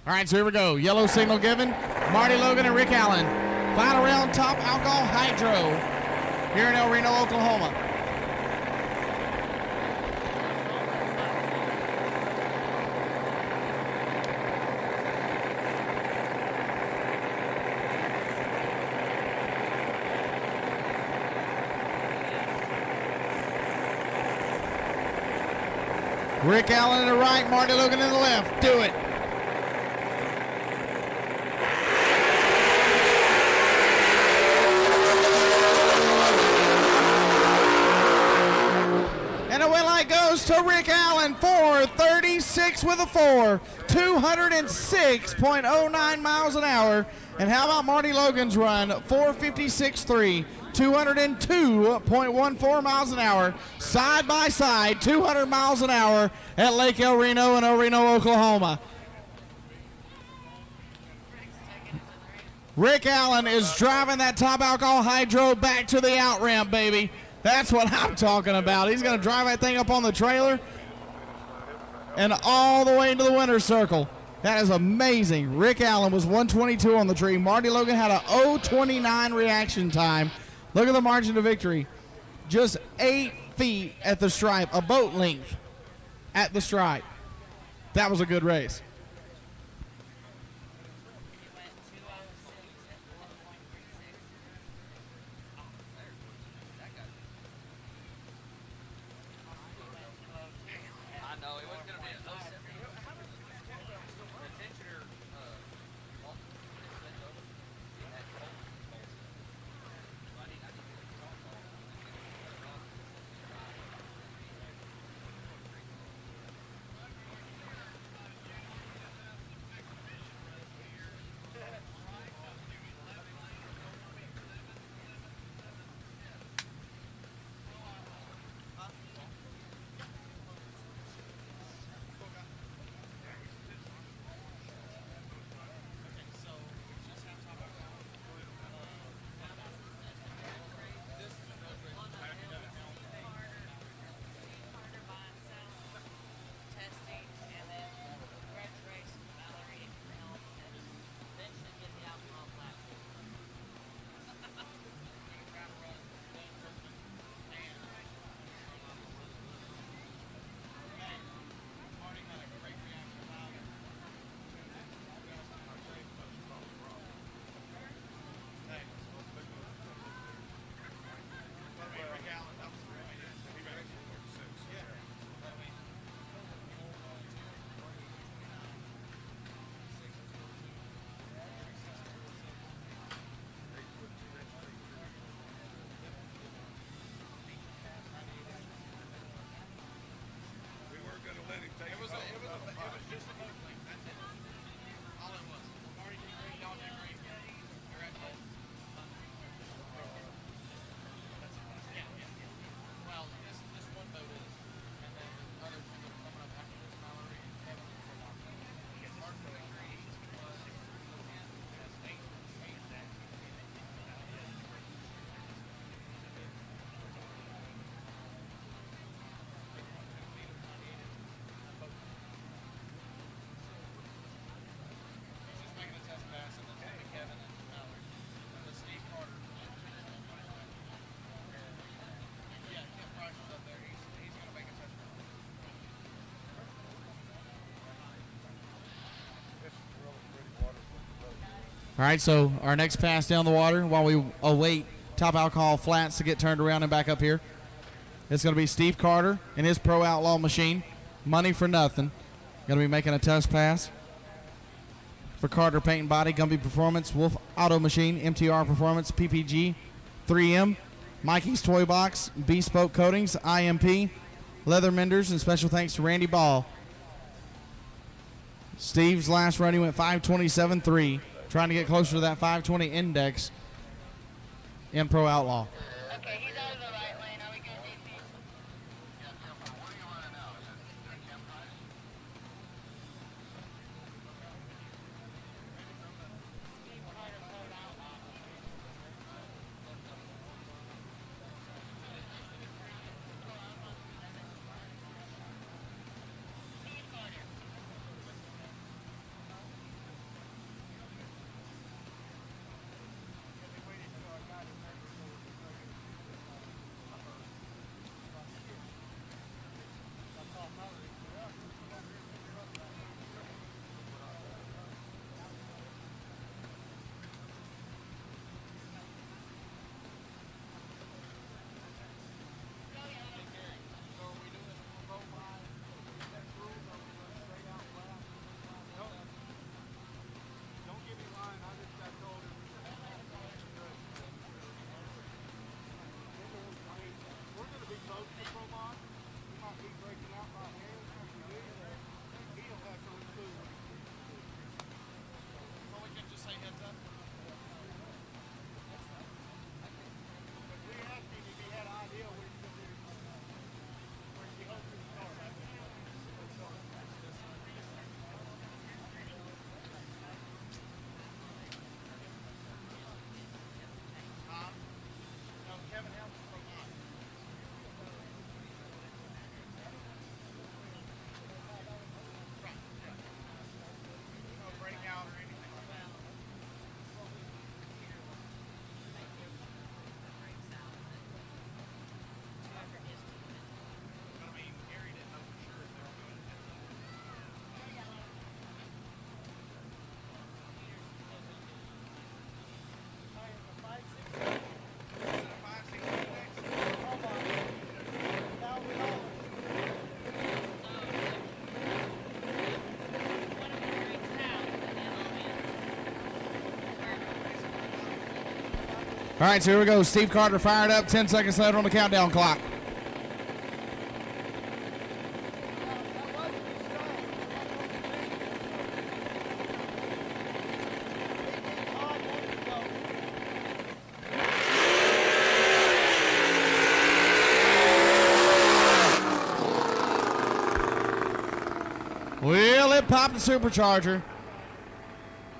All right, so here we go. Yellow signal given. Marty Logan and Rick Allen. Final round, top alcohol hydro here in El Reno, Oklahoma. Rick Allen in the right, Marty Logan in the left. Do it. To Rick Allen, 436 with a 4, 206.09 miles an hour. And how about Marty Logan's run, 456.3, 202.14 miles an hour, side by side, 200 miles an hour at Lake El Reno in El Reno, Oklahoma. Rick Allen is driving that top alcohol hydro back to the out ramp, baby. That's what I'm talking about. He's going to drive that thing up on the trailer and all the way into the winner's circle. That is amazing. Rick Allen was 122 on the tree. Marty Logan had a 0.29 reaction time. Look at the margin of victory. Just 8 feet at the stripe, a boat length at the stripe. That was a good race. All right, so our next pass down the water while we await Top Alcohol Flats to get turned around and back up here. It's going to be Steve Carter and his Pro Outlaw machine. Money for nothing. Going to be making a test pass. For Carter Paint and Body, Gumby Performance, Wolf Auto Machine, MTR Performance, PPG, 3M, Mikey's Toy Box, Bespoke Coatings, IMP, Leather Menders, and special thanks to Randy Ball. Steve's last run, he went 5:27.3, trying to get closer to that 5:20 index in Pro Outlaw. Okay, he's out of the right lane. Are we good, DP? All right, so here we go. Steve Carter fired up. 10 seconds left on the countdown clock. Well, it popped the supercharger.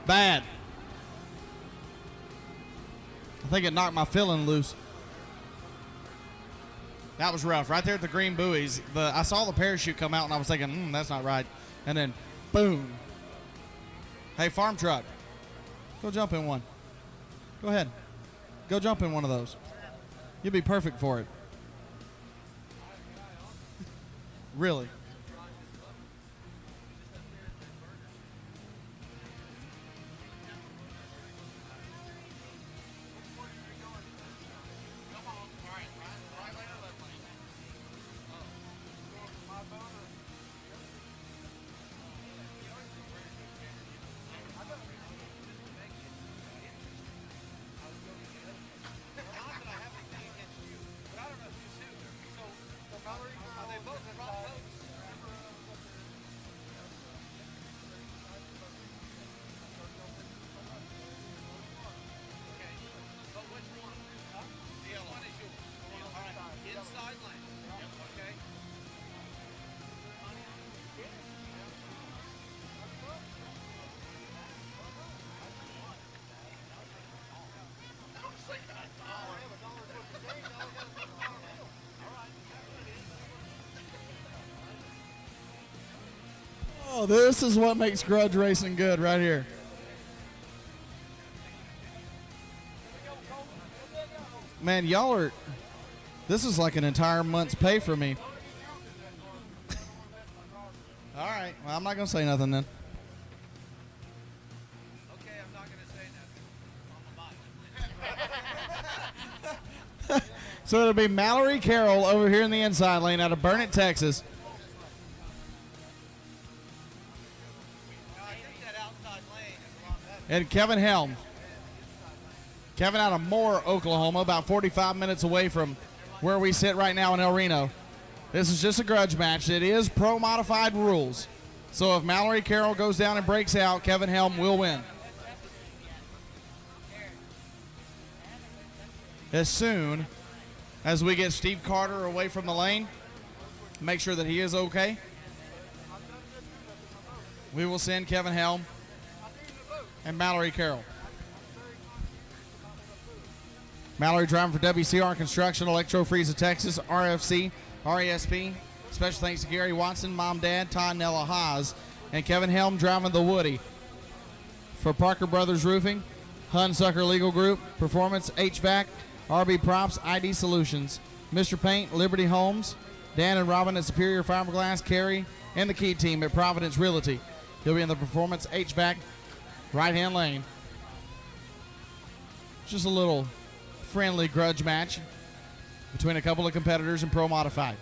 Bad. I think it knocked my filling loose. That was rough. Right there at the green buoys, I saw the parachute come out, and I was thinking, that's not right. And then, boom. Hey, farm truck, go jump in one. Go ahead. Go jump in one of those. You'll be perfect for it. Really. Oh, this is what makes grudge racing good right here. Man, y'all are, this is like an entire month's pay for me. All right, well, I'm not going to say nothing then. Okay, I'm not going to say nothing. So it'll be Mallory Carroll over here in the inside lane out of Burnett, Texas. And Kevin Helm. Kevin out of Moore, Oklahoma, about 45 minutes away from where we sit right now in El Reno. This is just a grudge match. It is pro modified rules. So if Mallory Carroll goes down and breaks out, Kevin Helm will win. As soon as we get Steve Carter away from the lane, make sure that he is okay, we will send Kevin Helm and Mallory Carroll. Mallory driving for WCR Construction, Electro Freeze of Texas, RFC, RESP. Special thanks to Gary Watson, Mom, Dad, Todd, Nella Haas, and Kevin Helm driving the Woody. For Parker Brothers Roofing, Hunsucker Legal Group, Performance HVAC, RB Props, ID Solutions, Mr. Paint, Liberty Homes, Dan and Robin at Superior Fiberglass, Carey, and the Key Team at Providence Realty. He'll be in the Performance HVAC right-hand lane. Just a little friendly grudge match between a couple of competitors in Pro Modified.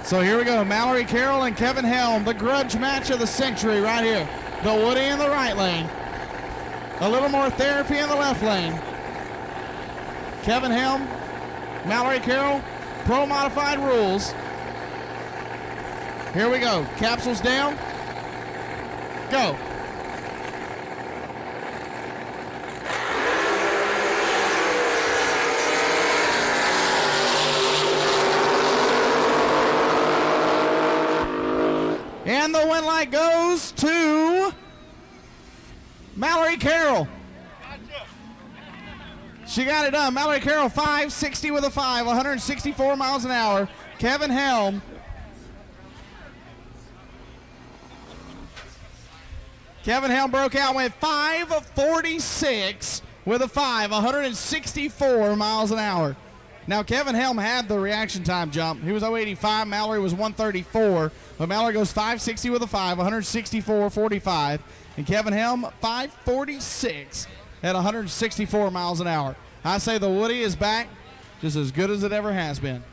So here we go, Mallory Carroll and Kevin Helm, the grudge match of the century right here. The Woody in the right lane. A little more therapy in the left lane. Kevin Helm, Mallory Carroll, pro modified rules. Here we go, capsules down. Go. And the win light goes to Mallory Carroll. She got it done. Mallory Carroll, 560 with a 5, 164 miles an hour. Kevin Helm. Kevin Helm broke out with 546 with a 5, 164 miles an hour. Now, Kevin Helm had the reaction time jump. He was 085. Mallory was 134. But Mallory goes 560 with a 5, 164.45. And Kevin Helm, 546 at 164 miles an hour. I say the Woody is back just as good as it ever has been.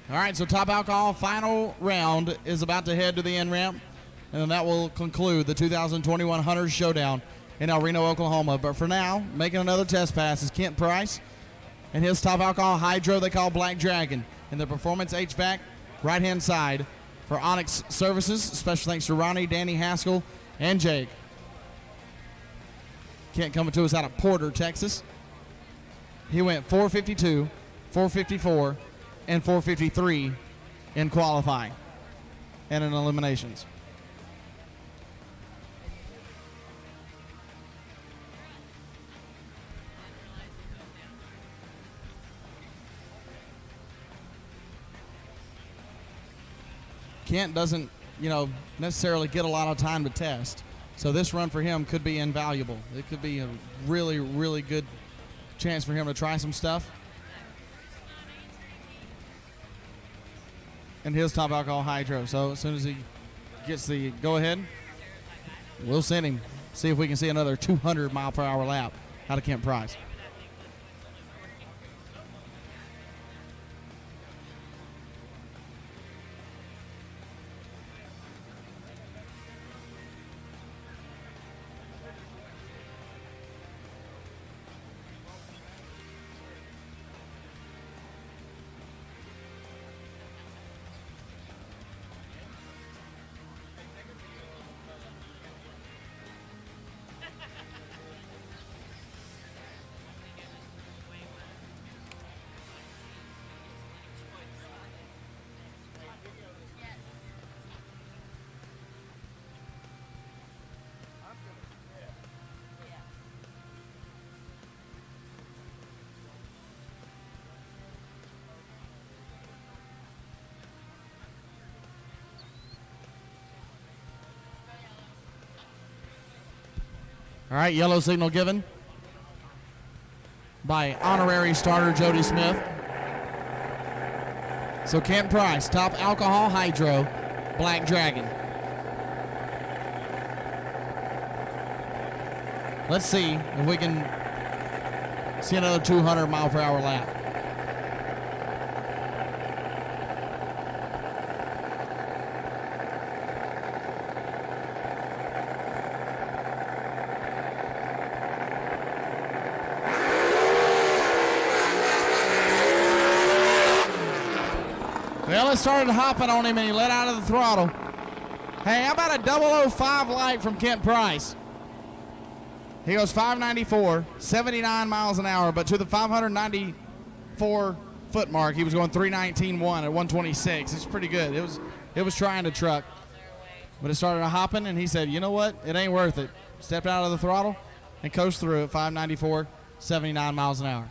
All right, so Top Alcohol final round is about to head to the end ramp, and then that will conclude the 2021 Hunters Showdown in El Reno, Oklahoma. But for now, making another test pass is Kent Price and his Top Alcohol Hydro they call Black Dragon in the Performance HVAC right-hand side for Onyx Services. Special thanks to Ronnie, Danny Haskell, and Jake. Kent coming to us out of Porter, Texas. He went 452, 454, and 453 in qualifying and in eliminations. Kent doesn't, necessarily get a lot of time to test. So this run for him could be invaluable. It could be a really, really good chance for him to try some stuff. And his top alcohol hydro. So as soon as he gets the go-ahead, we'll send him. See if we can see another 200-mile-per-hour lap out of Kent Price. All right, yellow signal given by honorary starter Jody Smith. So Kent Price, top alcohol hydro, Black Dragon. Let's see if we can see another 200-mile-per-hour lap. Well, it started hopping on him and he let out of the throttle. Hey, how about a 005 light from Kent Price? He goes 594, 79 miles an hour, but to the 594 foot mark, he was going 319.1 at 126. It's pretty good. It was trying to truck, but it started hopping, and he said, you know what? It ain't worth it. Stepped out of the throttle and coast through at 594, 79 miles an hour.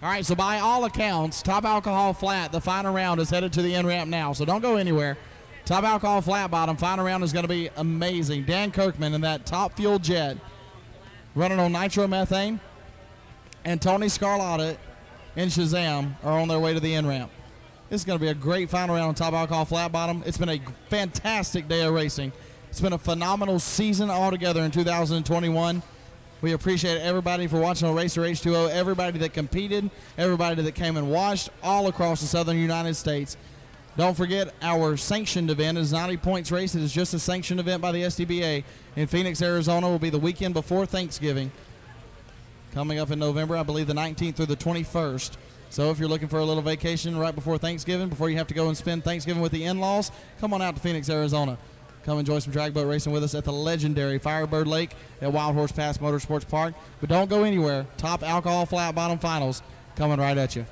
All right, so by all accounts, top alcohol flat, the final round is headed to the end ramp now, so don't go anywhere. Top alcohol flat bottom, final round is going to be amazing. Dan Kirkman in that top fuel jet running on nitromethane, and Tony Scarlotta and Shazam are on their way to the end ramp. This is going to be a great final round on top alcohol flat bottom. It's been a fantastic day of racing. It's been a phenomenal season altogether in 2021. We appreciate everybody for watching on Racer H2O, everybody that competed, everybody that came and watched all across the southern United States. Don't forget our sanctioned event is 90 points race. It is just a sanctioned event by the SDBA in Phoenix, Arizona. Will be the weekend before Thanksgiving. Coming up in November, I believe the 19th through the 21st. So if you're looking for a little vacation right before Thanksgiving, before you have to go and spend Thanksgiving with the in-laws, come on out to Phoenix, Arizona. come enjoy some drag boat racing with us at the legendary Firebird Lake at Wild Horse Pass Motorsports Park. But don't go anywhere. Top alcohol flat bottom finals coming right at you.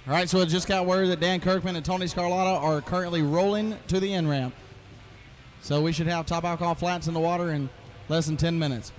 All right, so it just got word that Dan Kirkman and Tony Scarlatta are currently rolling to the in-ramp. So we should have top alcohol flats in the water in less than 10 minutes.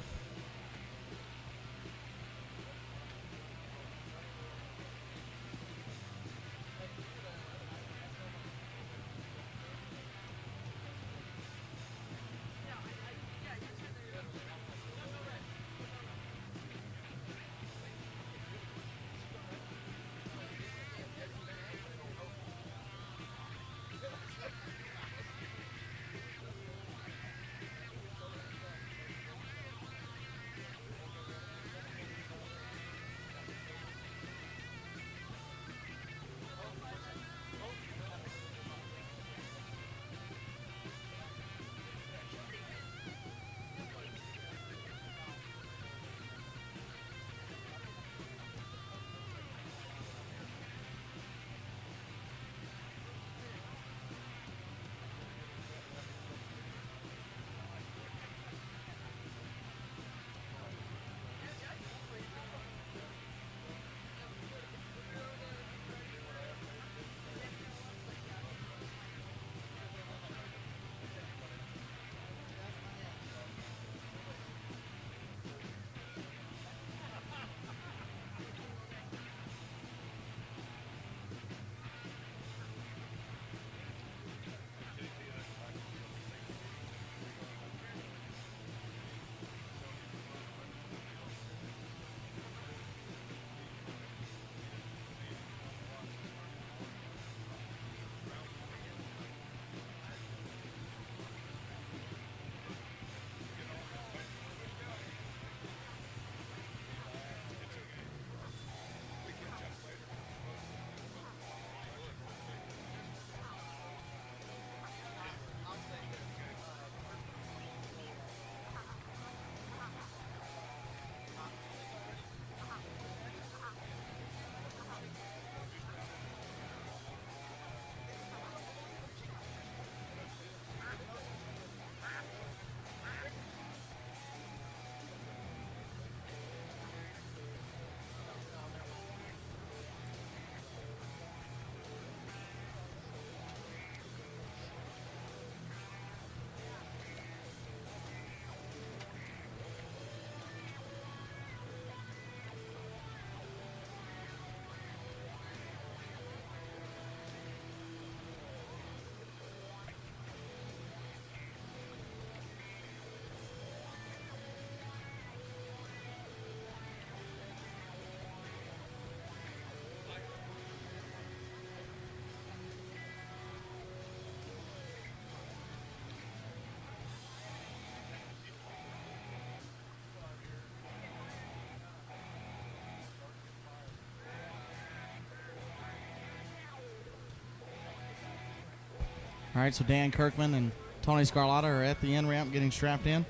All right, so Dan Kirkman and Tony Scarlatta are at the end ramp getting strapped in.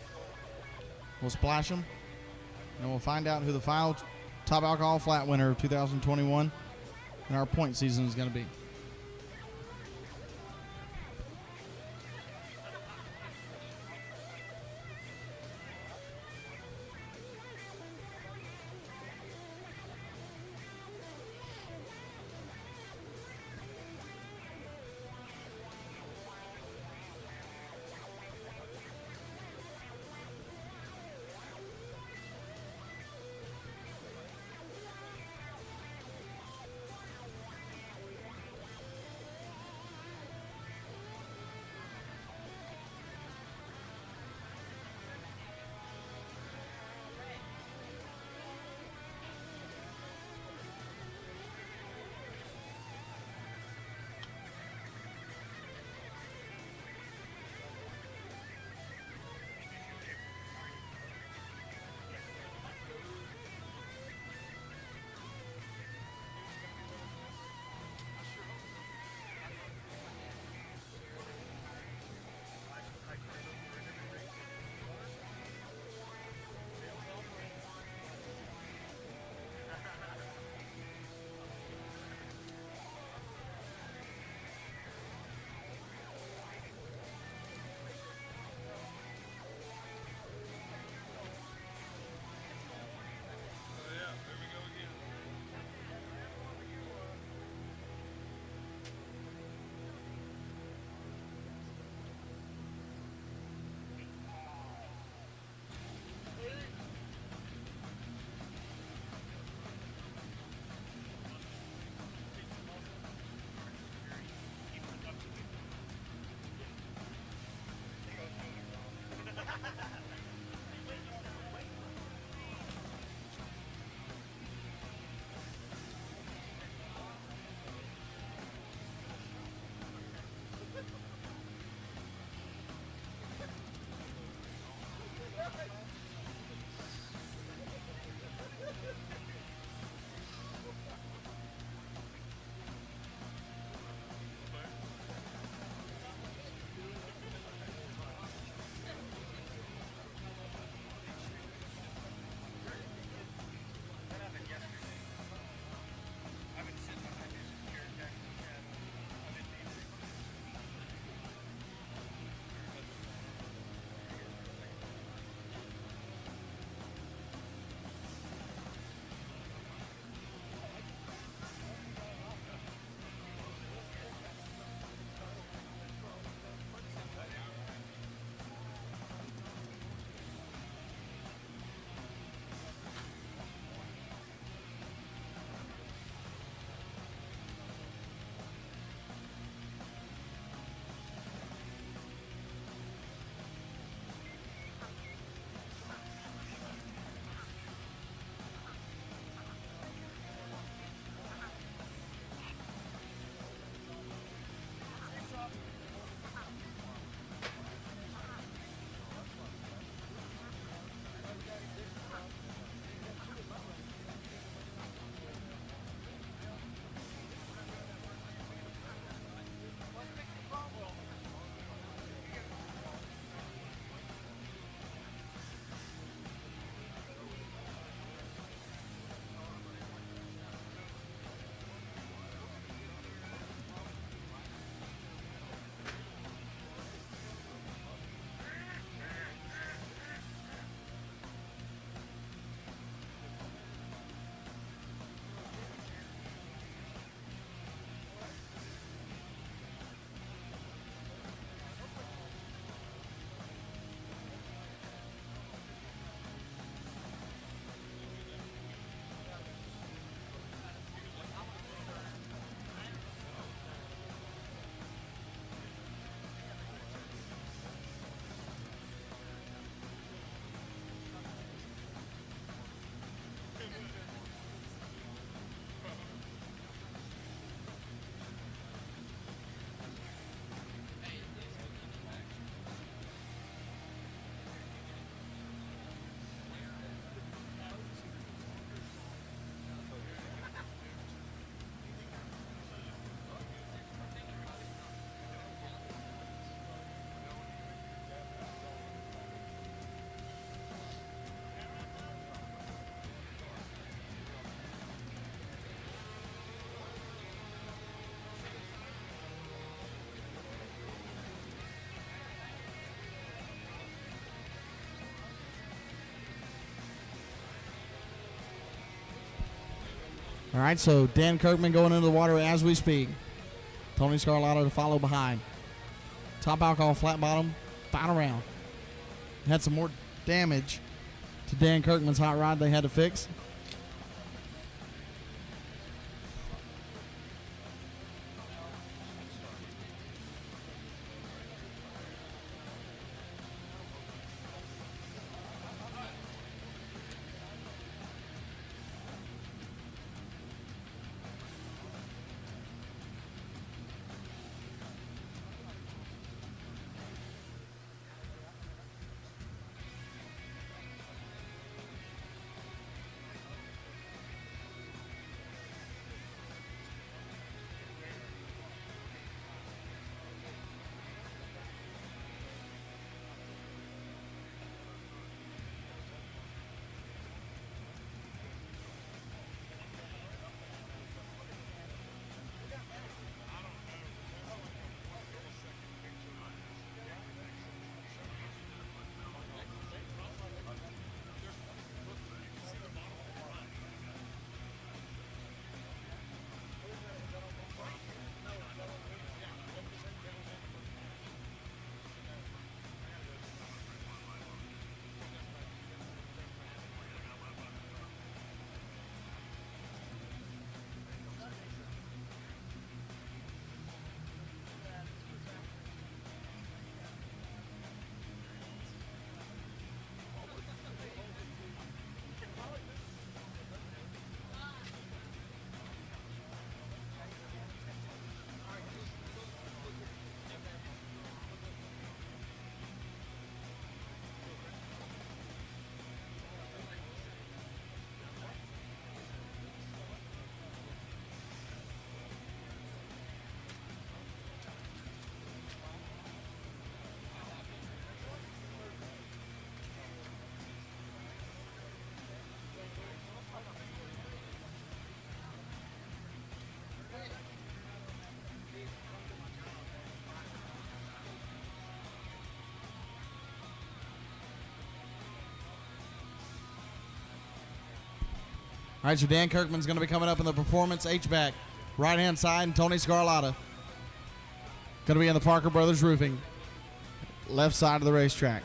We'll splash them, and we'll find out who the final top alcohol flat winner of 2021 in our point season is going to be. All right, so Dan Kirkman going into the water as we speak. Tony Scarlato to follow behind. Top alcohol, flat bottom, final round. Had some more damage to Dan Kirkman's hot rod they had to fix. All right, so Dan Kirkman's going to be coming up in the performance HVAC right-hand side, and Tony Scarlatta going to be in the Parker Brothers Roofing left side of the racetrack.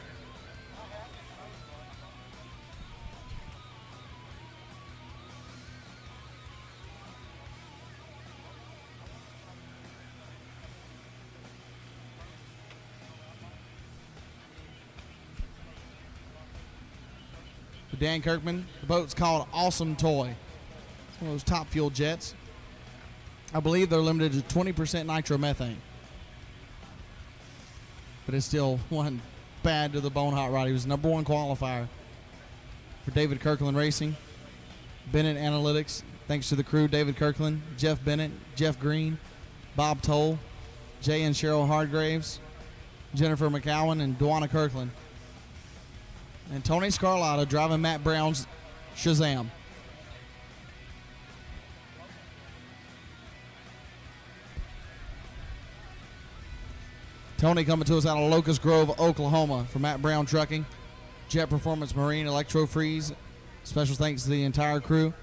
Dan Kirkman, the boat's called Awesome Toy. It's one of those top fuel jets. I believe they're limited to 20% nitromethane. But it's still one bad to the bone hot rod. He was number one qualifier for David Kirkland Racing. Bennett Analytics, thanks to the crew, David Kirkland, Jeff Bennett, Jeff Green, Bob Toll, Jay and Cheryl Hardgraves, Jennifer McCowan, and Dwana Kirkland. And Tony Scarlatta driving Matt Brown's Shazam. Tony coming to us out of Locust Grove, Oklahoma for Matt Brown Trucking, Jet Performance Marine, Electro Freeze. Special thanks to the entire crew.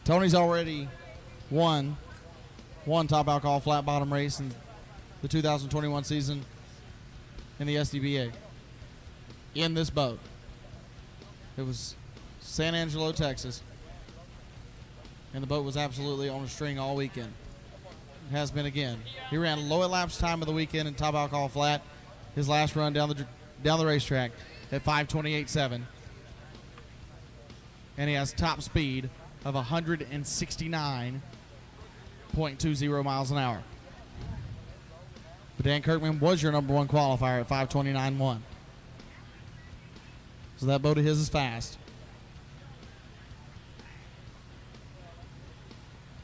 Tony's already won one top alcohol flat bottom race in the 2021 season in the SDBA in this boat. It was San Angelo, Texas, and the boat was absolutely on a string all weekend. It has been again. He ran low elapsed time of the weekend in top alcohol flat. His last run down the racetrack at 5:28.7, and he has top speed of 169.20 miles an hour. But Dan Kirkman was your number one qualifier at 5:29.1. So that boat of his is fast.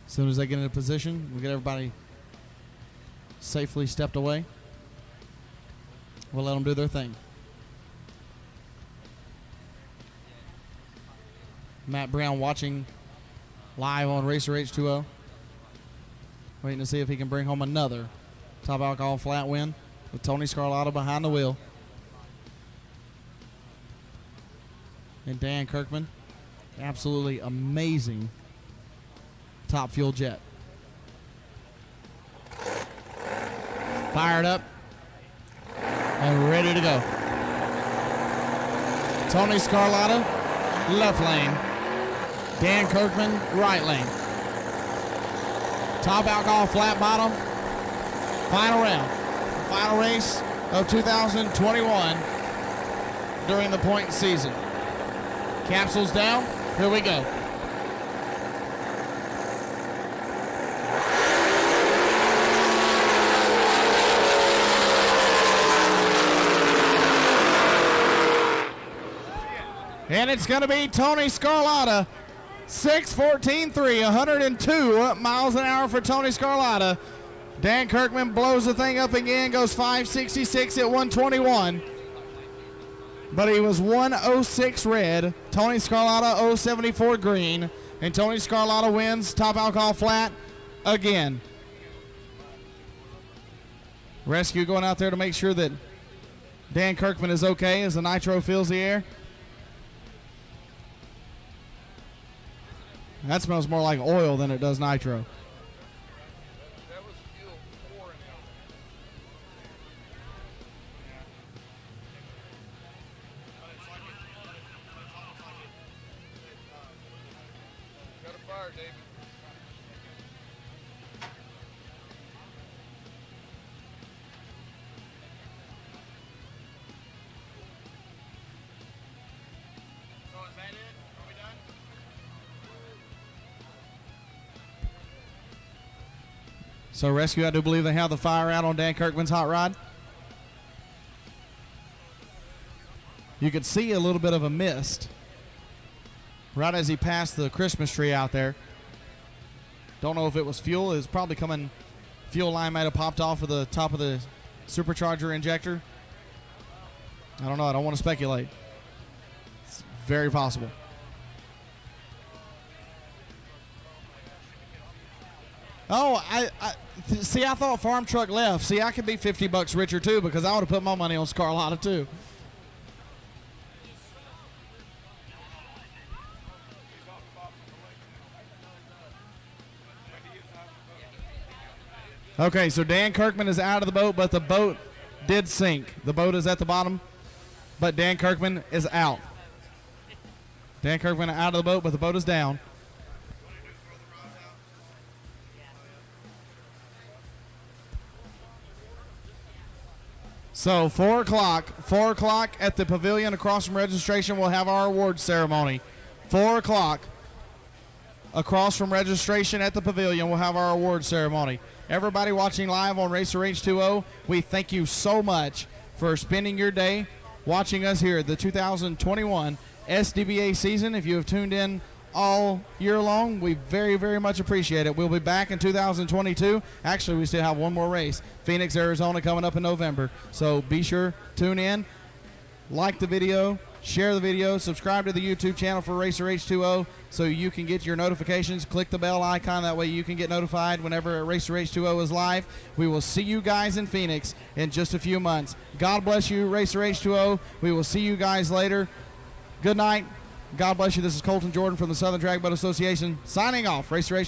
As soon as they get into position, we get everybody safely stepped away. We'll let them do their thing. Matt Brown watching live on Racer H2O. Waiting to see if he can bring home another top alcohol flat win with Tony Scarlatta behind the wheel. and Dan Kirkman. Absolutely amazing top fuel jet. Fired up and ready to go. Tony Scarlatta, left lane. Dan Kirkman, right lane. Top alcohol, flat bottom. Final round. Final race of 2021 during the point season. Capsules down. Here we go. And it's going to be Tony Scarlatta. 6:14.3, 102 miles an hour for Tony Scarlatta. Dan Kirkman blows the thing up again, goes 566 at 121. But he was 106 red. Tony Scarlatta 074 green. And Tony Scarlatta wins top alcohol flat again. Rescue going out there to make sure that Dan Kirkman is okay as the nitro fills the air. That smells more like oil than it does nitro. That was fuel pouring out. Got a fire, David. So is that it? Are we done? So Rescue, I do believe they have the fire out on Dan Kirkman's hot rod. You could see a little bit of a mist right as he passed the Christmas tree out there. Don't know if it was fuel. It was probably coming, fuel line might have popped off of the top of the supercharger injector. I don't know. I don't want to speculate. It's very possible. Oh, see, I thought Farm Truck left. See, I could be $50 richer too because I would have put my money on Scarlatta too. Okay, so Dan Kirkman is out of the boat, but the boat did sink. The boat is at the bottom, but Dan Kirkman is out. Dan Kirkman out of the boat, but the boat is down. So 4 o'clock at the pavilion across from registration, we'll have our awards ceremony. 4 o'clock across from registration at the pavilion, we'll have our awards ceremony. Everybody watching live on Racer H2O, we thank you so much for spending your day watching us here at the 2021 SDBA season. If you have tuned in all year long, we very, very much appreciate it. We'll be back in 2022. Actually, we still have one more race, Phoenix, Arizona, coming up in November. So be sure, tune in, like the video, share the video, subscribe to the YouTube channel for Racer H2O so you can get your notifications. Click the bell icon. That way you can get notified whenever Racer H2O is live. We will see you guys in Phoenix in just a few months. God bless you, Racer H2O. We will see you guys later. Good night. God bless you. This is Colton Jordan from the Southern Drag Boat Association signing off. Racer H2O.